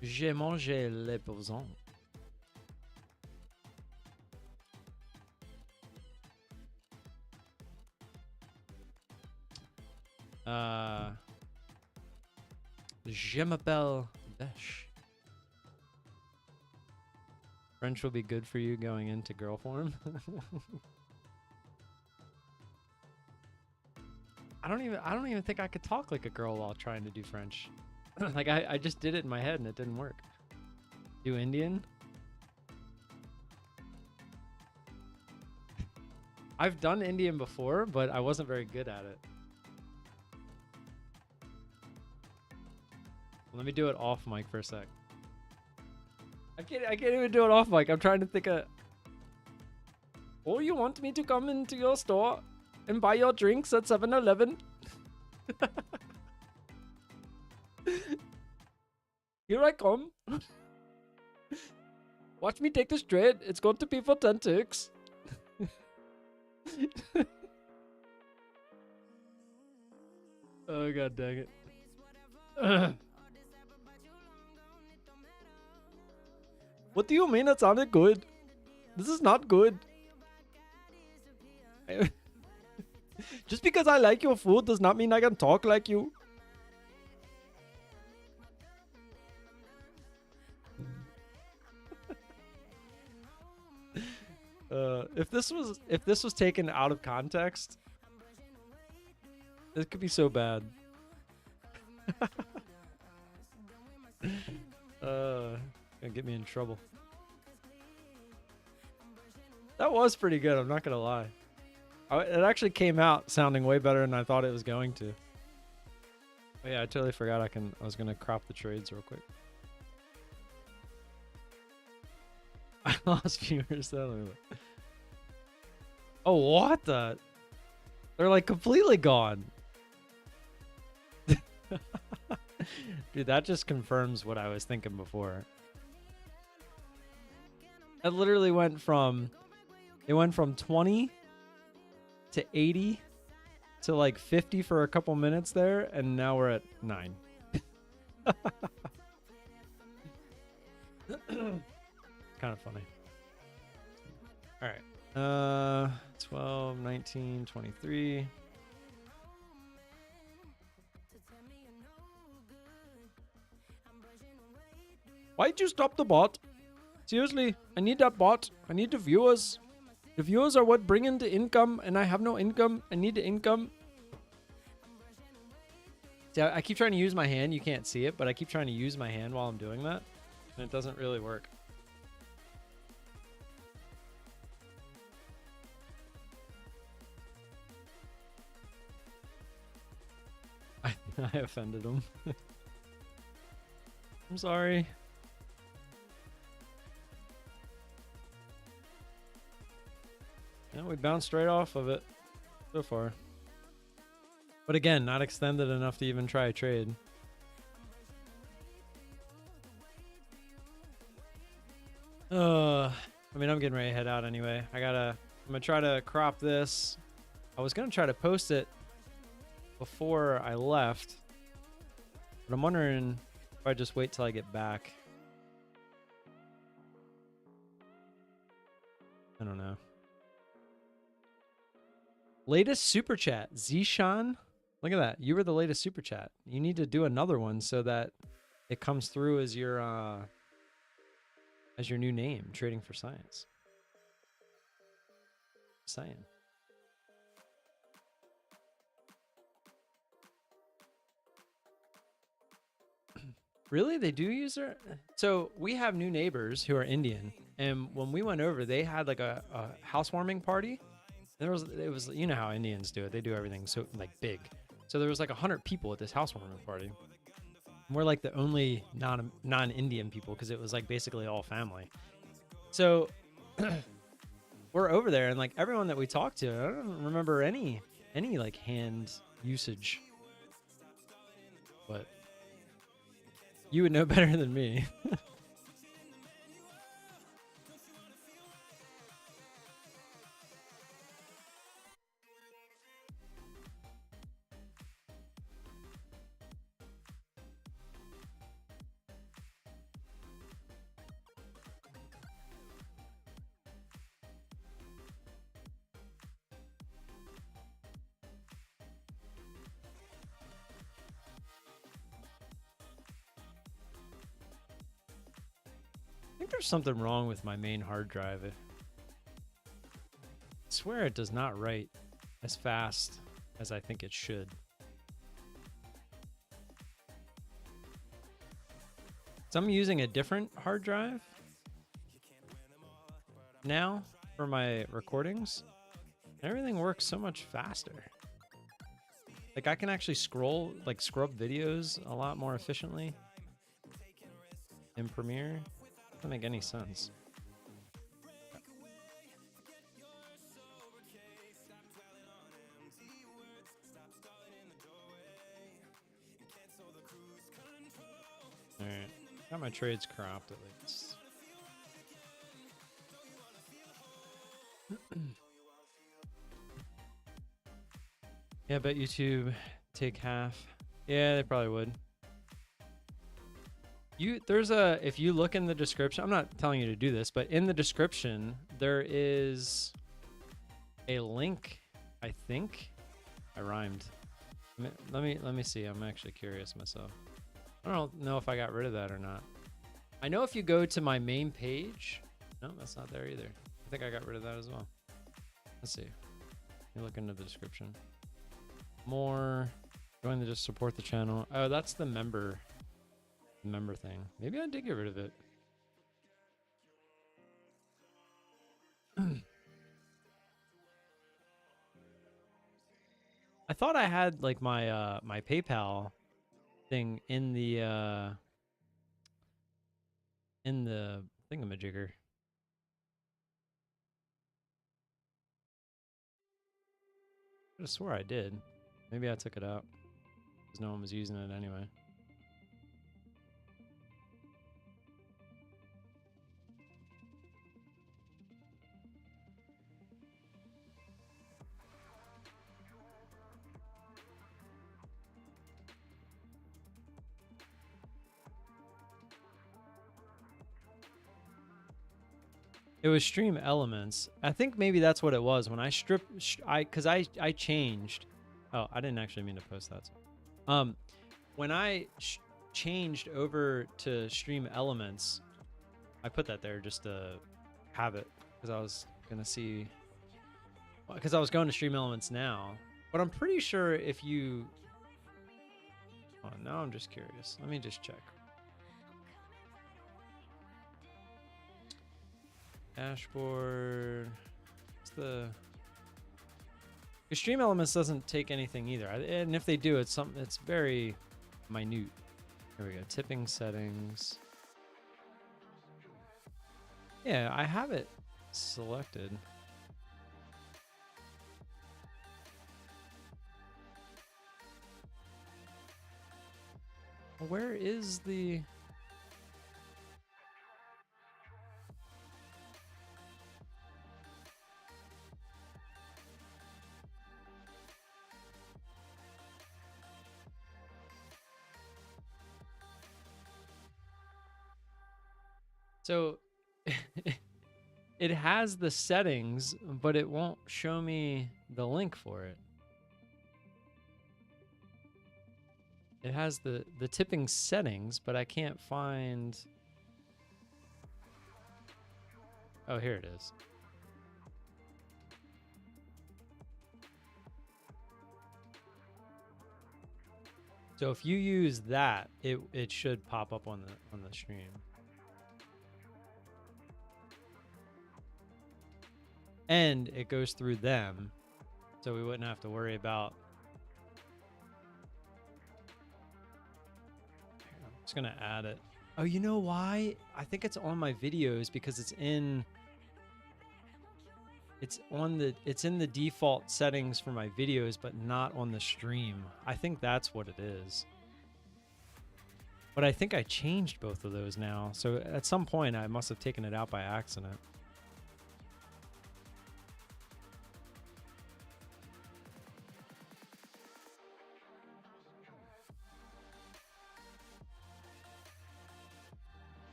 J'ai mangé le poison. Je m'appelle Besh. French will be good for you going into girl form. I don't even think I could talk like a girl while trying to do French. Like I just did it in my head and it didn't work. Do Indian? I've done Indian before, but I wasn't very good at it. Let me do it off mic for a sec. I can't even do it off mic. I'm trying to think of... Oh, you want me to come into your store? and buy your drinks at 7-Eleven. Here I come. Watch me take this trade. It's going to be for 10 ticks. Oh, god dang it. What do you mean it sounded good? This is not good. Just because I like your food does not mean I can talk like you. If this was taken out of context, this could be so bad. Gonna get me in trouble. That was pretty good, I'm not gonna lie. It actually came out sounding way better than I thought it was going to. Oh yeah, I totally forgot I was gonna crop the trades real quick. I lost viewers though. Oh, what the? They're like completely gone. Dude, that just confirms what I was thinking before. It literally went from 20 to 80 to like 50 for a couple minutes there, and now we're at 9. Kind of funny. All right. 12, 19, 23. Why'd you stop the bot? Seriously, I need that bot. I need the viewers. The viewers are what bring in the income, and I have no income. I need the income. See, I keep trying to use my hand. You can't see it, but I keep trying to use my hand while I'm doing that, and it doesn't really work. I offended him. I'm sorry. Yeah, we bounced right off of it so far. But again, not extended enough to even try a trade. I mean, I'm getting ready to head out anyway. I'm gonna try to crop this. I was gonna try to post it before I left, but I'm wondering if I just wait till I get back. I don't know. Latest super chat, Zishan. Look at that. You were the latest super chat. You need to do another one so that it comes through as your new name, Trading for Science. Saying. Really? They do use their... So we have new neighbors who are Indian, and when we went over, they had like a housewarming party. It was, you know how Indians do it. They do everything so like big. So there was like 100 people at this housewarming party. And we're like the only non-Indian people because it was like basically all family. So we're over there, and like everyone that we talked to, I don't remember any like hand usage. But you would know better than me. I think there's something wrong with my main hard drive. I swear it does not write as fast as I think it should. So I'm using a different hard drive now for my recordings. Everything works so much faster. Like I can actually scrub videos a lot more efficiently in Premiere. Doesn't make any sense. All right, got my trades cropped at least. Yeah, I bet YouTube take half. Yeah, they probably would. If you look in the description, I'm not telling you to do this, but in the description there is a link. I think I rhymed. Let me see. I'm actually curious myself. I don't know if I got rid of that or not. I know if you go to my main page, no, that's not there either. I think I got rid of that as well. Let's see. You look into the description. More. Join to just support the channel. Oh, that's the member thing. Maybe I did get rid of it. I thought I had like my my PayPal thing in the thingamajigger. I swear I did. Maybe I took it out because no one was using it anyway. It was Stream Elements. I think maybe that's what it was when I because I changed. Oh, I didn't actually mean to post that. When I changed over to Stream Elements, I put that there just to have it because I was gonna see. Because I was going to Stream Elements now, but I'm pretty sure if you. Oh, now I'm just curious. Let me just check. Dashboard. What's the? Because Stream Elements doesn't take anything either, and if they do, it's something. It's very minute. Here we go. Tipping settings. Yeah, I have it selected. Where is the? So it has the settings, but it won't show me the link for it. It has the tipping settings, but I can't find. Oh, here it is. So if you use that, it should pop up on the stream. And it goes through them, so we wouldn't have to worry about. I'm just gonna add it. Oh, you know why? I think it's on my videos because it's in the default settings for my videos, but not on the stream. I think that's what it is. But I think I changed both of those now. So at some point I must have taken it out by accident.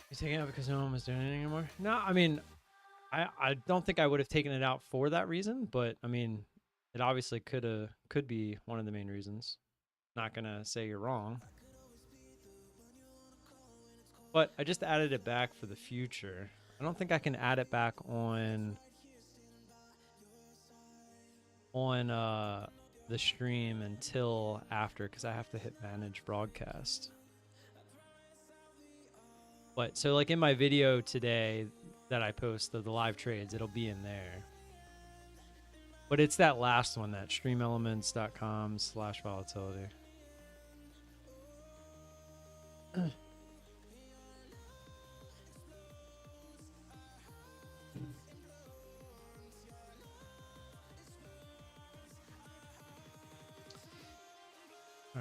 You taking it out because no one was doing it anymore? No, I mean, I don't think I would have taken it out for that reason, but I mean, it obviously could be one of the main reasons. Not gonna say you're wrong, but I just added it back for the future. I don't think I can add it back on the stream until after because I have to hit manage broadcast. But so like in my video today that I post of the live trades, it'll be in there. But it's that last one, that streamelements.com/volatility. All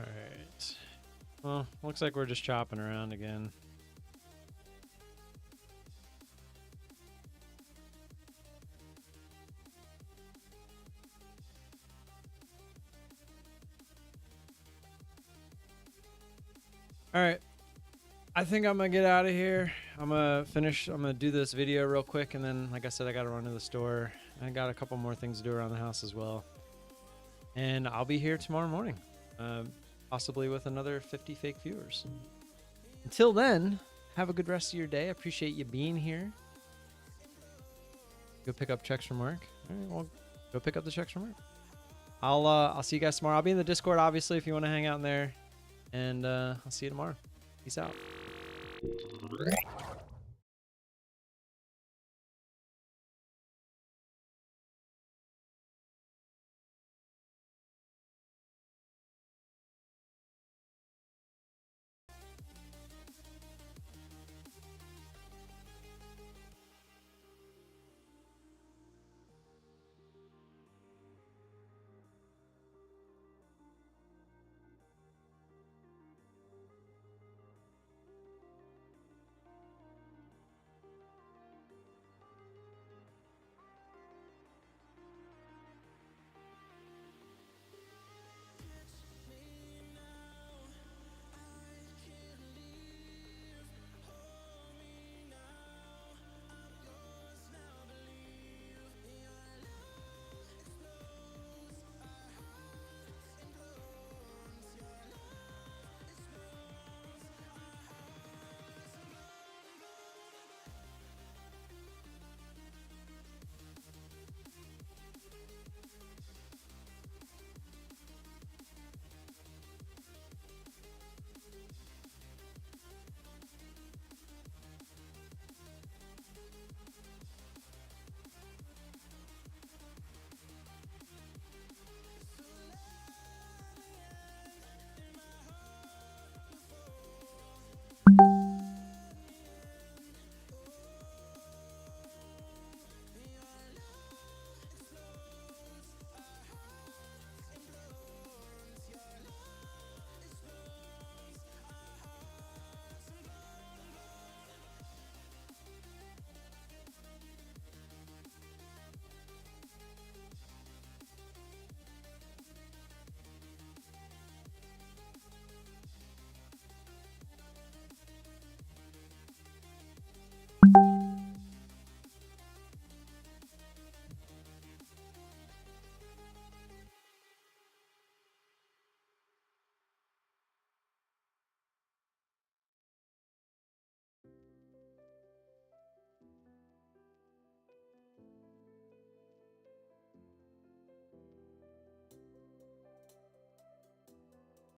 right. Well, looks like we're just chopping around again. All right. I think I'm going to get out of here. I'm going to do this video real quick. And then, like I said, I got to run to the store. I got a couple more things to do around the house as well. And I'll be here tomorrow morning, possibly with another 50 fake viewers. Until then, have a good rest of your day. I appreciate you being here. Go pick up checks from work. All right, well, go pick up the checks from work. I'll see you guys tomorrow. I'll be in the Discord, obviously, if you want to hang out in there. And I'll see you tomorrow. Peace out.